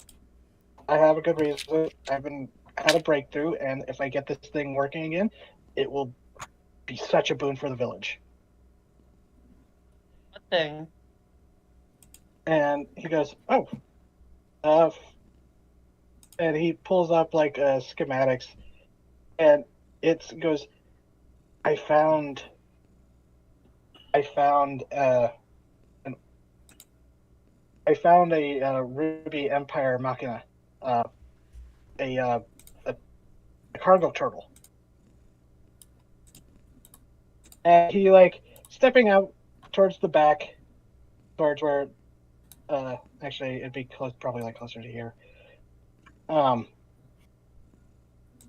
I have a good reason. Had a breakthrough, and if I get this thing working again, it will be such a boon for the village." What thing? And he goes, "Oh, and he pulls up like schematics, and it goes, I found a Ruby Empire Machina, a cargo turtle." And he like stepping out towards the back, towards where, actually it'd be close, probably like closer to here.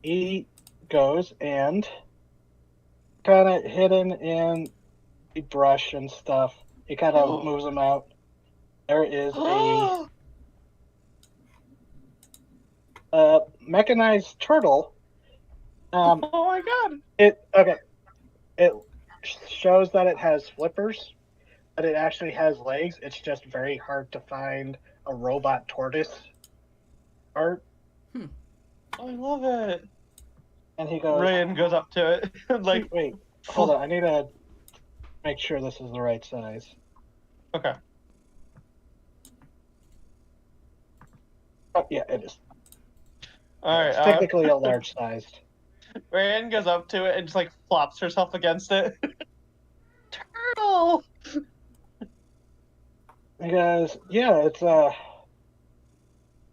He goes and kind of hidden in the brush and stuff. He kind of moves them out. There is a mechanized turtle. Oh my god! It shows that it has flippers, but it actually has legs. It's just very hard to find a robot tortoise art. I love it. And he goes, Ryan goes up to it. Like, wait, hold on. I need to make sure this is the right size. Okay. Oh, yeah, it is. Alright. It's technically a large sized. Ryan goes up to it and just like flops herself against it. Turtle! He goes, yeah, it's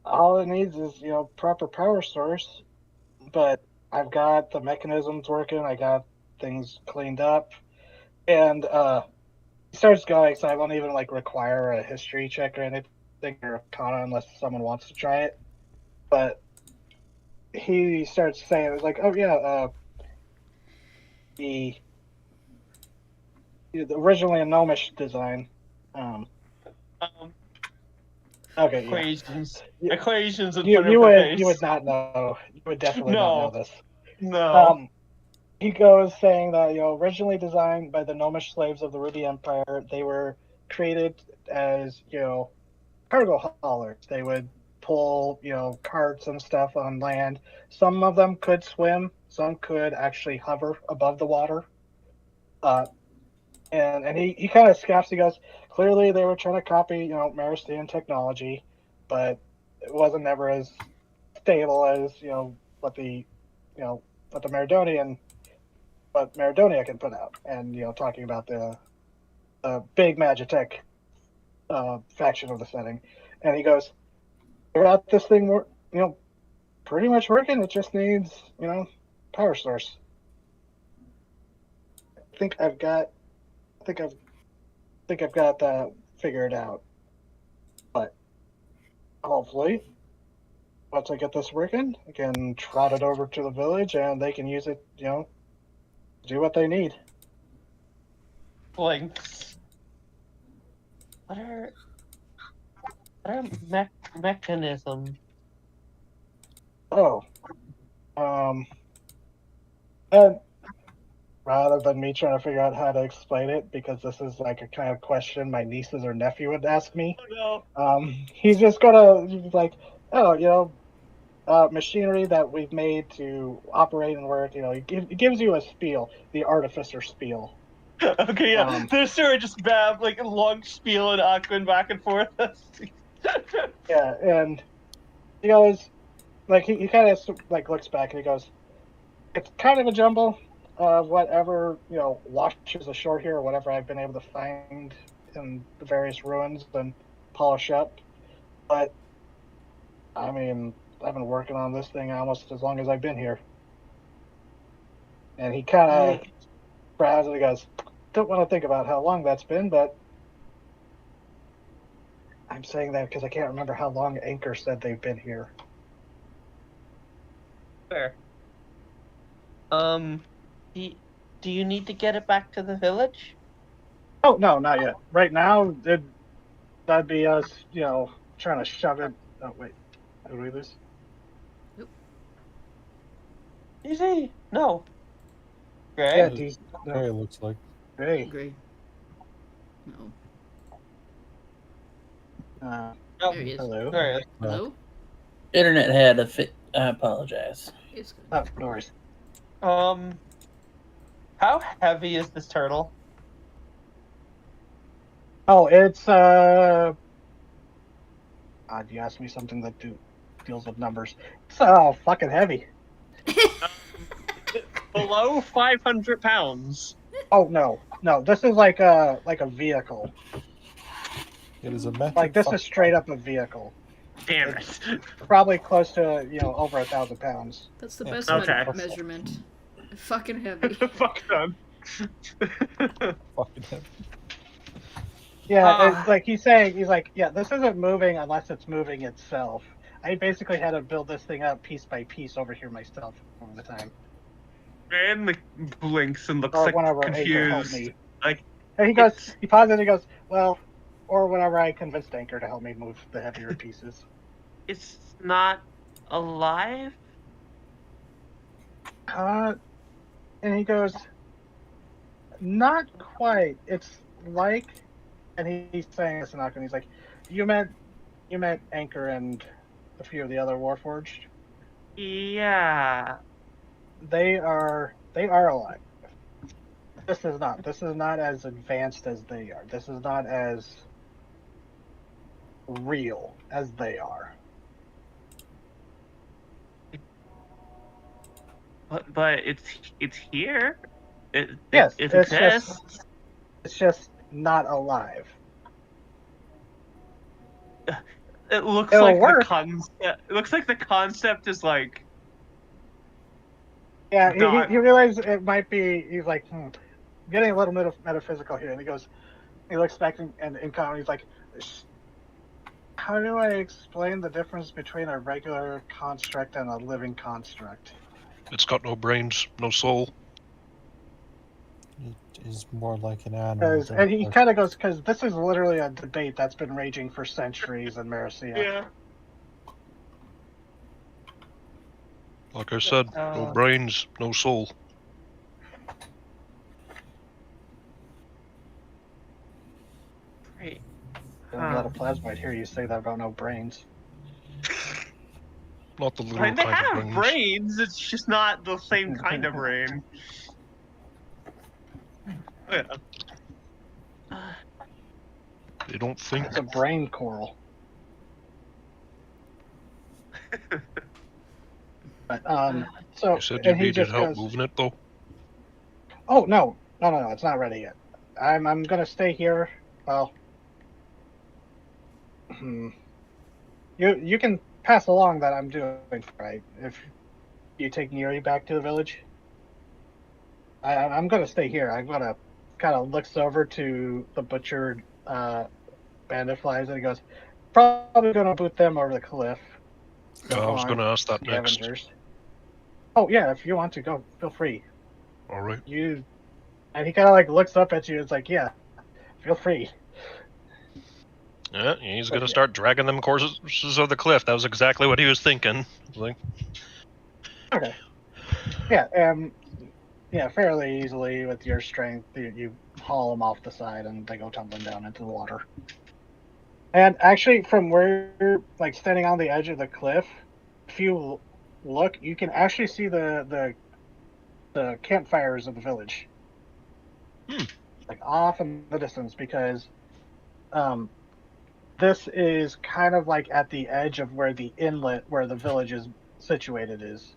all it needs is, proper power source, but I've got the mechanisms working, I got things cleaned up, and he starts going, so I won't even like require a history check or anything or a con unless someone wants to try it. But he starts saying, it was like, oh yeah, the originally a gnomish design. Okay, Equations. Yeah. Equations in You front of her face. you would not know. You would definitely not know this. No. He goes saying that, originally designed by the gnomish slaves of the Ruby Empire, they were created as, cargo haulers. They would pull, carts and stuff on land. Some of them could swim. Some could actually hover above the water. And he kind of scoffs. He goes, clearly they were trying to copy, Maristian technology, but it wasn't never as stable as, what Meridonia can put out. And, talking about the big Magitech faction of the setting. And he goes, I got this thing, pretty much working. It just needs, power source. I think I've got that figured out. But hopefully, once I get this working, I can trot it over to the village and they can use it, do what they need. Blinks. What are mechanisms? Oh. And rather than me trying to figure out how to explain it, because this is like a kind of question my nieces or nephew would ask me. Oh no. He's just gonna like, oh, machinery that we've made to operate and work. It gives you a spiel, the artificer spiel. Okay, yeah. This story just bab like a long spiel and going back and forth. Yeah, and he goes, like he kind of like looks back and he goes, "It's kind of a jumble of whatever washes ashore here, or whatever I've been able to find in the various ruins and polish up. But I mean, I've been working on this thing almost as long as I've been here." And he kind of frowns and he goes, "Don't want to think about how long that's been, but I'm saying that because I can't remember how long Anchor said they've been here." Fair. Do you need to get it back to the village? Oh, no, not yet. Right now, that'd be us, trying to shove it. Oh, wait. Did we lose? Easy. No. Yeah, Great. Okay, it looks like. Hey. Agree. No. Uh, Oh, There he is. hello. there it is. Hello? Internet had a fit. I apologize. It's good. Oh, no worries. How heavy is this turtle? Oh, it's, you asked me something that deals with numbers. It's, fucking heavy. Below 500 pounds. Oh, no. No, this is like a vehicle. It is a metric. Like, this is straight up a vehicle. Damn it. Probably close to, over 1,000 pounds. That's the Yeah, best okay. measurement. Fucking heavy. Fuck done. fucking heavy. Yeah, it's like he's saying, he's like, yeah, this isn't moving unless it's moving itself. I basically had to build this thing up piece by piece over here myself over the time. And blinks and looks Or like whenever Anchor helped confused. me. Like, And he goes, he pauses and he goes, well, or whenever I convinced Anchor to help me move the heavier pieces. It's not alive? And he goes, not quite. It's like, and he's saying this and he's like, you met Anchor and a few of the other Warforged. Yeah. They are alive. This is not as advanced as they are. This is not as real as they are. But it's here. Yes, it it's exists. It's just not alive. it looks It'll like work. the concept. It looks like the concept is like. Yeah, God. he realized it might be. He's like, getting a little bit of metaphysical here, and he goes, he looks back in comment. He's like, how do I explain the difference between a regular construct and a living construct? It's got no brains, no soul. It is more like an animal. And he kind of goes, because this is literally a debate that's been raging for centuries in Maricea. Yeah. Like I said, no brains, no soul. Great. There's a lot of plasmoid here. You say that about no brains. Not the little I mean, they kind have of brains. brains. It's just not the same kind of brain. Yeah. They don't think. It's a brain coral. But so You said you and he needed just help goes, moving it, though? "Oh no, it's not ready yet. I'm gonna stay here. Well, you can pass along that I'm doing right if you take Yuri back to the village. I'm gonna stay here. I'm gonna." Kind of looks over to the butchered bandit flies and he goes, "Probably gonna boot them over the cliff." Yeah, I was going to ask that The next. Avengers. Oh yeah, if you want to go, feel free. All right. And he kind of like looks up at you. And it's like, yeah, feel free. Yeah, he's going to start dragging them courses of the cliff. That was exactly what he was thinking. Like, Okay. Yeah, yeah, fairly easily with your strength, you haul them off the side and they go tumbling down into the water. And actually, from where you're like standing on the edge of the cliff, if you look, you can actually see the campfires of the village, like off in the distance, because this is kind of like at the edge of where the inlet where the village is situated is.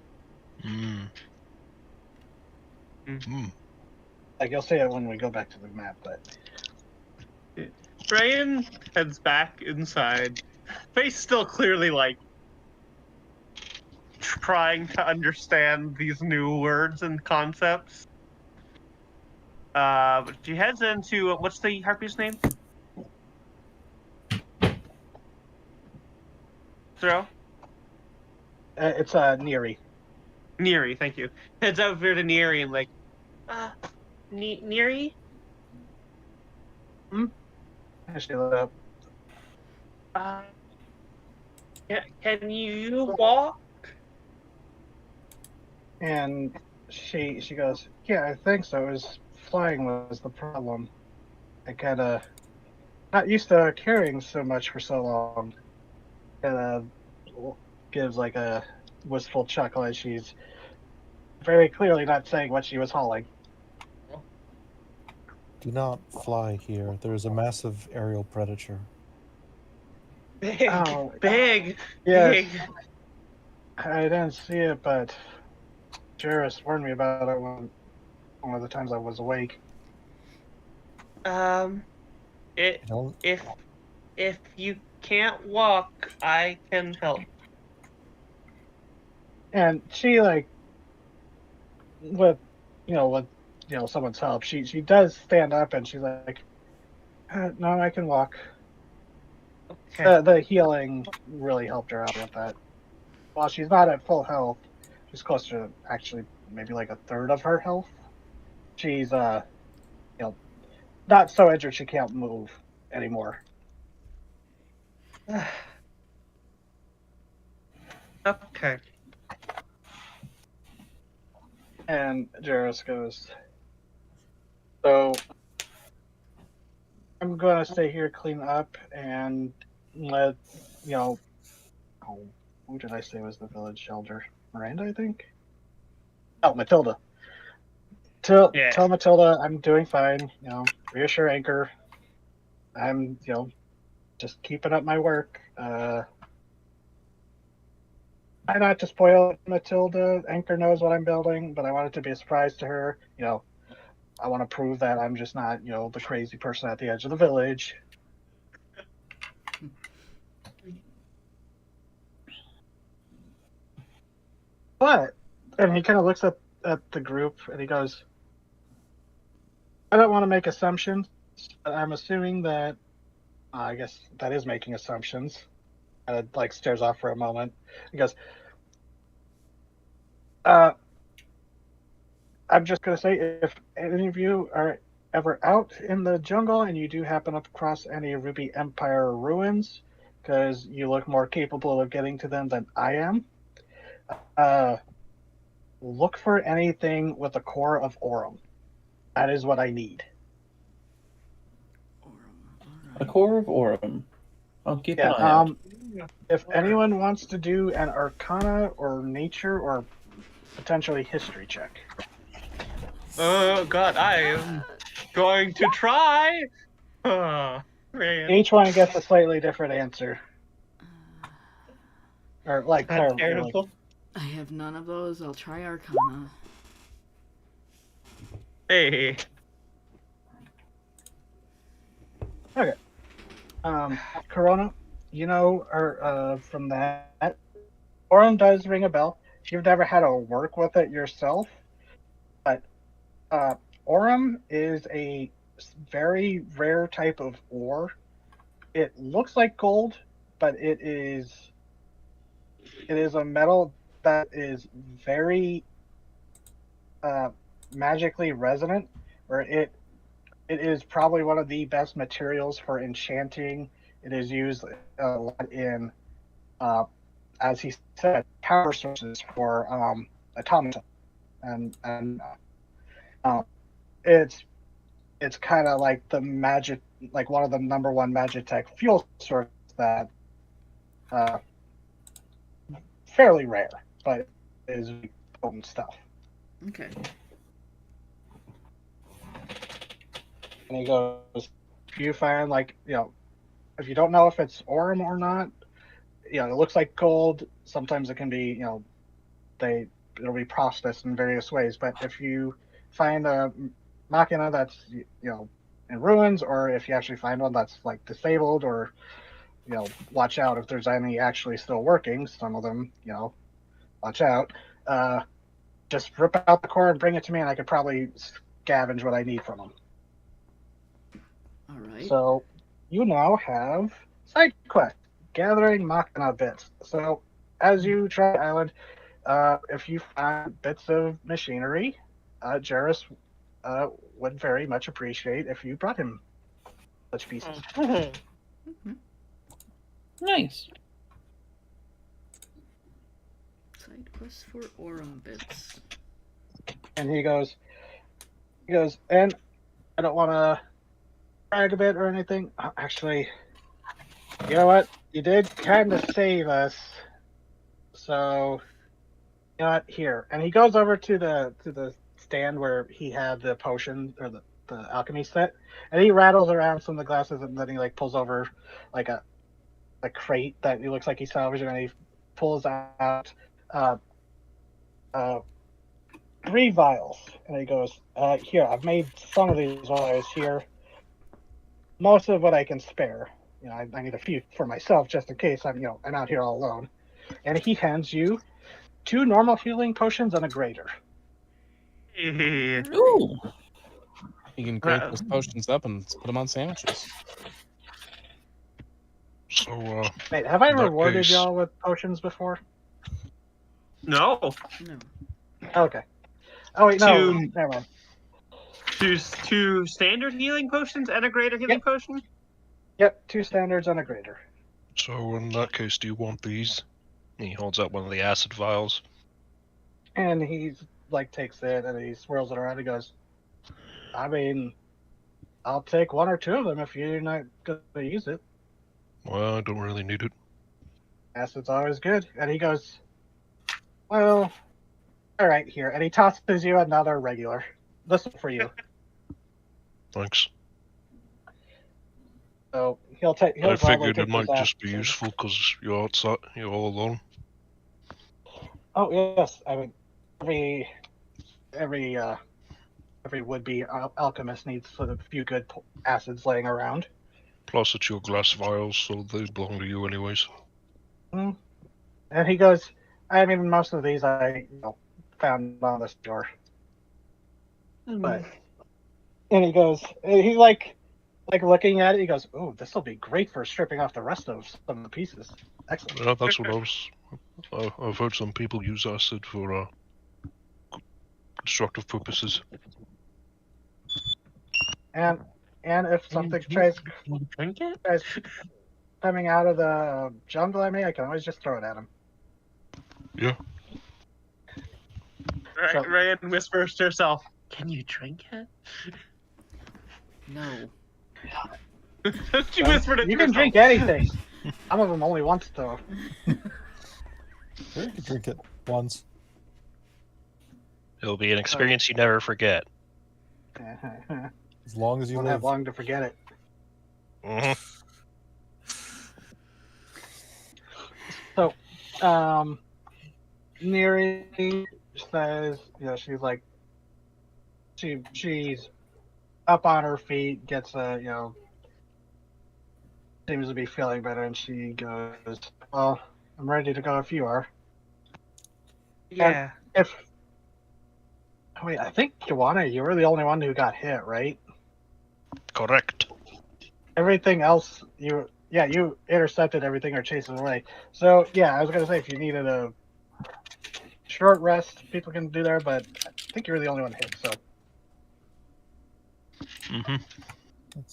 Mm. Mm. Like, you'll see it when we go back to the map, but... Brian heads back inside. Face still clearly, like, trying to understand these new words and concepts. But she heads into... What's the harpy's name? Throw? It's Neri. Neri, thank you. Heads over to Neri and like, Neri? I should look it up. Can you walk? And she goes, yeah, I think so. It was flying was the problem. I kinda not used to carrying so much for so long. Kinda gives like a wistful chuckle as she's very clearly not saying what she was hauling. Do not fly here. There is a massive aerial predator. Big, Oh, big, yes. big. I didn't see it, but Jairus warned me about it one of the times I was awake. If you can't walk, I can help. And she with someone's help, she does stand up and she's like, no, I can walk. Okay. The healing really helped her out with that. While she's not at full health, she's close to actually maybe like a third of her health. She's not so injured she can't move anymore. Okay. And Jairus goes, so I'm gonna stay here, clean up, and let who did I say was the village elder? Miranda, I think. Oh, Matilda. Tell Matilda I'm doing fine. Reassure Anchor. I'm just keeping up my work. I not to spoil Matilda. Anchor knows what I'm building, but I want it to be a surprise to her. I want to prove that I'm just not the crazy person at the edge of the village. But, and he kind of looks at the group and he goes, I don't want to make assumptions, but I'm assuming that, I guess that is making assumptions. And it stares off for a moment. He goes, I'm just going to say, if any of you are ever out in the jungle and you do happen up across any Ruby Empire ruins, because you look more capable of getting to them than I am, look for anything with a core of Aurum. That is what I need. A core of Aurum. I'll keep an eye out. If anyone wants to do an Arcana or Nature or potentially History check. Oh God, I am going to try. Oh, man. Each one gets a slightly different answer. Or That's terrible. I have none of those. I'll try Arcana. Hey. Okay. Corona, from that, Aurum does ring a bell. You've never had to work with it yourself, but Aurum is a very rare type of ore. It looks like gold, but it is a metal that is very magically resonant, where it is probably one of the best materials for enchanting. It is used a lot in, as he said, power sources for automata, and it's kind of like the magic, like one of the number one Magitech fuel sources that fairly rare, but is potent stuff. Okay. And he goes, if you find if you don't know if it's Aurum or not, it looks like gold. Sometimes it can be, it'll be processed in various ways. But if you find a machina that's in ruins, or if you actually find one that's like disabled, or watch out if there's any actually still working. Some of them, watch out. Just rip out the core and bring it to me, and I could probably scavenge what I need from them. All right. So you now have side quest, gathering machina bits. So as you try the island, if you find bits of machinery, Jarrus would very much appreciate if you brought him such pieces. Nice. Side quest for Aurum bits. And he goes, and I don't want to brag a bit or anything. Actually, you know what? You did kind of save us. So, you know what? Here. And he goes over to the stand where he had the potion or the alchemy set, and he rattles around some of the glasses, and then he like pulls over like a crate that he looks like he salvaged, and he pulls out 3 vials, and he goes, here, I've made some of these while I was here. Most of what I can spare. I need a few for myself just in case I'm out here all alone. And he hands you 2 normal healing potions and a greater. Ooh. You can grate those potions up and put them on sandwiches. So, Wait, have I in that rewarded case- y'all with potions before? No. No. Okay. Oh wait, no, Two- never mind. Two standard healing potions and a greater healing potion? Yep, 2 standards and a greater. So in that case, do you want these? He holds out one of the acid vials. And he's like takes it and he swirls it around. He goes, I mean, I'll take 1 or 2 of them if you're not gonna use it. Well, I don't really need it. Acid's always good. And he goes, well, all right, here. And he tosses you another regular. This one for you. Thanks. So he'll take. He'll I gladly figured take it might those just be acids. useful because you're outside, you're all alone. Oh yes, I mean, every would-be alchemist needs a few good acids laying around. Plus, it's your glass vials, so they belong to you anyways. And he goes, I mean, most of these I found on the store. But and he goes, he like looking at it. He goes, "Oh, this will be great for stripping off the rest of some of the pieces." Excellent. Yeah, that's what I was. I've heard some people use acid for constructive purposes. And if something tries coming out of the jungle at me, I can always just throw it at him. Yeah. So- Ryan whispers to herself, "Can you drink it?" No. She whispered it to You can herself. drink anything. Some of them only once though. Sure, you can drink it once. It'll be an experience you never forget. As long as you Won't have live. long to forget it. Mm-hmm. So, Neri says, she's like, she's up on her feet, gets seems to be feeling better, and she goes, well, I'm ready to go if you are. Yeah. Wait, I think, Joanna, you were the only one who got hit, right? Correct. Everything else, you intercepted everything or chased it away. So, yeah, I was going to say, if you needed a short rest, people can do there, but I think you were the only one hit, so. Mm-hmm.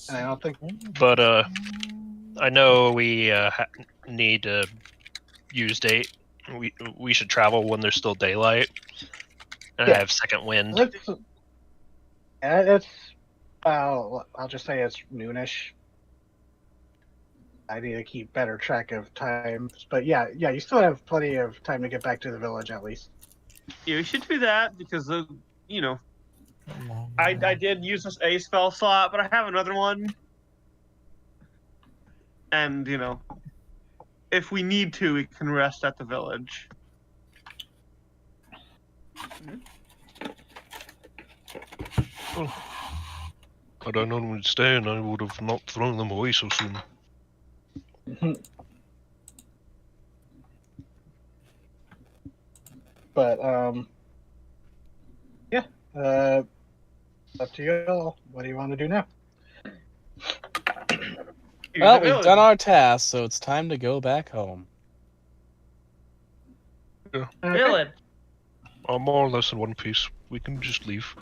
And I don't think. But I know we need to use date. We should travel when there's still daylight. And Yeah. I have second wind. It's I'll just say it's noonish. I need to keep better track of times, but yeah, you still have plenty of time to get back to the village at least. Yeah, we should do that because I did use this A spell slot, but I have another one. And, if we need to, we can rest at the village. Had I known we'd stay, and I would have not thrown them away so soon. But yeah, up to you all. What do you want to do now? Well, we've done our task, so it's time to go back home. Yeah. Village. I'm more or less in one piece. We can just leave.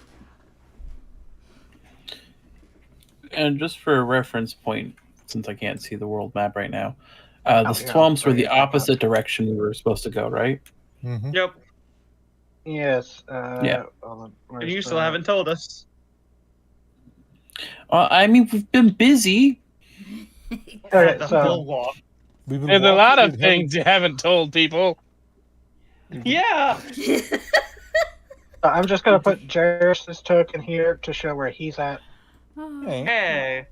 And just for a reference point, since I can't see the world map right now, the yeah, swamps were sorry, the opposite direction we were supposed to go, right? Mm-hmm. Yep. Yes. Yeah. And you still haven't told us. I mean, we've been busy. Okay, The so whole walk. We've been There's a lot of walking, things you haven't told people. Yeah. I'm just gonna put Jairus' token here to show where he's at. Hey. Hey.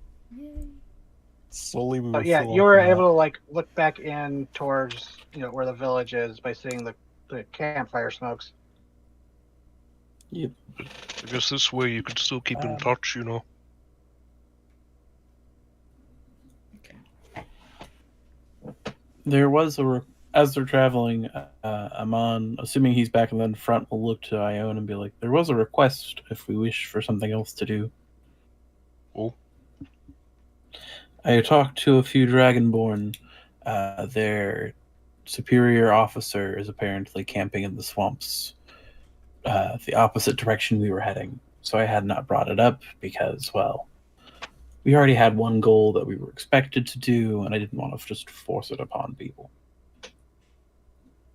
Slowly we So would yeah, fill you up were the map. able to like look back in towards where the village is by seeing the campfire smokes. I guess this way you could still keep in touch, you know. There was as they're traveling, Amon, assuming he's back in the front, will look to Ione and be like, "There was a request if we wish for something else to do." Oh. I talked to a few Dragonborn. Their superior officer is apparently camping in the swamps, the opposite direction we were heading. So I had not brought it up because, well, we already had one goal that we were expected to do, and I didn't want to just force it upon people.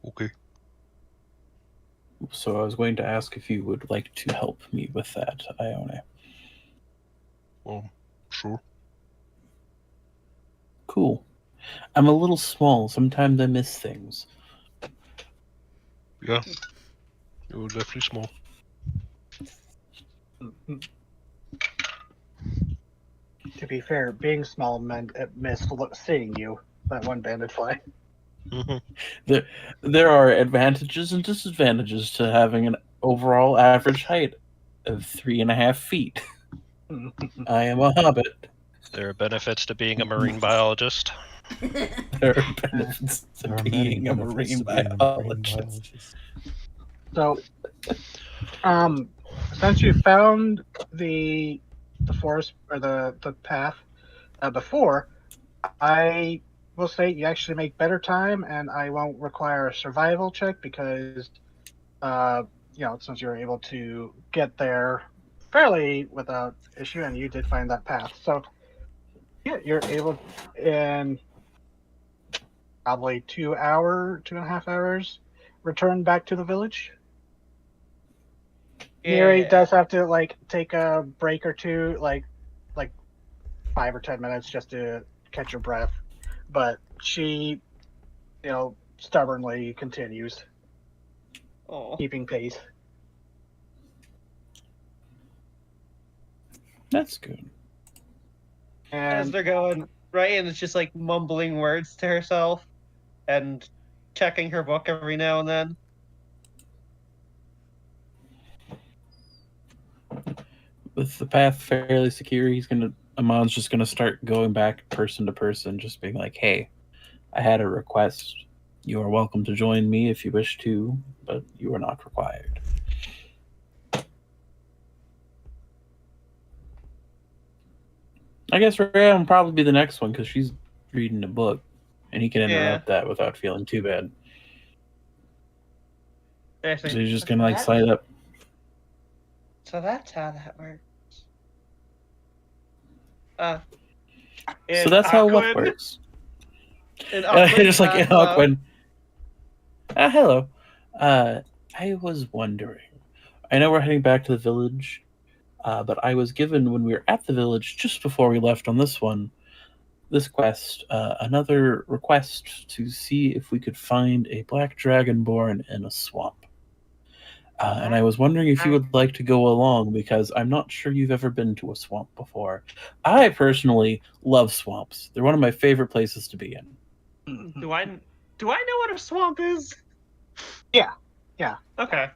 Okay. So I was going to ask if you would like to help me with that, Ione. Sure. Cool. I'm a little small. Sometimes I miss things. Yeah. You're definitely small. To be fair, being small meant it missed seeing you, that one banded fly. There are advantages and disadvantages to having an overall average height of 3.5 feet. I am a hobbit. There are benefits to being a marine biologist. There are benefits There to are many being a benefits marine to being a marine biologist. So, since you found the forest or the path before, I will say you actually make better time, and I won't require a survival check because, since you're able to get there fairly without issue, and you did find that path. So, yeah, you're able in probably 2.5 hours return back to the village. Miri does have to take a break or two, like 5 or 10 minutes just to catch her breath, but she, stubbornly continues, keeping pace. That's good. As And they're going, right, and it's just like mumbling words to herself and checking her book every now and then. With the path fairly secure, Amon's just gonna start going back person to person, just being like, "Hey, I had a request. You are welcome to join me if you wish to, but you are not required." I guess Rhea will probably be the next one because she's reading a book, and he can interrupt that without feeling too bad. So he's just gonna slide up. So that's how that works. So that's how what works. Just like in Aquin. Hello. I was wondering. I know we're heading back to the village, but I was given when we were at the village just before we left on this quest, another request to see if we could find a black dragonborn in a swamp. And I was wondering if you would like to go along, because I'm not sure you've ever been to a swamp before. I personally love swamps. They're one of my favorite places to be in. Do I know what a swamp is? Yeah. Okay.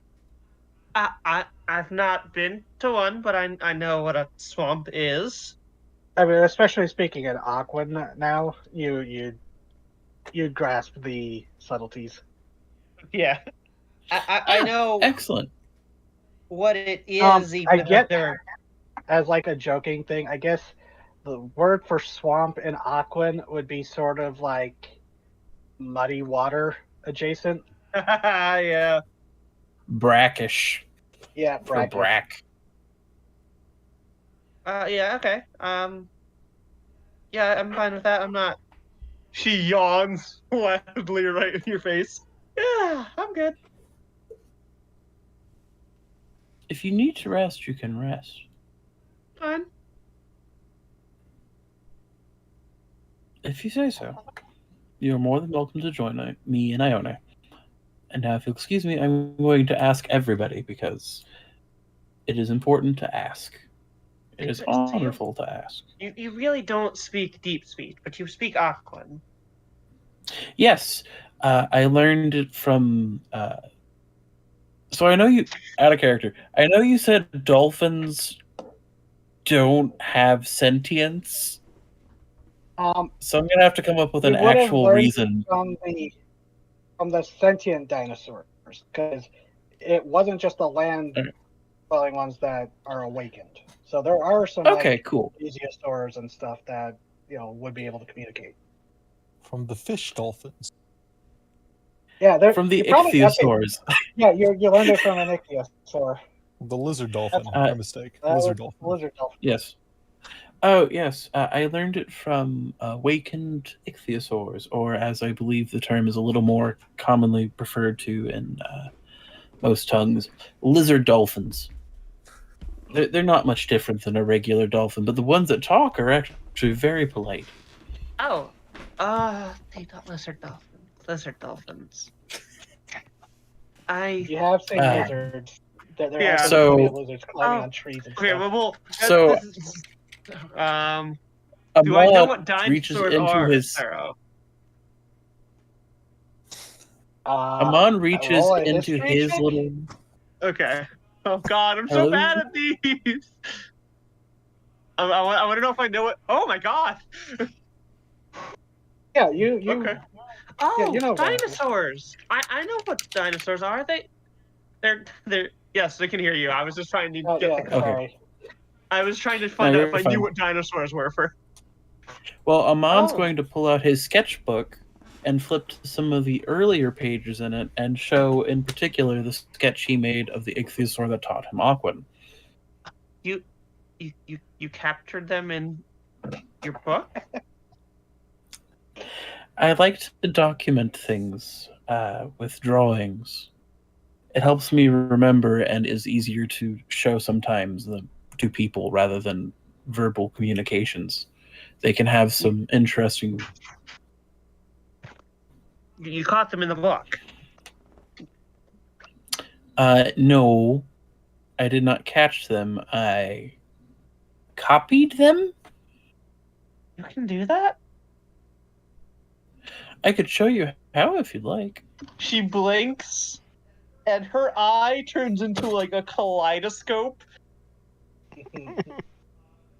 I've not been to one, but I know what a swamp is. I mean, especially speaking in Aquan now, you grasp the subtleties. Yeah, I know Excellent. what it is. I Even get if they're as like a joking thing. I guess the word for swamp in Aquan would be sort of like muddy water adjacent. yeah. Brackish. Yeah, Or brackish. brack. Yeah. Okay. Yeah, I'm fine with that. I'm not. She yawns loudly right in your face. Yeah, I'm good. If you need to rest, you can rest. Fine. If you say so. You're more than welcome to join me and Ione. And now, if you'll excuse me, I'm going to ask everybody because it is important to ask. It is honorful to ask. You really don't speak deep speech, but you speak Aquan. Yes, I learned it from. So I know you, out of character. I know you said dolphins don't have sentience. So I'm gonna have to come up with an actual reason. From the sentient dinosaurs, because it wasn't just the land-dwelling ones that are awakened. So there are some cool plesiosaurs and stuff that would be able to communicate. From the fish dolphins. Yeah, from the ichthyosaurs. Yeah, you learned it from an ichthyosaur. The lizard dolphin. My mistake. Lizard dolphin. Lizard dolphin. Yes. Oh, yes. I learned it from awakened ichthyosaurs, or as I believe the term is a little more commonly referred to in most tongues, lizard dolphins. They're not much different than a regular dolphin, but the ones that talk are actually very polite. Oh, they got lizard dolphins. Lizard dolphins. You have seen lizards. There Yeah. have been lizards climbing on trees and stuff. Do I know what dinosaurs are, his... Sarah? Amon reaches into his little... Okay. Oh God, I'm so bad at these. I want to know if I know it. Oh my God. Yeah, you. Okay. Oh, yeah, you know dinosaurs. I know what dinosaurs are. They're. Yes, I can hear you. I was just trying to get the. Sorry. I was trying to find out if I knew what dinosaurs were for. Well, Amon's going to pull out his sketchbook and flip to some of the earlier pages in it and show, in particular, the sketch he made of the ichthyosaur that taught him Aquan. You captured them in your book? I like to document things with drawings. It helps me remember and is easier to show sometimes to people rather than verbal communications. They can have some interesting... You caught them in the book? No, I did not catch them. I copied them? You can do that? I could show you how if you'd like. She blinks, and her eye turns into like a kaleidoscope.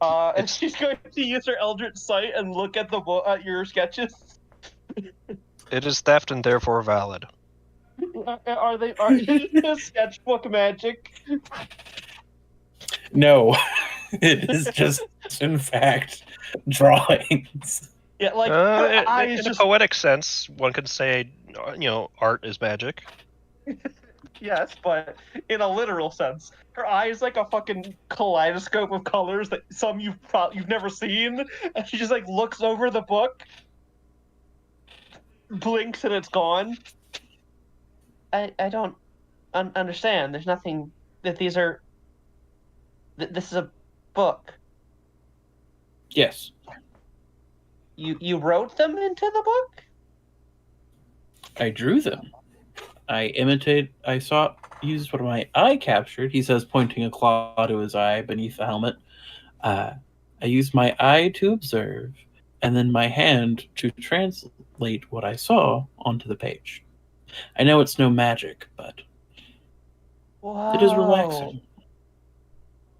And she's going to use her Eldritch Sight and look at at your sketches. It is theft and therefore valid. Are these sketchbook magic? No, it is just, in fact, drawings. Yeah, like in a poetic sense, one could say, art is magic. Yes, but in a literal sense, her eye is like a fucking kaleidoscope of colors that some you've never seen, and she just like looks over the book, blinks, and it's gone. I don't understand. There's nothing that these are. This is a book. Yes. You wrote them into the book? I drew them. I used what my eye captured, he says, pointing a claw to his eye beneath the helmet. I used my eye to observe, and then my hand to translate what I saw onto the page. I know it's no magic, but... Whoa. It is relaxing.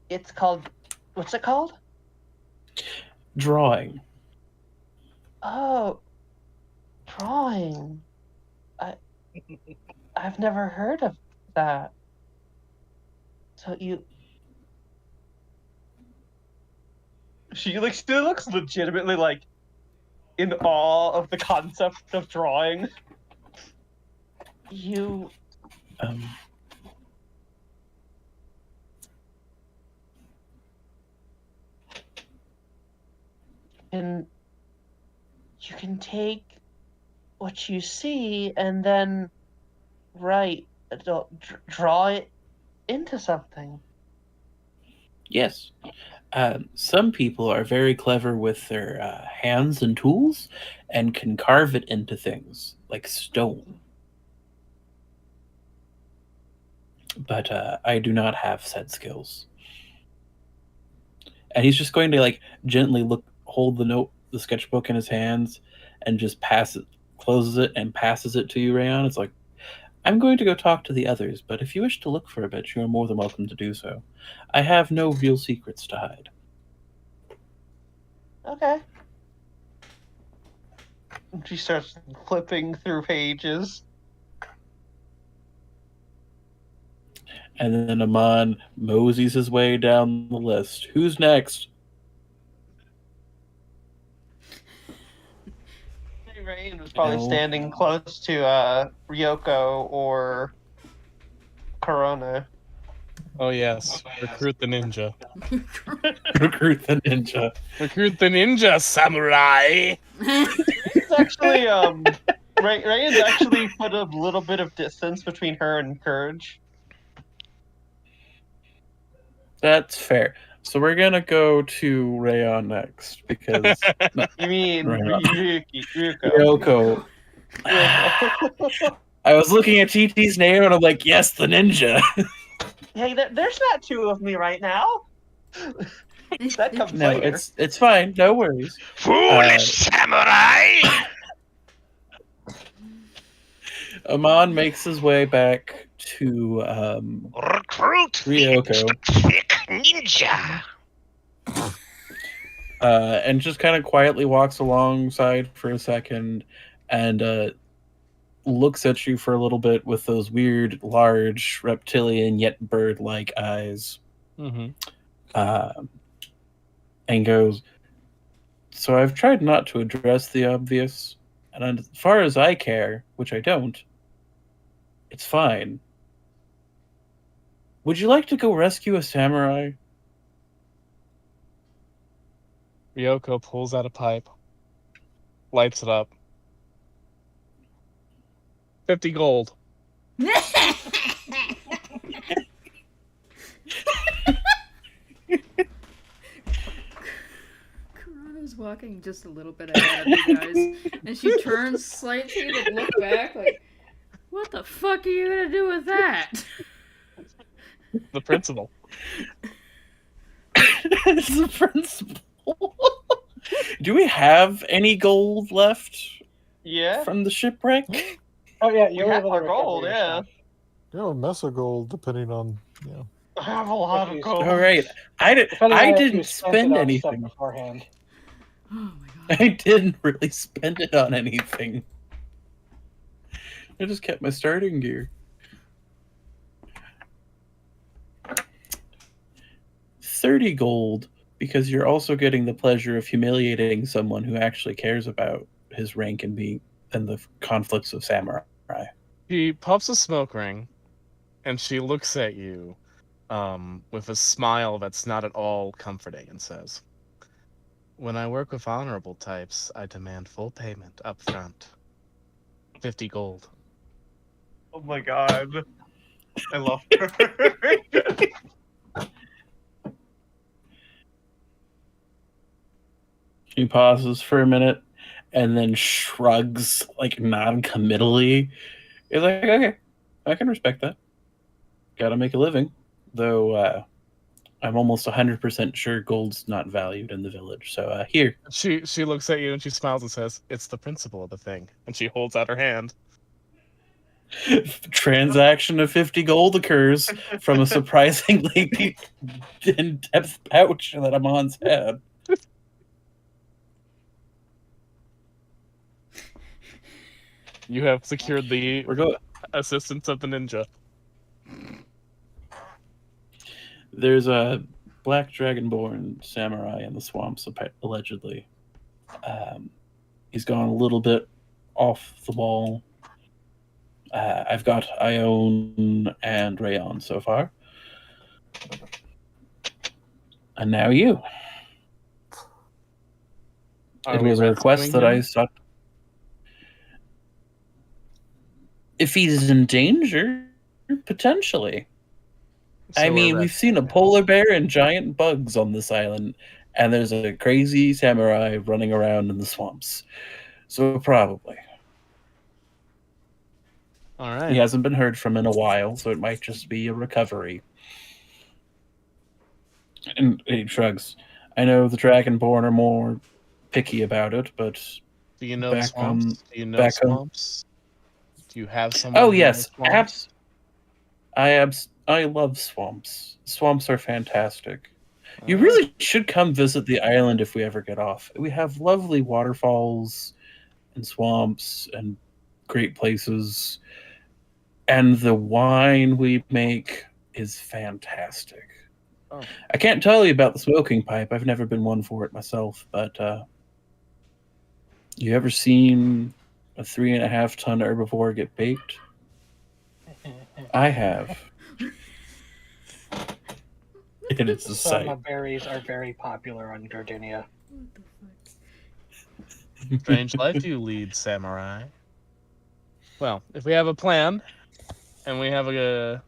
It's called. What's it called? Drawing. Oh, drawing. I've never heard of that. So you. She looks legitimately like in awe of the concept of drawing. You. And you can take what you see and then draw it into something. Yes. Some people are very clever with their hands and tools and can carve it into things like stone. But I do not have said skills. And he's just going to like gently hold the sketchbook in his hands, and just closes it and passes it to you, Rayon. It's like, I'm going to go talk to the others, but if you wish to look for a bit, you are more than welcome to do so. I have no real secrets to hide. Okay. She starts flipping through pages. And then Amon moseys his way down the list. Who's next? Rain was probably standing close to Ryoko or Corona. Oh yes, recruit the ninja. Recruit the ninja. Recruit the ninja, samurai. It's actually Rayan's actually put a little bit of distance between her and Courage. That's fair. So we're gonna go to Rayon next because You mean Ryoko. I was looking at TT's name and I'm like, yes, the ninja. Hey, there's not two of me right now. That comes No, later. it's fine. No worries. Foolish samurai! Amon makes his way back to Recruit Ryoko. the thick ninja! And just kind of quietly walks alongside for a second and looks at you for a little bit with those weird, large, reptilian yet bird-like eyes. Mm-hmm. And goes, so I've tried not to address the obvious, and as far as I care, which I don't, it's fine. Would you like to go rescue a samurai? Ryoko pulls out a pipe, lights it up. 50 gold. Corona's walking just a little bit ahead of you guys, and she turns slightly to look back like, what the fuck are you gonna do with that? The principal. It's the principal. Do we have any gold left Yeah. from the shipwreck? Oh yeah, We you're have able to our recover gold, your yeah. stuff. You know, a mess of gold, depending on, you know. I have a lot of gold. All right, I Depending on if you didn't spent it spend on anything. stuff beforehand. Oh my god. I didn't really spend it on anything. I just kept my starting gear. 30 gold, because you're also getting the pleasure of humiliating someone who actually cares about his rank and the conflicts of samurai. She puffs a smoke ring, and she looks at you with a smile that's not at all comforting and says, when I work with honorable types, I demand full payment up front. 50 gold. Oh my god. I love her. She pauses for a minute and then shrugs like non-committally. It's like, okay, I can respect that. Gotta make a living. Though I'm almost 100% sure gold's not valued in the village. So here. She looks at you and she smiles and says, it's the principle of the thing. And she holds out her hand. Transaction of 50 gold occurs from a surprisingly in-depth pouch that Amon's had. You have secured the We're going. assistance of the ninja. There's a black dragonborn samurai in the swamps, allegedly. He's gone a little bit off the wall. I've got Ione and Rayon so far. And now you. Are It we was a request that rescuing I him? sought. If he's in danger, potentially. I So we're mean, we've seen a polar bear and giant bugs on this island, and there's a crazy samurai running around in the swamps. So probably. All He right. hasn't been heard from in a while, so it might just be a recovery. And he shrugs. I know the Dragonborn are more picky about it, but Do you know back swamps? home- Do you know back home- swamps? Do you have someone? oh who yes, knows swamps? I love swamps. Swamps are fantastic. You All right. really should come visit the island if we ever get off. We have lovely waterfalls and swamps and great places. And the wine we make is fantastic. Oh. I can't tell you about the smoking pipe. I've never been one for it myself, but you ever seen a 3.5-ton herbivore get baked? I have. And it's a sight. Some berries are very popular in Gardenia. Strange life you lead, samurai. Well, if we have a plan and we have a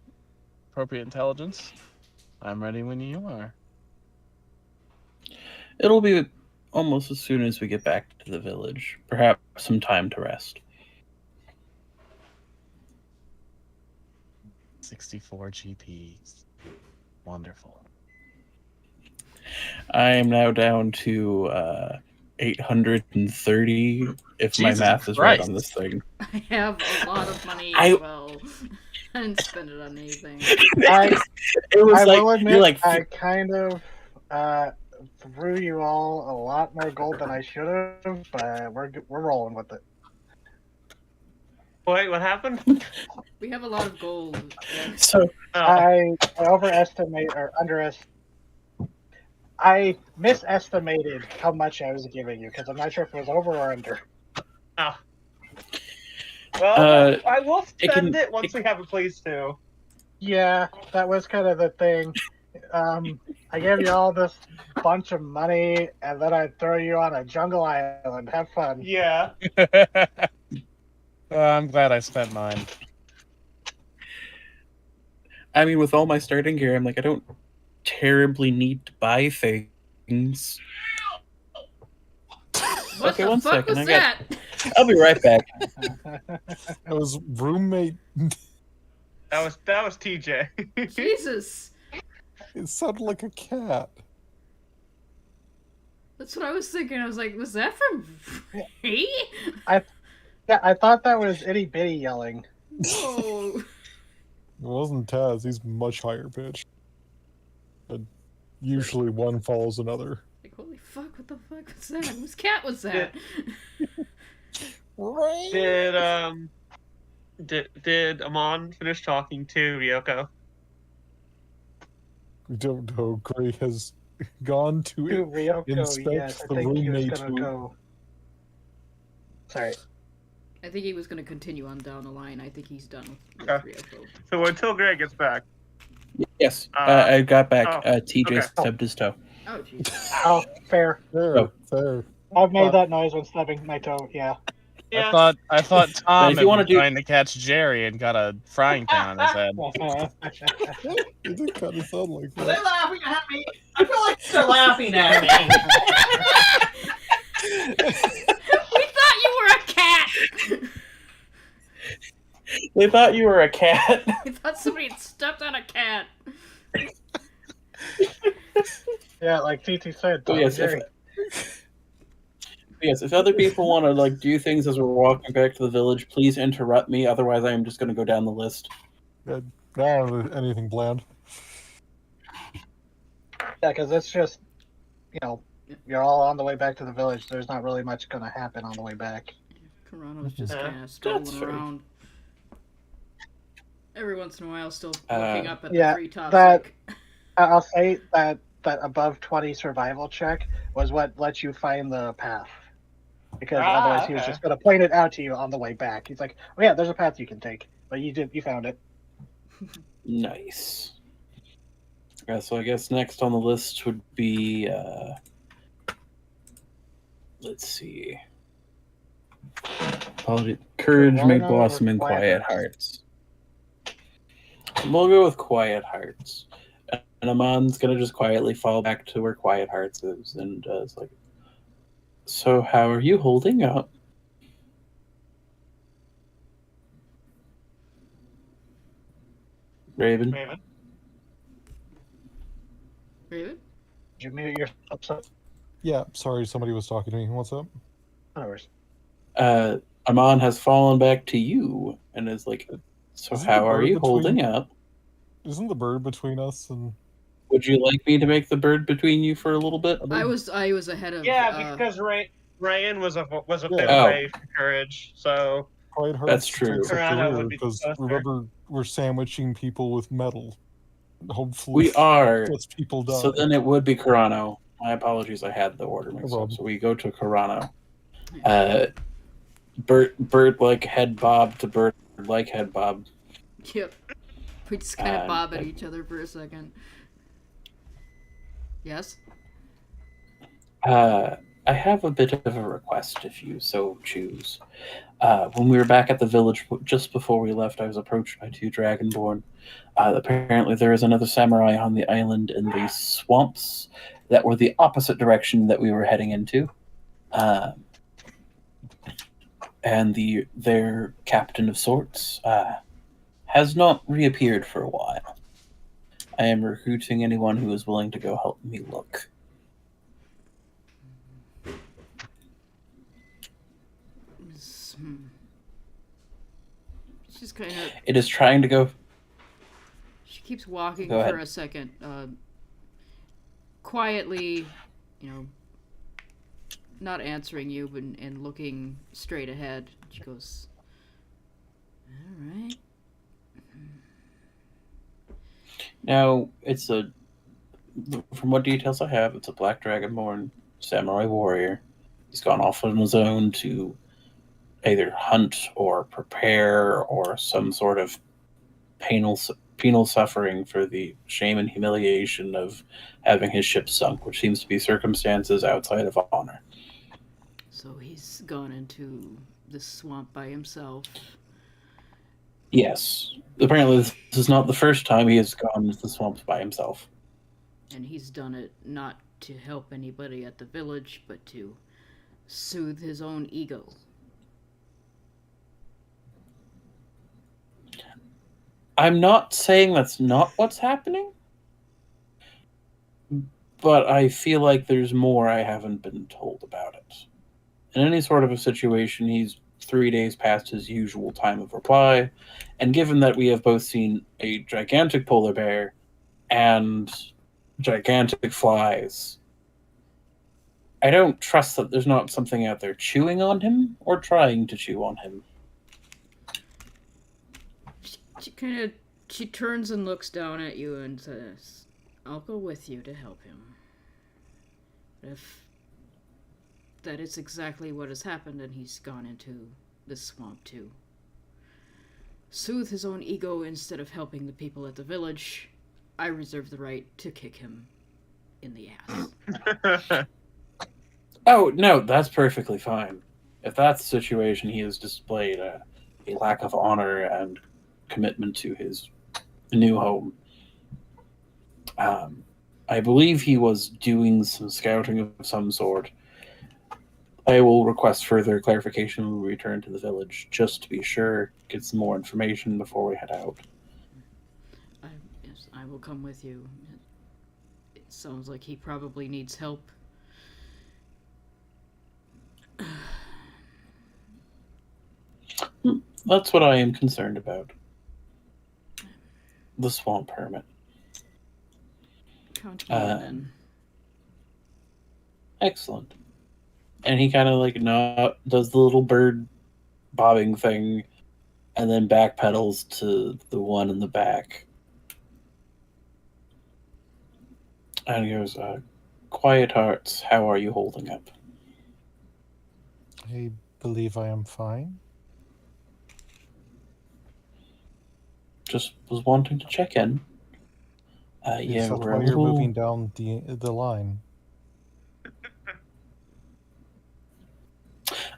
appropriate intelligence, I'm ready when you are. It'll be almost as soon as we get back to the village. Perhaps some time to rest. 64 GP. Wonderful. I am now down to 830, if Jesus my math is right Christ. on this thing. I have a lot of money I- as well. I didn't spend it on anything. I It was like will admit, you're like I kind of threw you all a lot more gold than I should have, but we're rolling with it. Wait, what happened? We have a lot of gold. Yeah. so. Oh, I overestimate or underestimate. I misestimated how much I was giving you because I'm not sure if it was over or under. oh. Well, Uh, I will it spend can- it once we have a place to. Yeah, that was kind of the thing. I gave you all this bunch of money, and then I'd throw you on a jungle island. Have fun. Yeah. I'm glad I spent mine. I mean, with all my starting gear, I'm like, I don't terribly need to buy things. What Okay, the one fuck second, was I got- that? I'll be right back. That was roommate. That was TJ. Jesus. It sounded like a cat. That's what I was thinking. I was like, was that from me? Yeah, I thought that was itty bitty yelling. Whoa. It wasn't Taz. He's much higher pitched. But usually one follows another. Like, holy fuck, what the fuck was that? Whose cat was that? Right. Did Amon finish talking to Ryoko? We don't know. Gray has gone to To it. Ryoko, Inspect yes, I the think he was roommate gonna who- go. Sorry. I think he was going to continue on down the line. I think he's done with Okay. Ryoko. So until Greg gets back. Yes, I got back. oh, TJ okay. stubbed his toe. Oh, jeez. Oh, fair. Fair, Oh. fair. I've made that noise when stubbing my toe. Yeah. Yeah. I thought Tom if had you wanna been do- trying to catch Jerry and got a frying pan on his head. It did kind of sound like Are that. they laughing at me? I feel like they're laughing at me. We thought you were a cat! They thought you were a cat. I thought somebody had stepped on a cat. Yeah, like TT said. Oh, Tom yes, and Jerry. Yes, if other people want to like do things as we're walking back to the village, please interrupt me. Otherwise, I am just going to go down the list. I don't have anything planned. Yeah, because it's just, you're all on the way back to the village. There's not really much going to happen on the way back. Carano's just Yeah. kind of strolling That's fair. around. Every once in a while, still looking up at the Yeah, treetops. that- Like, I'll say that above 20 survival check was what let you find the path. Because otherwise he was okay. just going to point it out to you on the way back. He's like, oh yeah, there's a path you can take. But you found it. Nice. Yeah, so I guess next on the list would be, let's see. Courage may Corona or blossom in Quiet quiet hearts. We'll go with quiet hearts. And Amon's gonna just quietly fall back to where quiet hearts is, and it's like, so how are you holding up? Raven? Raven? Raven? Did you mute yourself? So Yeah, sorry, somebody was talking to me. What's up? hours. Amon has fallen back to you and is like, so Isn't the how are bird you holding up? Isn't the bird between us and... Would you like me to make the bird between you for a little bit? I was ahead of. Yeah, because Ryan was a bit Yeah. away from Courage, so Quiet Hearts That's true. takes up the Corona would rear, be because closer. remember, we're sandwiching people with metal. Hopefully We are. lets people die. So then it would be Carano. My apologies, I had the order mixed up. problem. So we go to Carano. Bird like head bob to bird like head bob. Yep. We just kind of bob at each other for a second. Yes? I have a bit of a request if you so choose. When we were back at the village just before we left, I was approached by two Dragonborn. Apparently, there is another samurai on the island in the swamps that were the opposite direction that we were heading into. And their captain of sorts has not reappeared for a while. I am recruiting anyone who is willing to go help me look. She's kind of. It is trying to go. She keeps walking Go ahead. for a second, quietly, not answering you, but and looking straight ahead. She goes, "All right." Now, from what details I have, it's a black dragonborn samurai warrior. He's gone off on his own to either hunt or prepare or some sort of penal suffering for the shame and humiliation of having his ship sunk, which seems to be circumstances outside of honor. So he's gone into the swamp by himself. Yes. Apparently, this is not the first time he has gone into the swamps by himself. And he's done it not to help anybody at the village, but to soothe his own ego. I'm not saying that's not what's happening, but I feel like there's more I haven't been told about it. In any sort of a situation, he's 3 days past his usual time of reply, and given that we have both seen a gigantic polar bear and gigantic flies, I don't trust that there's not something out there chewing on him or trying to chew on him. She turns and looks down at you and says, "I'll go with you to help him. If that is exactly what has happened and he's gone into this swamp to soothe his own ego instead of helping the people at the village, I reserve the right to kick him in the ass." Oh, no, that's perfectly fine. If that's the situation, he has displayed a lack of honor and commitment to his new home. I believe he was doing some scouting of some sort. I will request further clarification when we return to the village, just to be sure, get some more information before we head out. Yes, I will come with you. It sounds like he probably needs help. That's what I am concerned about. The swamp hermit. Count me in. Excellent. And he kind of like does the little bird bobbing thing, and then backpedals to the one in the back. And he goes, "Quiet Hearts, how are you holding up?" I believe I am fine. Just was wanting to check in. Is that we're why a you're little... moving down the line?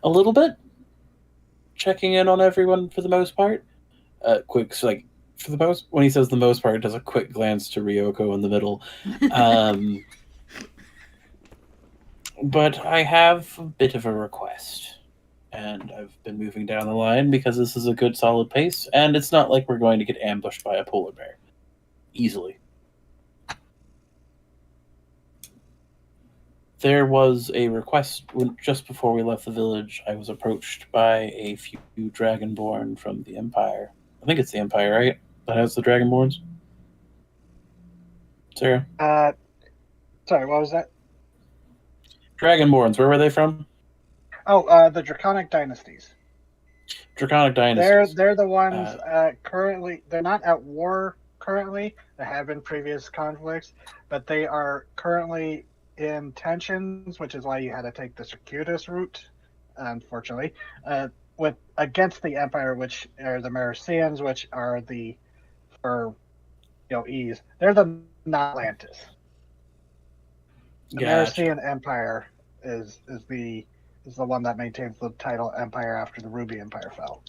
A little bit. Checking in on everyone for the most part. Quick, so like, for the most... When he says the most part, does a quick glance to Ryoko in the middle. But I have a bit of a request. And I've been moving down the line because this is a good solid pace, and it's not like we're going to get ambushed by a polar bear. Easily. There was a request just before we left the village. I was approached by a few Dragonborn from the Empire. I think it's the Empire, right? That has the Dragonborns? Sarah? Sorry, what was that? Dragonborns, where were they from? Oh, the Draconic Dynasties. Draconic Dynasties. They're the ones currently. They're not at war currently. There have been previous conflicts, but they are currently in tensions, which is why you had to take the circuitous route, unfortunately, against the Empire, which are the Mercians, which are the ease. They're the Atlantis. The Mercian Empire is the one that maintains the title Empire after the Ruby Empire fell.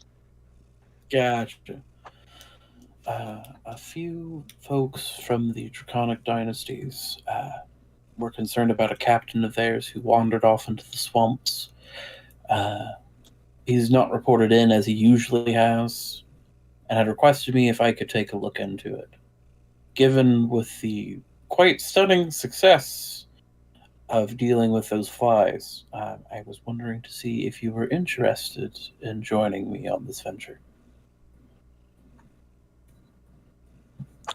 Gotcha. A few folks from the Draconic Dynasties were concerned about a captain of theirs who wandered off into the swamps. He's not reported in as he usually has, and had requested me if I could take a look into it. Given with the quite stunning success of dealing with those flies, I was wondering to see if you were interested in joining me on this venture.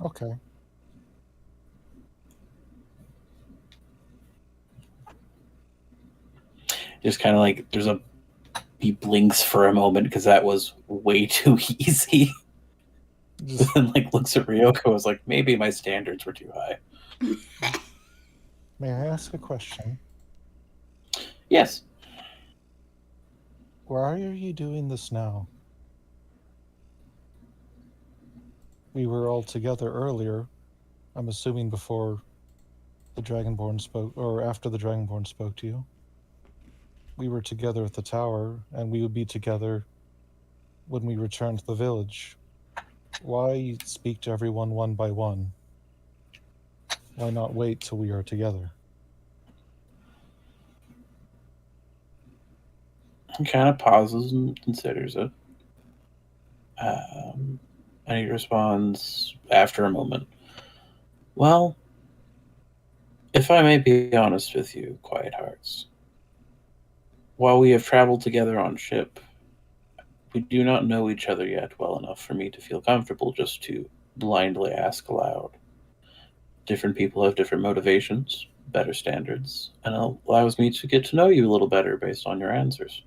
Okay. Just kind of like he blinks for a moment because that was way too easy. And like looks at Ryoko, was like, maybe my standards were too high. May I ask a question? Yes. Why are you doing this now? We were all together earlier. I'm assuming before the Dragonborn spoke, or after the Dragonborn spoke to you. We were together at the tower, and we would be together when we return to the village. Why speak to everyone one by one? Why not wait till we are together? He kind of pauses and considers it. And he responds after a moment. Well, if I may be honest with you, Quiet Hearts, while we have traveled together on ship, we do not know each other yet well enough for me to feel comfortable just to blindly ask aloud. Different people have different motivations, better standards, and it allows me to get to know you a little better based on your answers.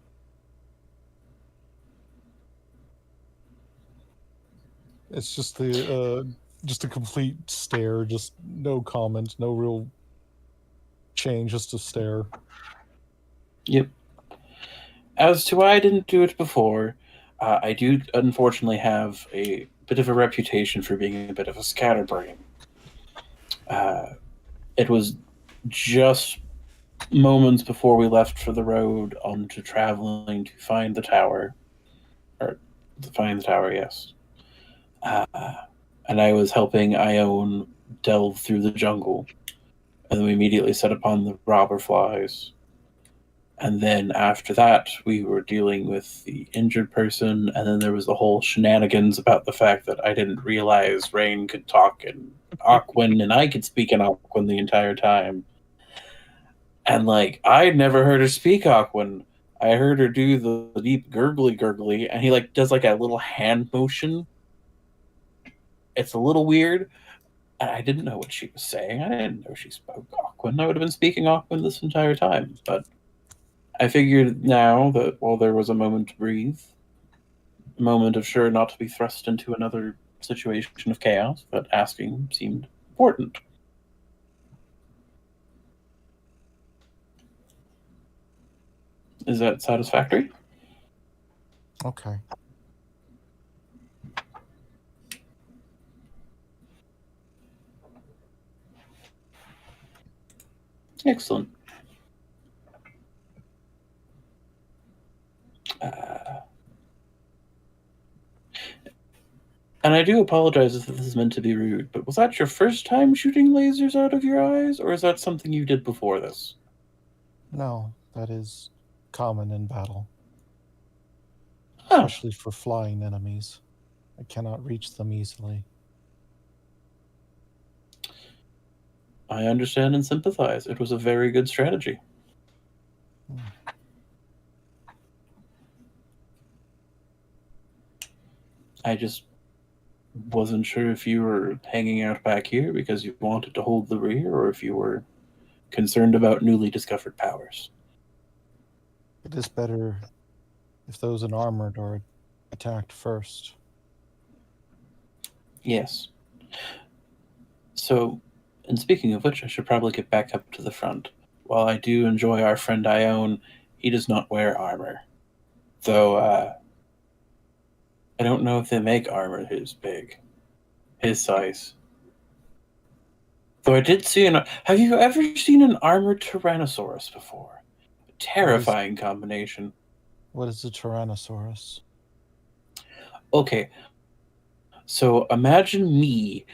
It's just a complete stare, just no comment, no real change, just a stare. Yep. As to why I didn't do it before, I do unfortunately have a bit of a reputation for being a bit of a scatterbrain. It was just moments before we left for the road onto traveling to find the tower. Or to find the tower, yes. And I was helping Ione delve through the jungle. And then we immediately set upon the robber flies. And then after that, we were dealing with the injured person, and then there was the whole shenanigans about the fact that I didn't realize Rain could talk in Aquan, and I could speak in Aquan the entire time. And, like, I'd never heard her speak Aquan. I heard her do the deep gurgly, and he like does like a little hand motion. It's a little weird. I didn't know what she was saying. I didn't know she spoke Aquan. I would have been speaking Aquan this entire time, but I figured now that while there was a moment to breathe, a moment of sure not to be thrust into another situation of chaos, that asking seemed important. Is that satisfactory? Okay. Excellent. And I do apologize if this is meant to be rude, but was that your first time shooting lasers out of your eyes, or is that something you did before this? No, that is common in battle, Oh, especially for flying enemies. I cannot reach them easily. I understand and sympathize. It was a very good strategy. I just wasn't sure if you were hanging out back here because you wanted to hold the rear, or if you were concerned about newly discovered powers. It is better if those in armored are attacked first. Yes. So, and speaking of which, I should probably get back up to the front. While I do enjoy our friend Ione, he does not wear armor. Though, I don't know if they make armor his size. Though I did see have you ever seen an armored Tyrannosaurus before? A terrifying combination. What is a Tyrannosaurus? Okay, so imagine me,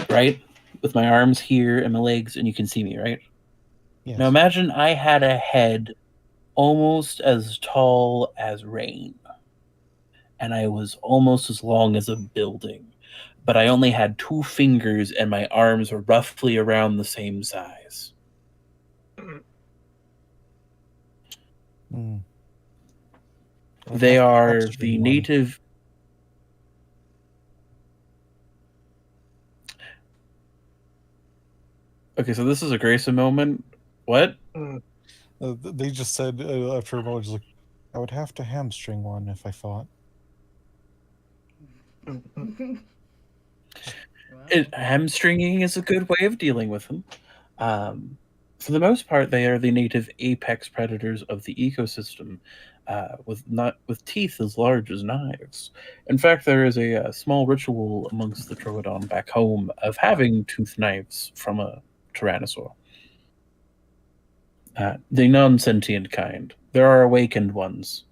right? With my arms here and my legs, and you can see me, right? Yes. Now imagine I had a head almost as tall as rain, and I was almost as long as a building, but I only had 2 fingers and my arms were roughly around the same size. Hmm. They are the native. Okay, so this is a Grayson moment. What? They just said after a moment, just like, I would have to hamstring one if I fought. Hamstringing is a good way of dealing with them. For the most part, they are the native apex predators of the ecosystem, with teeth as large as knives. In fact, there is a small ritual amongst the Troodon back home of having tooth knives from a tyrannosaur. The non-sentient kind. There are awakened ones,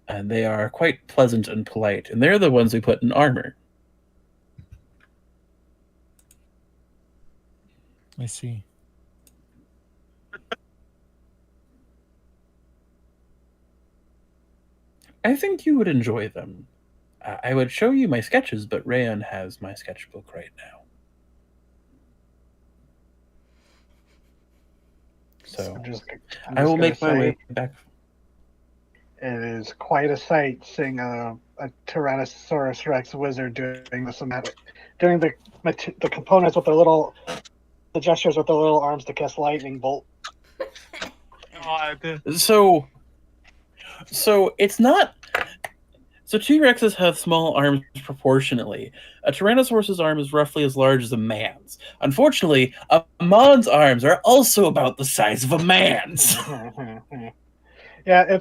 and they are quite pleasant and polite, and they're the ones we put in armor. I see. I think you would enjoy them. I would show you my sketches, but Rayan has my sketchbook right now. So I will make my way back. It is quite a sight seeing a Tyrannosaurus Rex wizard doing the components with the gestures with the little arms to cast lightning bolt. God. So it's not. So T-Rexes have small arms proportionally. A Tyrannosaurus's arm is roughly as large as a man's. Unfortunately, a man's arms are also about the size of a man's. Yeah,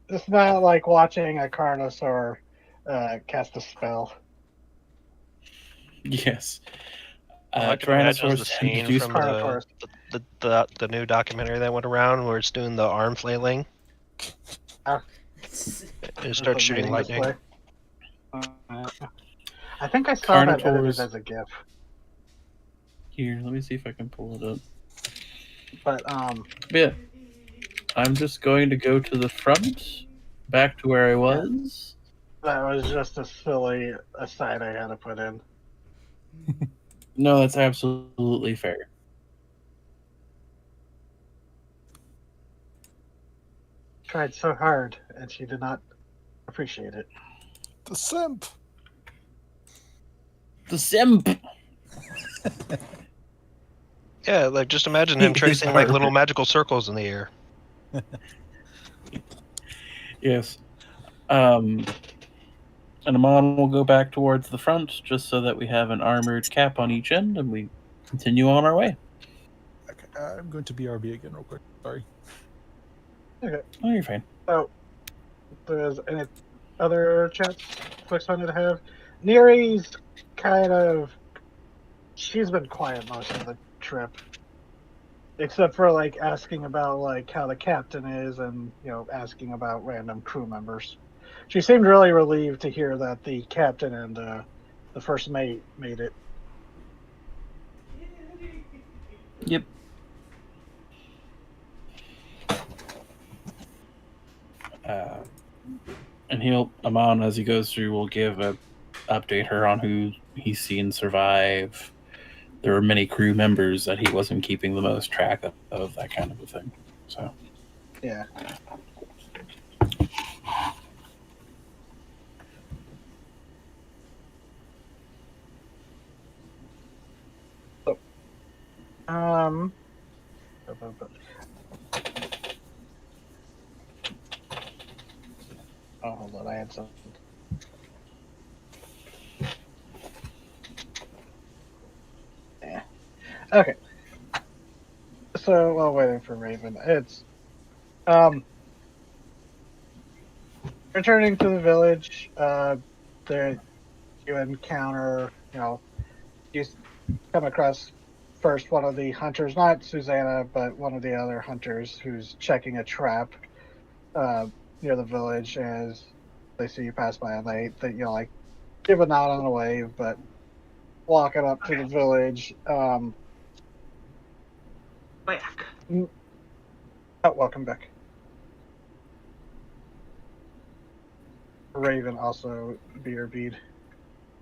it's not like watching a Carnosaur cast a spell. Yes. I can imagine the scene from the new documentary that went around where it's doing the arm flailing. It starts shooting lightning. I think I saw that edited as a GIF. Here, let me see if I can pull it up. But yeah, I'm just going to go to the front, back to where I was. That was just a silly aside I had to put in. No, that's absolutely fair. tried so hard, and she did not appreciate it. The simp. The simp. Yeah, like just imagine him His tracing like heart. little magical circles in the air. Yes. And Amon will go back towards the front just so that we have an armored cap on each end, and we continue on our way. Okay, I'm going to BRB again real quick. Sorry. Okay. Oh, you're fine. So, there's any other chats folks wanted to have? Neri's kind of. She's been quiet most of the trip. Except for, like, asking about, like, how the captain is and, asking about random crew members. She seemed really relieved to hear that the captain and the first mate made it. Yep. And Amon, as he goes through, will update her on who he's seen survive. There were many crew members that he wasn't keeping the most track of, that kind of a thing. So, Yeah. So, oh, hold on, I had something. Yeah. Okay. So while waiting for Raven, it's returning to the village. There you encounter, you come across first one of the hunters, not Susanna, but one of the other hunters who's checking a trap near the village. As they see you pass by, and they like give a nod on a wave, but walking up to the village. Back. Oh, welcome back. Raven also BRB'd.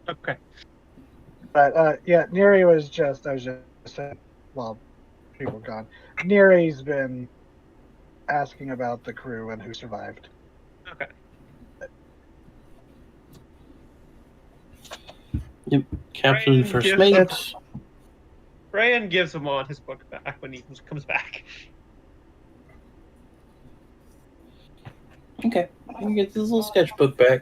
Okay. But yeah, Neri I was just saying, well, people gone. Neri's been asking about the crew and who survived. Okay. yep. Captain, Ryan first gives- mate. Ryan gives him on his book back when he comes back. Okay. He gets his little sketchbook back.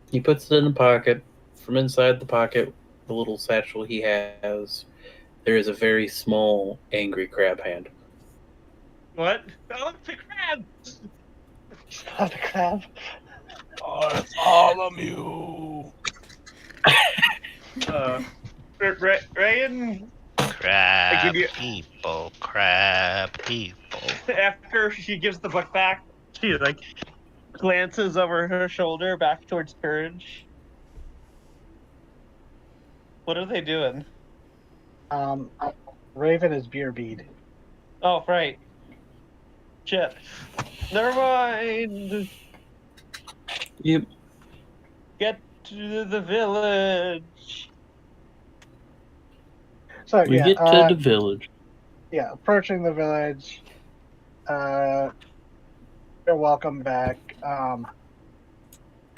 He puts it in the pocket. From inside the pocket, the little satchel he has, there is a very small, angry crab hand. What? Oh, the crab! Oh, the crab. I follow you. Ryan, Crab you- people, crab people. after she gives the book back, she like glances over her shoulder back towards Courage. What are they doing? Raven is BRB'd. Oh, right. Shit. Never mind. Yep. Get to the village. So We yeah, get to the village. yeah, approaching the village. You're welcome back.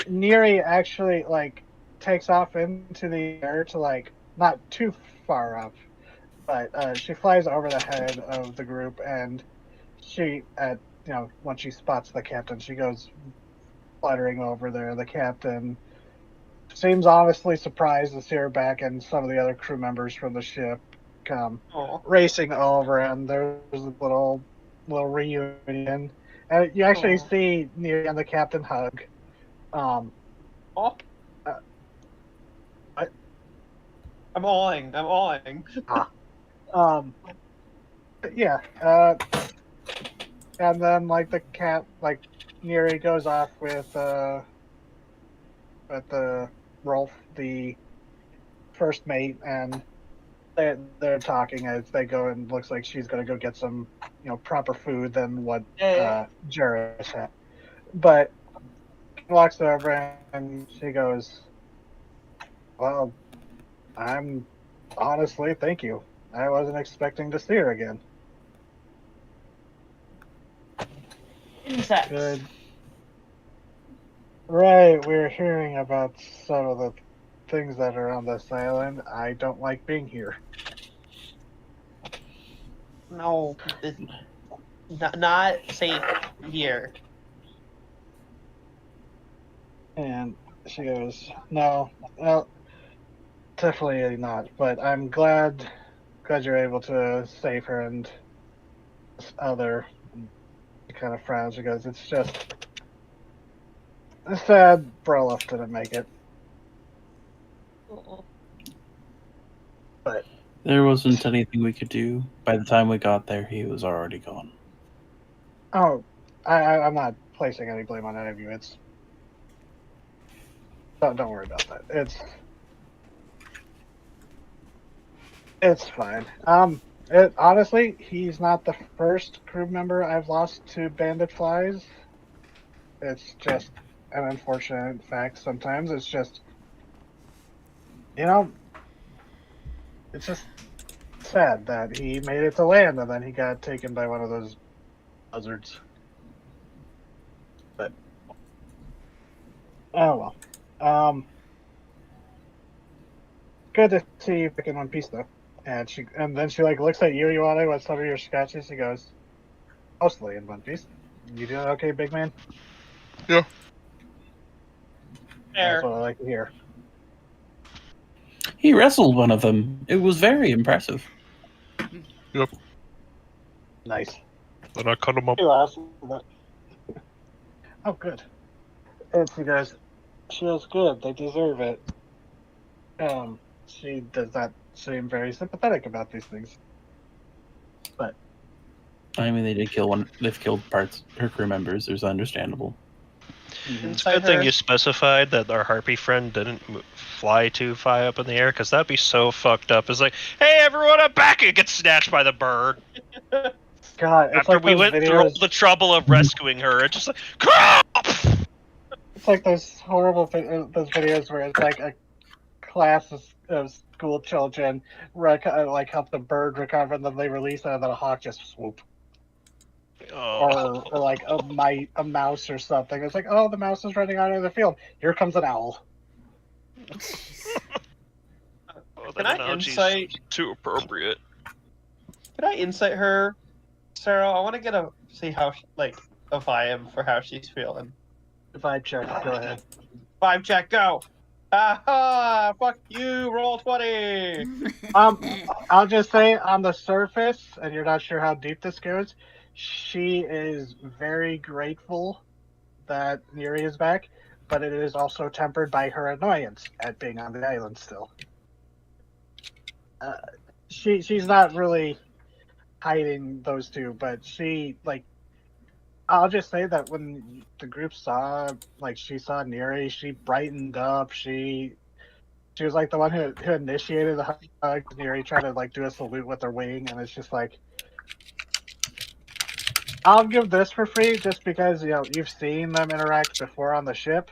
Neri actually takes off into the air to not too far up, but she flies over the head of the group, and she once she spots the captain, she goes fluttering over there. The captain seems honestly surprised to see her back, and some of the other crew members from the ship come racing over, and there's a little reunion, and you actually see Neri and the captain hug. I'm awing. Yeah. And then the cat Neri goes off with the Rolf, the first mate, and they're talking as they go, and looks like she's gonna go get some proper food than what Jarrus had. But walks over and she goes, "Well, I'm honestly, thank you. I wasn't expecting to see her again." sex. Good. Right, we're hearing about some of the things that are on this island. I don't like being here. No, not safe here. And she goes, no, well, definitely not. But I'm glad you're able to save her and this other. And she kind of frowns. She goes, it's just sad Broloff didn't make it. But There wasn't anything we could do. By the time we got there, he was already gone. oh, I'm not placing any blame on any of you. It's don't worry about that. It's fine. Honestly, he's not the first crew member I've lost to bandit flies. It's just an unfortunate fact. Sometimes it's just, it's just sad that he made it to land and then he got taken by one of those buzzards. But oh well. Good to see you back in one piece though. And then she like looks at you, Ioane, with some of your sketches. She goes, mostly in one piece. You doing okay, big man? Yeah. That's what I like to hear. He wrestled one of them. It was very impressive. Yep. Nice. Then I cut him up. Oh, good. And she goes, good. They deserve it. She does not seem very sympathetic about these things. But I mean, they did kill one. They've killed her crew members. There's understandable. It's a good thing you specified that our harpy friend didn't fly too high up in the air, because that'd be so fucked up. It's like, hey, everyone, I'm back! It gets snatched by the bird. God, it's After like we those went videos, through all the trouble of rescuing her, it's just like, crap! It's like those horrible those videos where it's like a class of school children like help the bird recover, and then they release it, and then a hawk just swoop. Oh. Or like a mouse or something. It's like, oh, the mouse is running out of the field. Here comes an owl. Oh, Can I insight? Too appropriate. Can I insight her, Sarah? I want to see how a vibe for how she's feeling. Vibe check. Go ahead. Vibe check. Go. Aha! Fuck you. Roll 20. I'll just say on the surface, and you're not sure how deep this goes, she is very grateful that Neri is back, but it is also tempered by her annoyance at being on the island still. She's not really hiding those two, but I'll just say that when the group she saw Neri, she brightened up. She was like the one who initiated the hug. Neri tried to do a salute with her wing, and it's just like, I'll give this for free just because you've seen them interact before on the ship.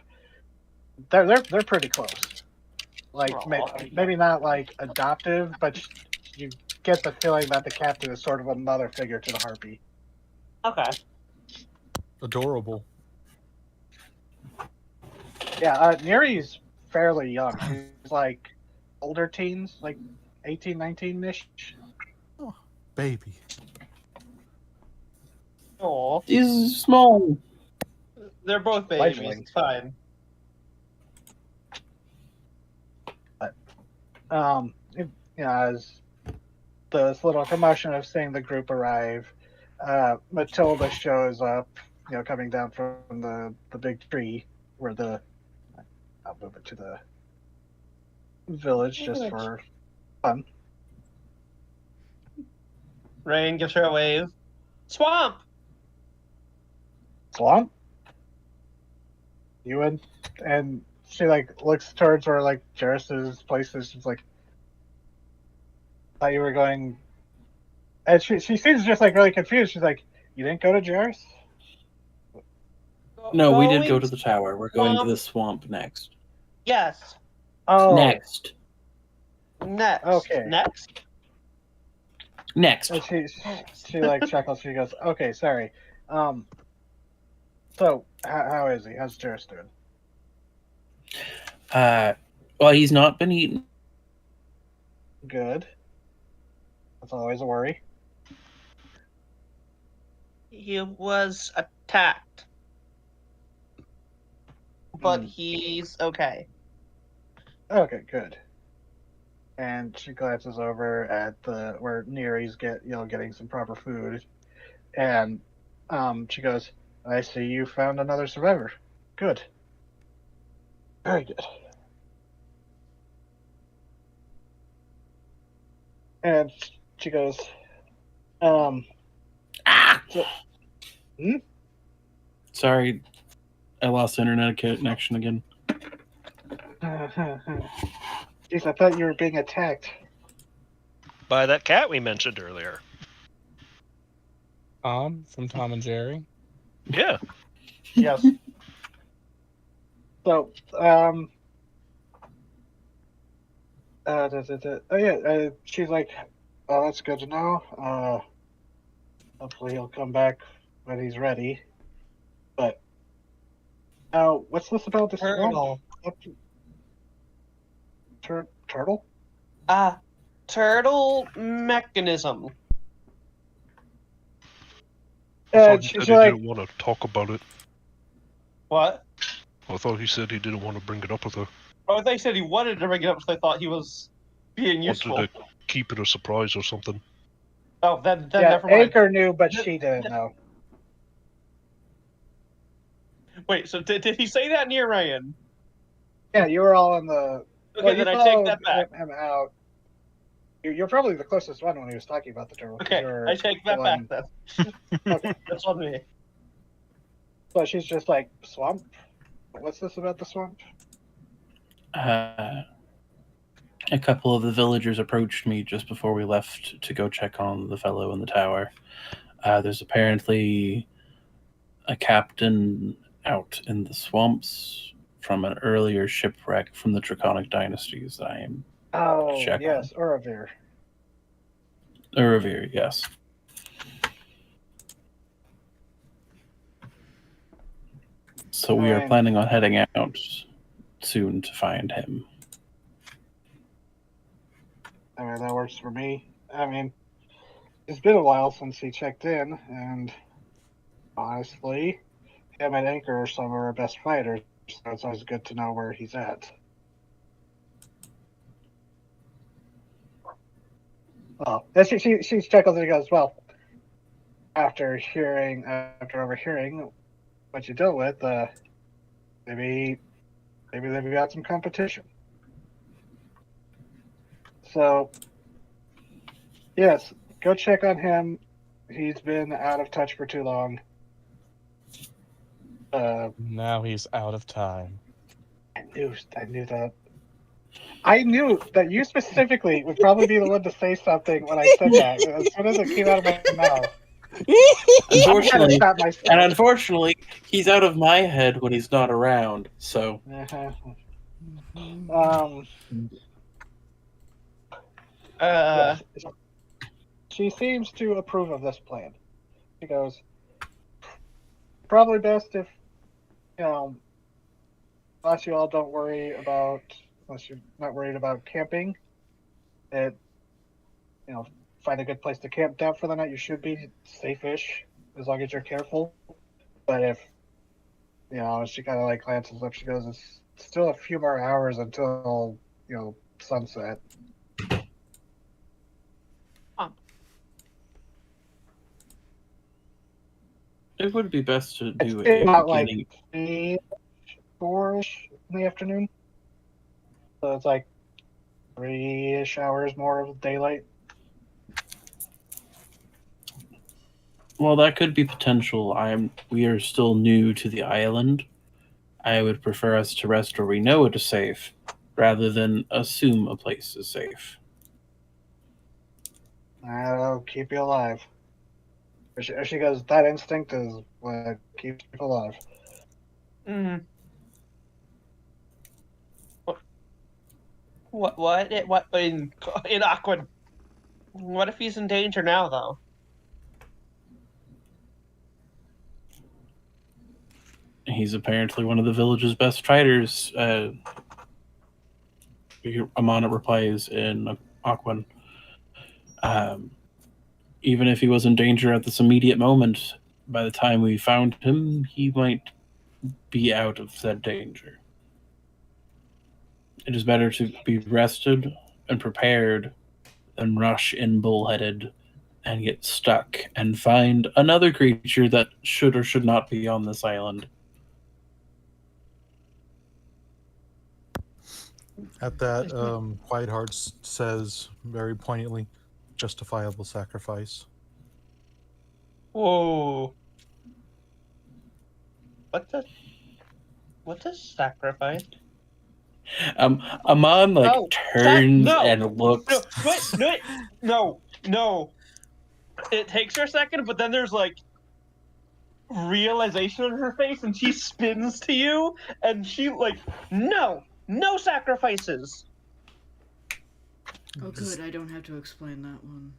They're pretty close. Maybe not adoptive, but you get the feeling that the captain is sort of a mother figure to the harpy. Okay. Adorable. Yeah, Neri's fairly young. She's older teens, 18, 19-ish. Oh, baby. Aw. He's small. They're both babies. Lifelink. It's fine. As this little commotion of seeing the group arrive, Matilda shows up, coming down from the big tree where I'll move it to the village just for fun. Rain gives her a wave. Swamp! Swamp? You and she looks towards where Jarrus's place is. She's like, thought you were going, and she seems just really confused. She's like, you didn't go to Jarrus? No, we did go to the tower. We're going to the swamp next. Yes. Oh, Next. Okay. Next. And she chuckles. She goes, okay, sorry. So, how is he? How's Jarrus doing? Well, he's not been eaten. Good. That's always a worry. He was attacked, but he's okay. Okay, good. And she glances over at where Neri's getting some proper food, and she goes, "I see you found another survivor. Good, very good." And she goes, Sorry, I lost internet connection again. Jeez, I thought you were being attacked. By that cat we mentioned earlier. Tom from Tom and Jerry. Yeah. Yes. So, oh yeah, she's like, "Oh, that's good to know. Hopefully he'll come back when he's ready." But, what's this about the Turtle. Turtle? Turtle mechanism. I thought he She's said he like, didn't want to talk about it. What? I thought he said he didn't want to bring it up with her. Oh, they said he wanted to bring it up because they thought he was being useful. Wanted to keep it a surprise or something. Oh, then yeah, never mind. Anchor knew, but she didn't know. Wait, so did he say that near Ryan? Yeah, you were all in the. Okay, Well, then you I take that followed back. him out. You're probably the closest one when he was talking about the turtle. 'Cause Okay, you're I take that the back one- then. Okay. That's on me. So she's just like, "Swamp? What's this about the swamp?" A couple of the villagers approached me just before we left to go check on the fellow in the tower. There's apparently a captain out in the swamps from an earlier shipwreck from the Draconic dynasties that I am Oh, check yes, Uravir. Uravir, yes. So we are Fine. planning on heading out soon to find him. I mean, that works for me. I mean, it's been a while since he checked in, and honestly, him and Anchor are some of our best fighters, so it's always good to know where he's at. Oh, and she chuckles and goes, "Well, after overhearing what you dealt with, maybe they've got some competition." So, yes, go check on him. He's been out of touch for too long. Now he's out of time. I knew that. I knew that you specifically would probably be the one to say something when I said that. As soon as it came out of my mouth. Unfortunately, he's out of my head when he's not around. So. She seems to approve of this plan. She goes, "Probably best if, unless you all don't worry about, unless you're not worried about camping, that, find a good place to camp down for the night. You should be safe-ish as long as you're careful. But if, she kind of like glances up, she goes, it's still a few more hours until, sunset." It would be best to do It's a about beginning. like 4-ish in the afternoon. So it's like 3-ish hours more of daylight. Well, that could be potential. We are still new to the island. I would prefer us to rest where we know it is safe, rather than assume a place is safe. That'll keep you alive. She goes, that instinct is what keeps people alive. Mm. What in Aqua? What if he's in danger now, though? He's apparently one of the village's best fighters. Amana replies in Aquan. Even if he was in danger at this immediate moment, by the time we found him, he might be out of that danger. It is better to be rested and prepared than rush in bullheaded and get stuck and find another creature that should or should not be on this island. At that, Whiteheart says very poignantly, justifiable sacrifice. Whoa. What's a sacrifice? Amon turns and looks. No. It takes her a second, but then there's like realization on her face, and she spins to you, and she like, no sacrifices. Oh, good. I don't have to explain that one.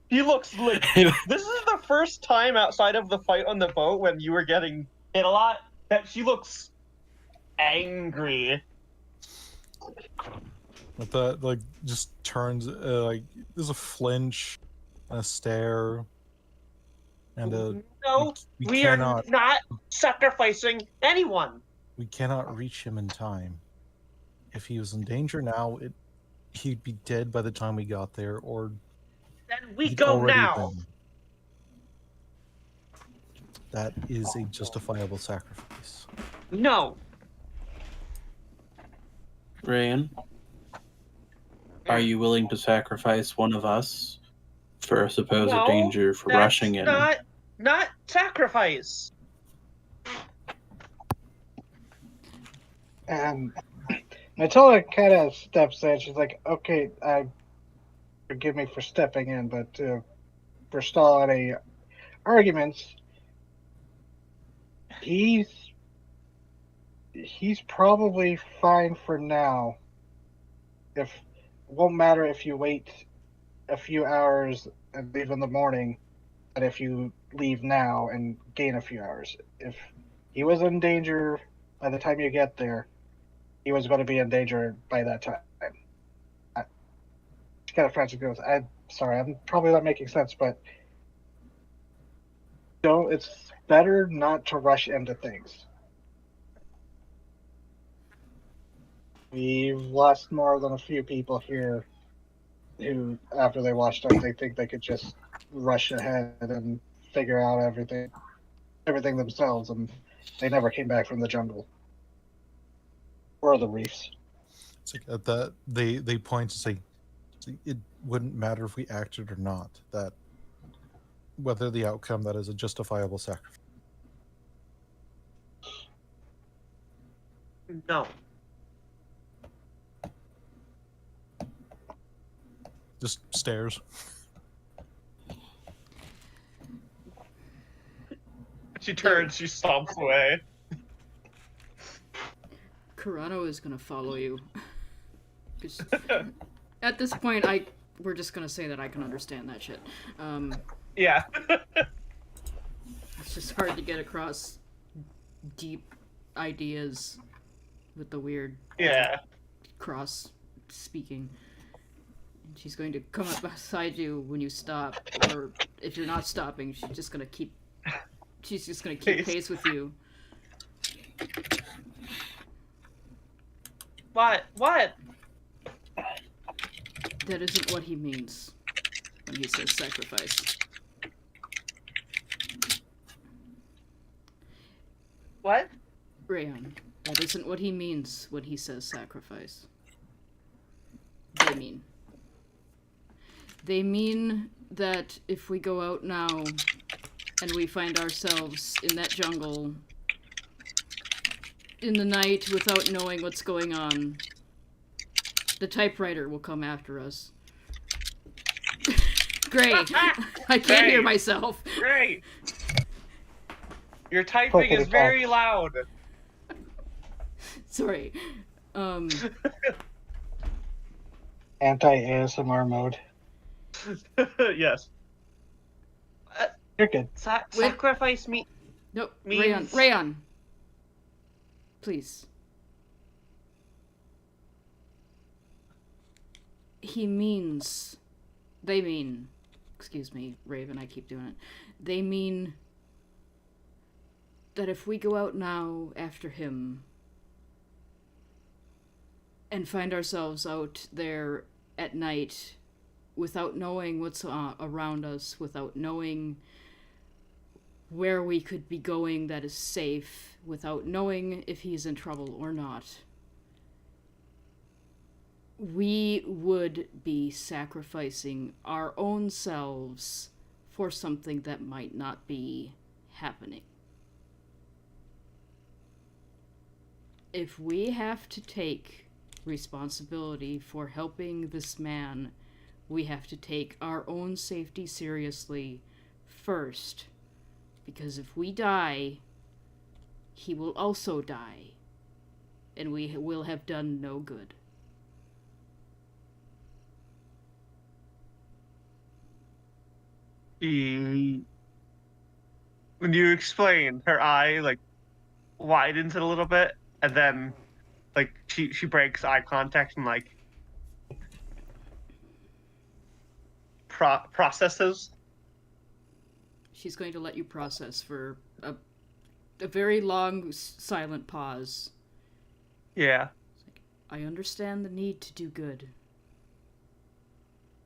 He looks like this is the first time outside of the fight on the boat when you were getting hit a lot that she looks angry. But that just turns there's a flinch, a stare, and a we are not sacrificing anyone. We cannot reach him in time. If he was in danger now, he'd be dead by the time we got there, or then we go now. That is a justifiable sacrifice. No. Ryan, are you willing to sacrifice one of us for a supposed danger for rushing in? Not sacrifice. Matilda kind of steps in. She's like, "Okay, forgive me for stepping in, but for stalling any arguments, he's probably fine for now. It won't matter if you wait a few hours and leave in the morning, and if you leave now and gain a few hours. If he was in danger by the time you get there, he was going to be in danger by that time." She kind of frantically goes, "I'm sorry, I'm probably not making sense, but it's better not to rush into things. We've lost more than a few people here who, after they washed up, they think they could just rush ahead and figure out everything themselves, and they never came back from the jungle or the reefs." It's like at that they point to say it wouldn't matter if we acted or not. That whether the outcome, that is a justifiable sacrifice. No. Just stares. She turns, she stomps away. Carano is gonna follow you. At this point, we're just gonna say that I can understand that shit. Yeah. It's just hard to get across deep ideas with the weird cross speaking. And she's going to come up beside you when you stop, or if you're not stopping, she's just gonna keep pace with you. What? That isn't what he means when he says sacrifice. What? Rayon, that isn't what he means when he says sacrifice. They mean that if we go out now and we find ourselves in that jungle in the night without knowing what's going on, the typewriter will come after us. Great. I can't hear myself. Great. Your typing is very loud. Sorry. Anti-ASMR mode. Yes. You're good. Sacrifice me. Nope. Means... Rayon. Please. He means... They mean... Excuse me, Raven, I keep doing it. They mean that if we go out now after him and find ourselves out there at night without knowing what's around us, without knowing where we could be going that is safe, without knowing if he's in trouble or not, we would be sacrificing our own selves for something that might not be happening. If we have to take responsibility for helping this man, we have to take our own safety seriously first. Because if we die, he will also die. And we will have done no good. When you explain, her eye like widens it a little bit, and then like she breaks eye contact and like processes. She's going to let you process for a very long silent pause. Yeah. I understand the need to do good.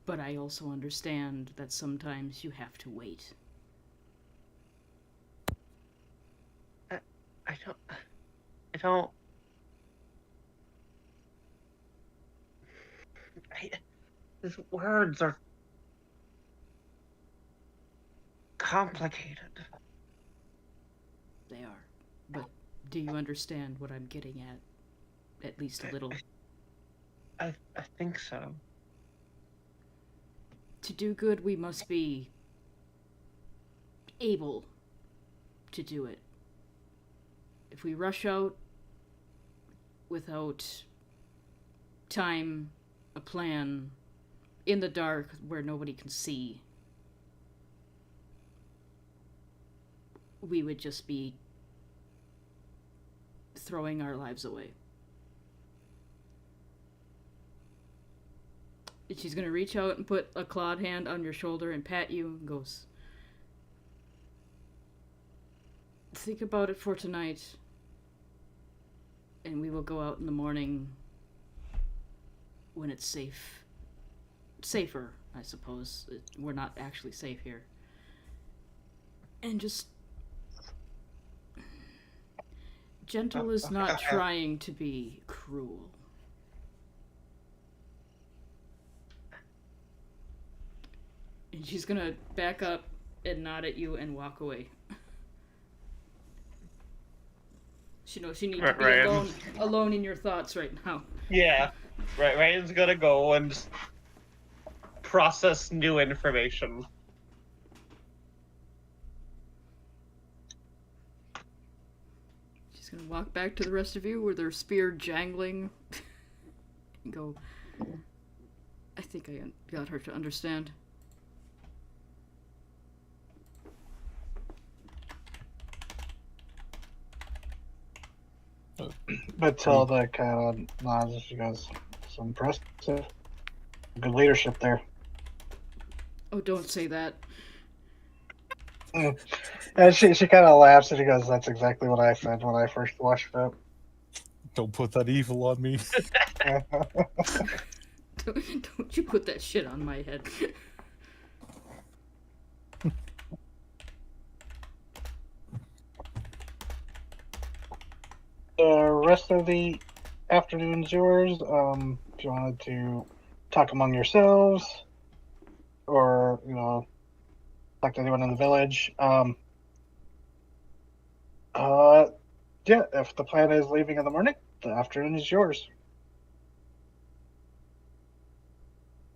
But I also understand that sometimes you have to wait. I don't. His words are complicated. They are. But do you understand what I'm getting at? At least a little. I think so. To do good, we must be able to do it. If we rush out without time, a plan, in the dark where nobody can see, we would just be throwing our lives away. She's gonna reach out and put a clawed hand on your shoulder and pat you and goes, think about it for tonight, and we will go out in the morning when it's safe. Safer, I suppose. We're not actually safe here. And just... Gentle is not trying to be cruel. And she's gonna back up and nod at you and walk away. She knows she needs to be alone in your thoughts right now. Yeah. Right, Ryan's gonna go and just process new information. She's gonna walk back to the rest of you with her spear jangling and go, I think I got her to understand. But Tilda kind of nods and she goes, it's impressive. Good leadership there. Oh, don't say that. And she kind of laughs and she goes, that's exactly what I said when I first watched it. Don't put that evil on me. Don't you put that shit on my head. The rest of the afternoon's yours. If you wanted to talk among yourselves, or talk to anyone in the village. Yeah. If the plan is leaving in the morning, the afternoon is yours.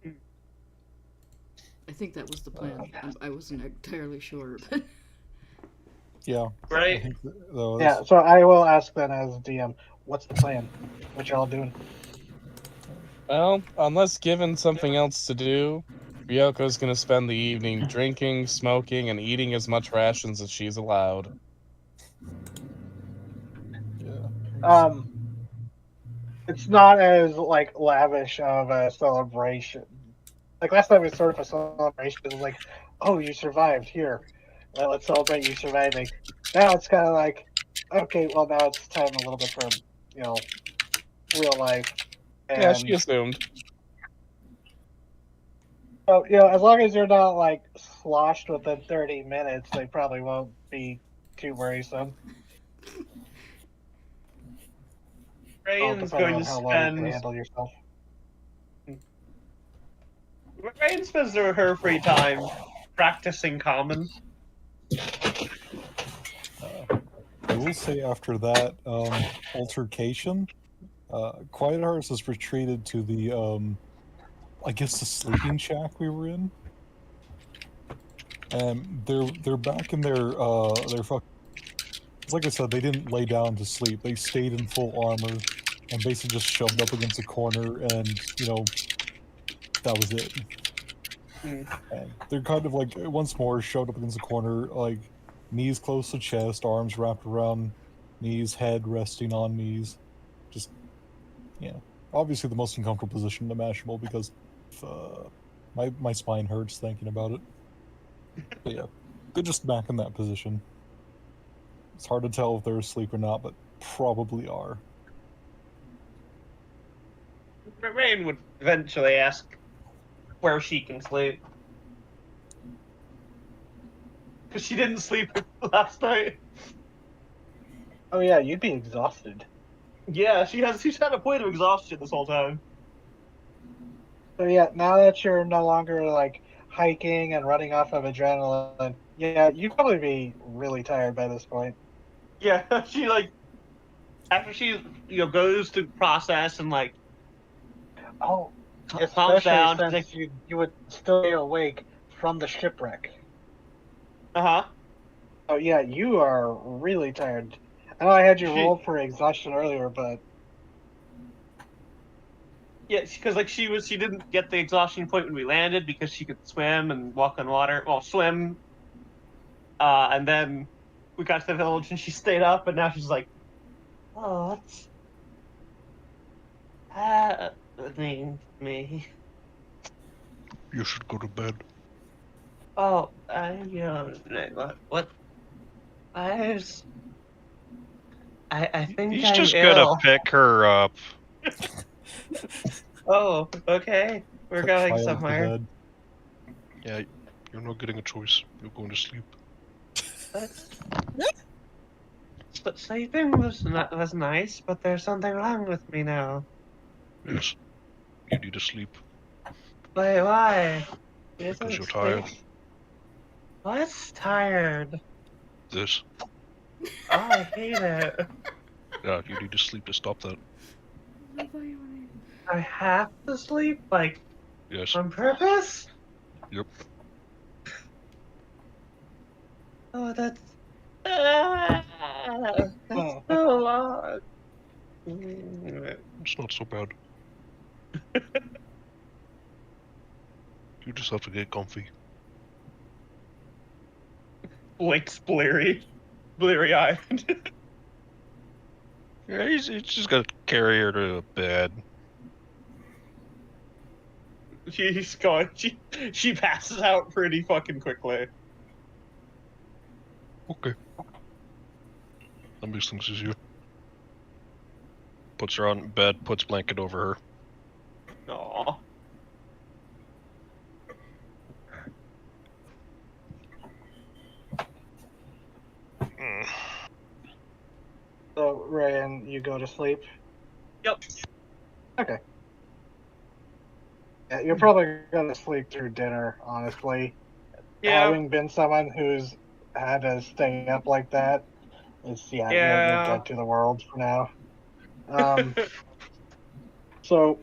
I think that was the plan. I wasn't entirely sure, but... Yeah. Right. I think that was... Yeah. So I will ask then as DM, what's the plan? What y'all doing? Well, unless given something else to do, Ryoko's gonna spend the evening drinking, smoking, and eating as much rations as she's allowed. Yeah. Um, it's not as like lavish of a celebration. Like last time, it was sort of a celebration. It was like, "Oh, you survived! Here, let's celebrate you surviving." Now it's kind of like, okay, well now it's time a little bit for real life, Yeah, she and assumed. so as long as you're not like sloshed within 30 minutes, they probably won't be too worrisome. All Rain's depending going on to how well you can spend. handle yourself. Rain spends her free time practicing common. I will say after that altercation, Quiet Hearts has retreated to the, I guess the sleeping shack we were in. And they're back in their fuck. Like I said, they didn't lay down to sleep. They stayed in full armor and basically just shoved up against a corner, and that was it. Mm. And they're kind of like once more shoved up against the corner, like knees close to chest, arms wrapped around knees, head resting on knees. Just obviously the most uncomfortable position imaginable because my spine hurts thinking about it. But yeah, they're just back in that position. It's hard to tell if they're asleep or not, but probably are. Rain would eventually ask where she can sleep. Because she didn't sleep last night. Oh yeah, you'd be exhausted. Yeah, she's had a point of exhaustion this whole time. So yeah, now that you're no longer like hiking and running off of adrenaline, yeah, you'd probably be really tired by this point. Yeah, she after she goes through process and Oh, calms down. especially since you would still be awake from the shipwreck. Uh-huh. Oh yeah, you are really tired. I know I had you roll for exhaustion earlier, but yeah, because she didn't get the exhaustion point when we landed because she could swim and walk on water. Well, swim. And then we got to the village and she stayed up, and now she's like, "Oh, what's happening to me? You should go to bed. Oh, I don't know what. I think He's I'm just ill. gonna pick her up. Oh, okay. We're Put going child to somewhere. bed. Yeah, you're not getting a choice. You're going to sleep. But sleeping was nice, but there's something wrong with me now. Yes. You need to sleep Wait, why? because you're tired. What's tired? This. Oh, I hate it. Yeah, you need to sleep to stop that. I have to sleep? Yes. On purpose? Yep. Oh, that's so long. It's not so bad. You just have to get comfy. Blake's bleary-eyed. Yeah, he's just gonna carry her to bed. She's going. She passes out pretty fucking quickly. Okay. That makes things easier. Puts her on bed, puts blanket over her. Aww. so Ryan, you go to sleep. Yep. Okay. Yeah, you're probably gonna sleep through dinner, honestly. Yeah. Having been someone who's had to stay up like that, you're dead to the world for now. So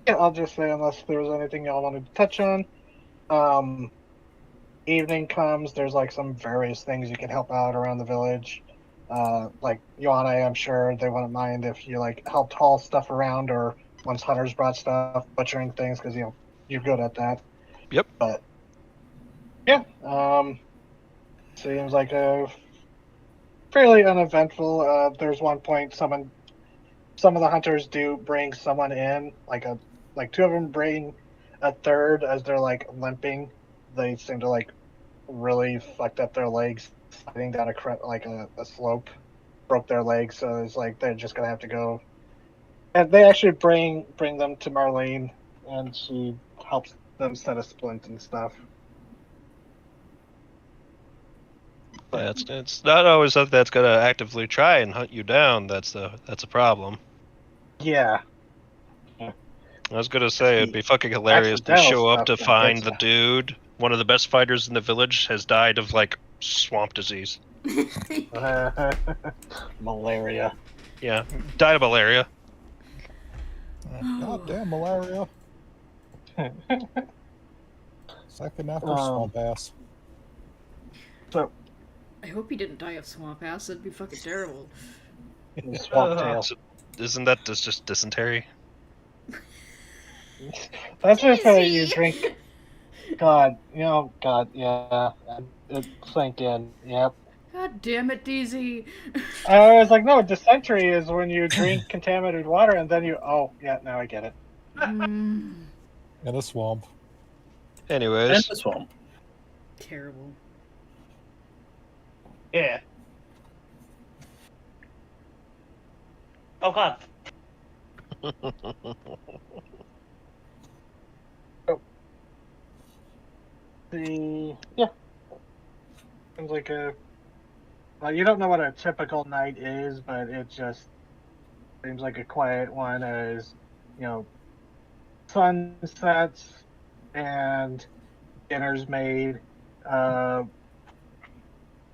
yeah, I'll just say unless there was anything y'all wanted to touch on. Evening comes, there's some various things you can help out around the village. Like Joanna, I'm sure they wouldn't mind if you helped haul stuff around, or once hunters brought stuff, butchering things, because you're good at that. Yep. But yeah, seems like a fairly uneventful. There's one point some of the hunters do bring someone in, like two of them bring a third as they're like limping. They seem to like really fucked up their legs sliding down a slope, broke their legs, so it's like they're just gonna have to go. And they actually bring them to Marlene, and she helps them set a splint and stuff. Yeah, it's not always that that's gonna actively try and hunt you down. That's a problem. Yeah. I was gonna say it'd be fucking hilarious to accidental show up stuff to that find gets the ya. dude, one of the best fighters in the village, has died of like swamp disease. Malaria. Yeah, died of malaria. Goddamn malaria. Second after swamp ass. So I hope he didn't die of swamp ass. That'd be fucking terrible. swamp tail. Isn't that just dysentery? That's if you drink. God, yeah. It sank in. Yep. God damn it, DZ. I was like, no, dysentery is when you drink contaminated water and then you. Oh, yeah, now I get it. In a swamp. Anyways. And the swamp. Terrible. Yeah. Oh god. Yeah. Seems like well, you don't know what a typical night is, but it just seems like a quiet one as, sun sets and dinner's made.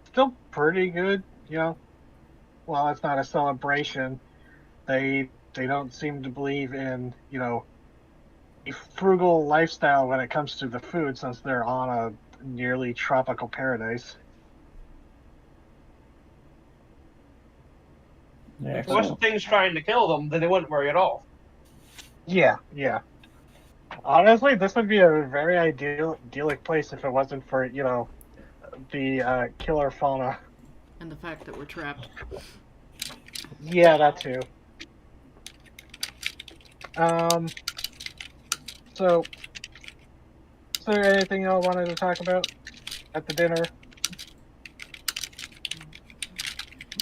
Still pretty good, While it's not a celebration, they don't seem to believe in, a frugal lifestyle when it comes to the food, since they're on a nearly tropical paradise. Yeah, If there wasn't things trying to kill them, then they wouldn't worry at all. Yeah. Honestly, this would be a very idyllic place if it wasn't for, the killer fauna. And the fact that we're trapped. Yeah, that too. So, is there anything y'all wanted to talk about at the dinner?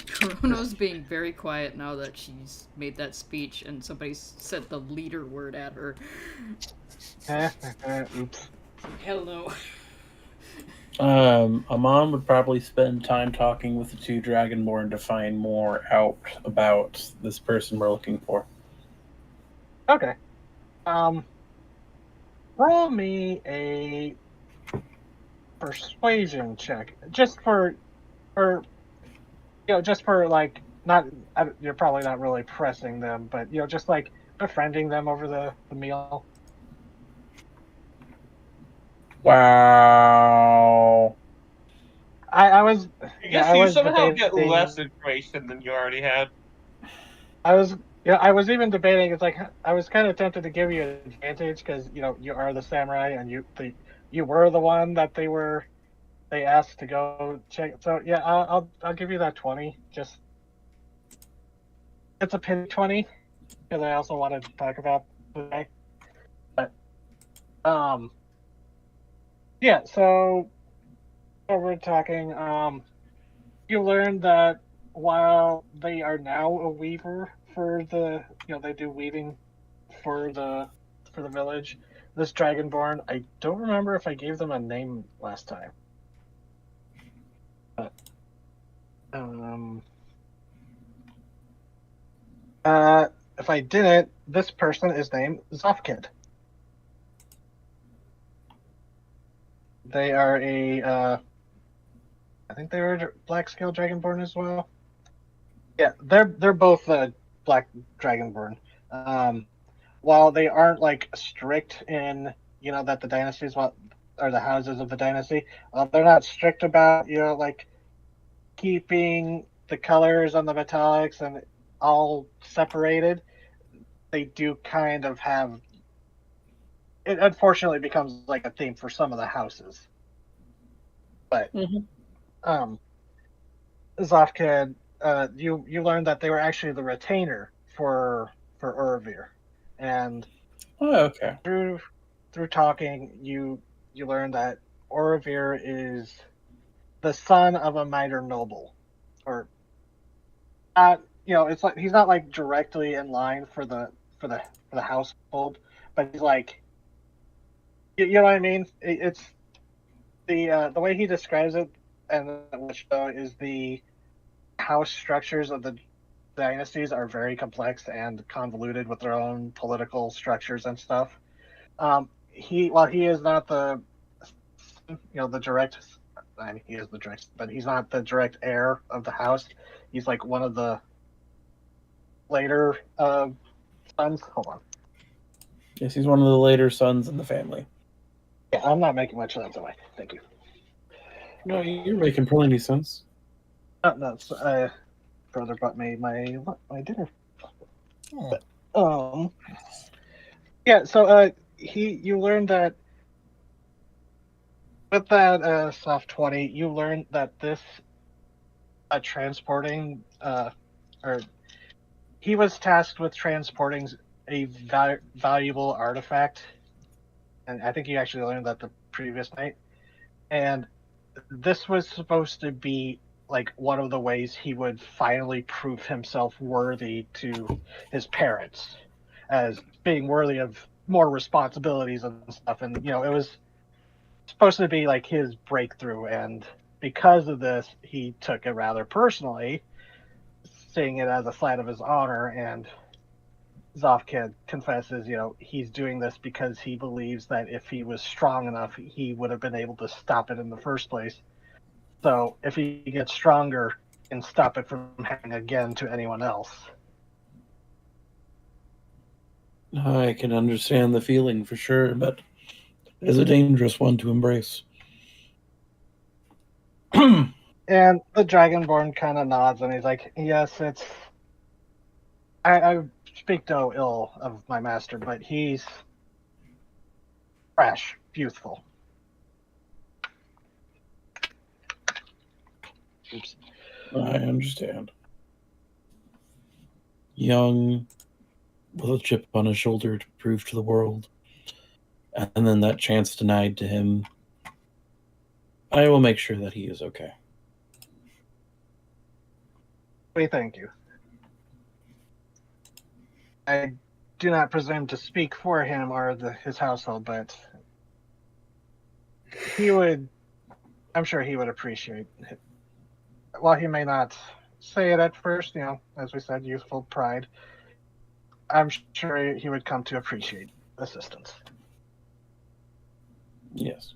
Corona's being very quiet now that she's made that speech and somebody said the leader word at her. Oops. Hell no. Amon would probably spend time talking with the two Dragonborn to find more out about this person we're looking for. Okay. Roll me a persuasion check, just for like, not. You're probably not really pressing them, but just like befriending them over the meal. Wow. I was. I guess you somehow get less information than you already had. I was even debating. It's like I was kind of tempted to give you an advantage because you are the samurai and you were the one that they asked to go check. So yeah, I'll give you that 20. Just it's a pity 20 because I also wanted to talk about today. But yeah. So what we're talking. You learned that while they are now a weaver for the, they do weaving for the village. This Dragonborn, I don't remember if I gave them a name last time. But, if I didn't, this person is named Zofkid. They are I think they were black scale Dragonborn as well. Yeah, they're both black Dragonborn. While they aren't like strict in that the dynasties or the houses of the dynasty, they're not strict about like keeping the colors on the metallics and all separated. They do kind of have. It unfortunately becomes like a theme for some of the houses, but Zofkid, you learned that they were actually the retainer for Urvir, and Oh, okay. through talking, you learned that Orovir is the son of a minor noble, or not. It's like he's not like directly in line for the household, but he's like, you know what I mean. It's the way he describes it, and the show is the house structures of the dynasties are very complex and convoluted with their own political structures and stuff. While he is not the direct, I mean, he is the direct, but he's not the direct heir of the house. He's like one of the later sons. Hold on. Yes, he's one of the later sons in the family. Yeah, I'm not making much sense of it. Thank you. No, you're making plenty sense. No, brother brought me my dinner. Oh. But, yeah. So you learned that with that soft 20, you learned that this transporting or he was tasked with transporting a valuable artifact, and I think you actually learned that the previous night. And this was supposed to be like one of the ways he would finally prove himself worthy to his parents, as being worthy of more responsibilities and stuff. And it was supposed to be like his breakthrough, and because of this, he took it rather personally, seeing it as a sign of his honor. And Zofkid confesses, he's doing this because he believes that if he was strong enough, he would have been able to stop it in the first place. So if he gets stronger, and stop it from happening again to anyone else. I can understand the feeling for sure, but it is a dangerous one to embrace. And the Dragonborn kind of nods, and he's like, "Yes, it's. I speak no ill of my master, but he's fresh, youthful." Oops. I understand. Young, with a chip on his shoulder to prove to the world, and then that chance denied to him. I will make sure that he is okay. We thank you. I do not presume to speak for him or his household, but I'm sure he would appreciate it. While he may not say it at first, as we said, youthful pride, I'm sure he would come to appreciate assistance. Yes.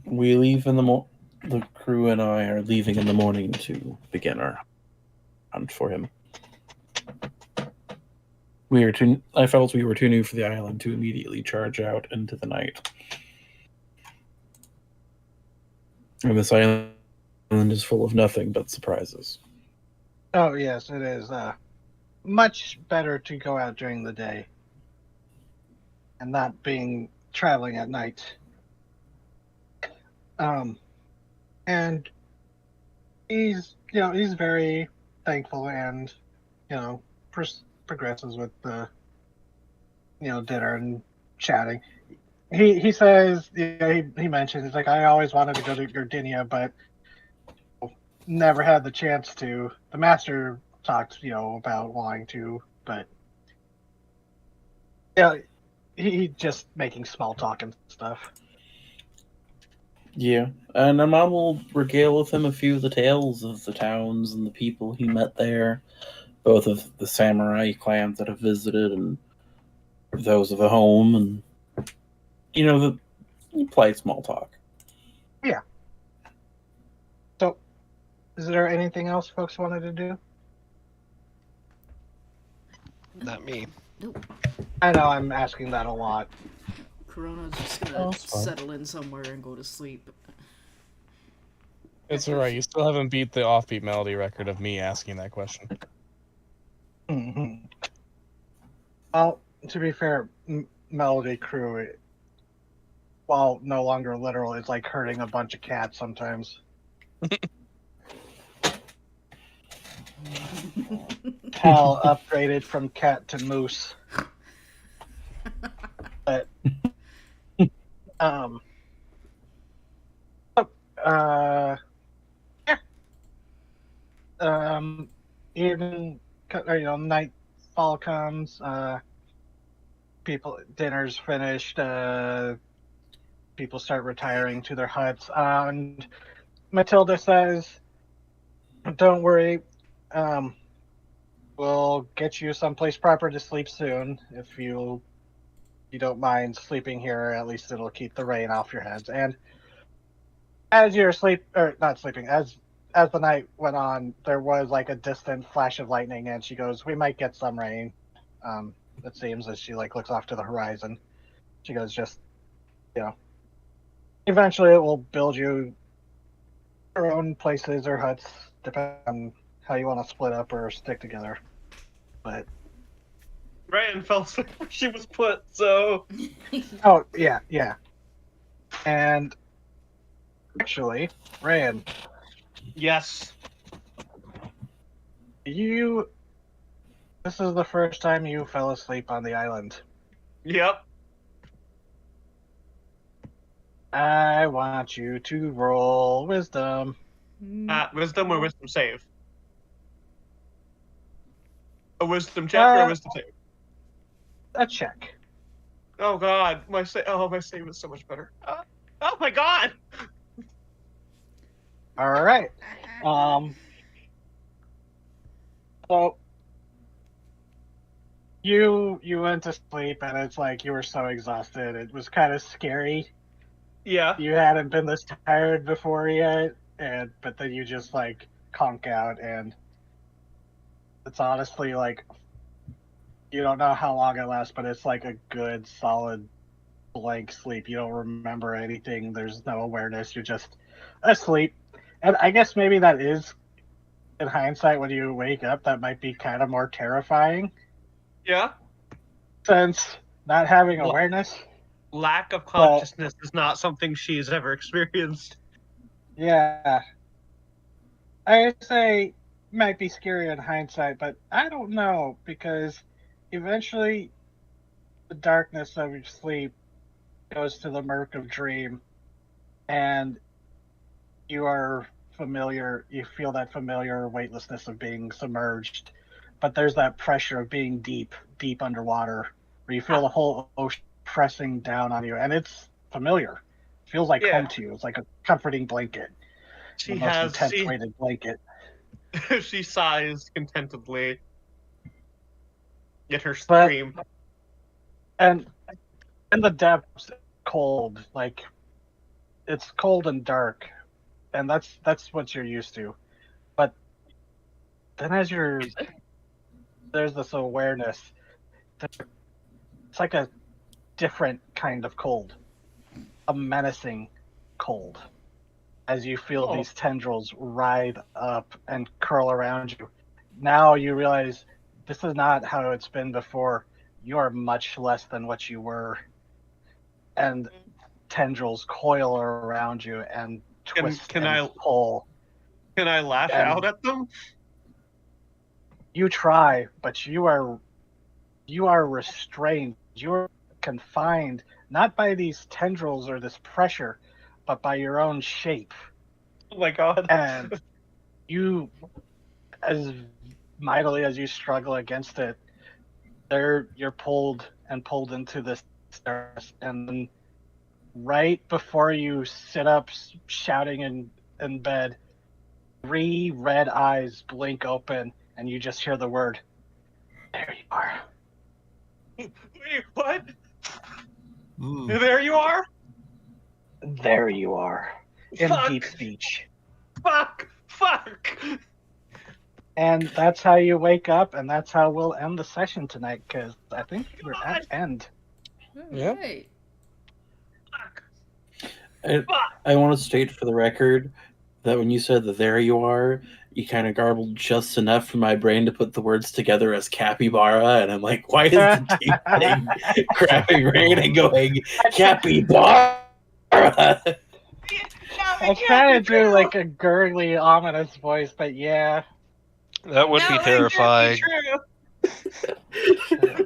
We leave in the crew and I are leaving in the morning to begin our hunt for him. I felt we were too new for the island to immediately charge out into the night. And this island is full of nothing but surprises. Oh, yes, it is. Much better to go out during the day and not traveling at night. And he's very thankful and, progresses with the, dinner and chatting. He says, he mentions, he's like, I always wanted to go to Gordinia, but never had the chance to. The master talked, about wanting to, but he just making small talk and stuff. Yeah, and my mom will regale with him a few of the tales of the towns and the people he met there, both of the samurai clans that have visited and those of the home, and you play small talk. Yeah. So, is there anything else folks wanted to do? Not me. Nope. I know I'm asking that a lot. Corona's just gonna settle in somewhere and go to sleep. It's alright, you still haven't beat the offbeat melody record of me asking that question. Mm-hmm. Well, to be fair, Melody Crew, while no longer literal, is like herding a bunch of cats sometimes. Hal upgraded from cat to moose. But yeah. Even nightfall comes. Dinner's finished. People start retiring to their huts, and Matilda says, "Don't worry. We'll get you someplace proper to sleep soon. If you don't mind sleeping here, at least it'll keep the rain off your heads." And as you're not sleeping, as the night went on, there was like a distant flash of lightning, and she goes, "We might get some rain." It seems, as she looks off to the horizon. She goes, "Just, eventually it will build you your own places or huts, depending on how you want to split up or stick together." But Ryan fell where she was put, so. Oh yeah. And actually, Ryan. Yes. This is the first time you fell asleep on the island. Yep. I want you to roll wisdom. Wisdom or wisdom save? A wisdom check or a wisdom save? A check. Oh god, my save is so much better. Oh my god. All right. So you went to sleep, and it's like you were so exhausted. It was kind of scary. Yeah. You hadn't been this tired before yet, but then you just conk out, and it's honestly you don't know how long it lasts, but it's a good solid blank sleep. You don't remember anything. There's no awareness. You're just asleep. And I guess maybe that is, in hindsight, when you wake up, that might be kind of more terrifying. Yeah. Since not having awareness. Lack of consciousness is not something she's ever experienced. Yeah. I say might be scary in hindsight, but I don't know, because eventually the darkness of your sleep goes to the murk of dream, and you feel that familiar weightlessness of being submerged, but there's that pressure of being deep underwater, where you feel the whole ocean pressing down on you, and it's familiar. It feels like home to you. It's like a comforting blanket. The most intense weighted blanket. She sighs contentedly. Get her scream. And in the depths, cold. It's cold and dark, and that's what you're used to. But then as there's this awareness. It's like a different kind of cold, a menacing cold, as you feel these tendrils writhe up and curl around you. Now you realize this is not how it's been before. You are much less than what you were, and tendrils coil around you and twist and pull. Can I lash out at them? You try, but you are restrained. You're confined, not by these tendrils or this pressure, but by your own shape. Oh my god. And you, as mightily as you struggle against it, you're pulled into this darkness, and then right before you sit up shouting in bed, 3 red eyes blink open, and you just hear the word, "There you are." Wait, what? There you are? There you are. In deep speech. Fuck! And that's how you wake up, and that's how we'll end the session tonight, because I think we're at end. Yeah. I want to state for the record that when you said that "there you are," you kind of garbled just enough for my brain to put the words together as capybara, and I'm like, why is the deep thing grabbing Rain and going, capybara? No, I try to do like a gurgly, ominous voice, but yeah. That would be terrifying.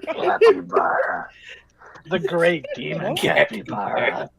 Capybara. The great demon capybara.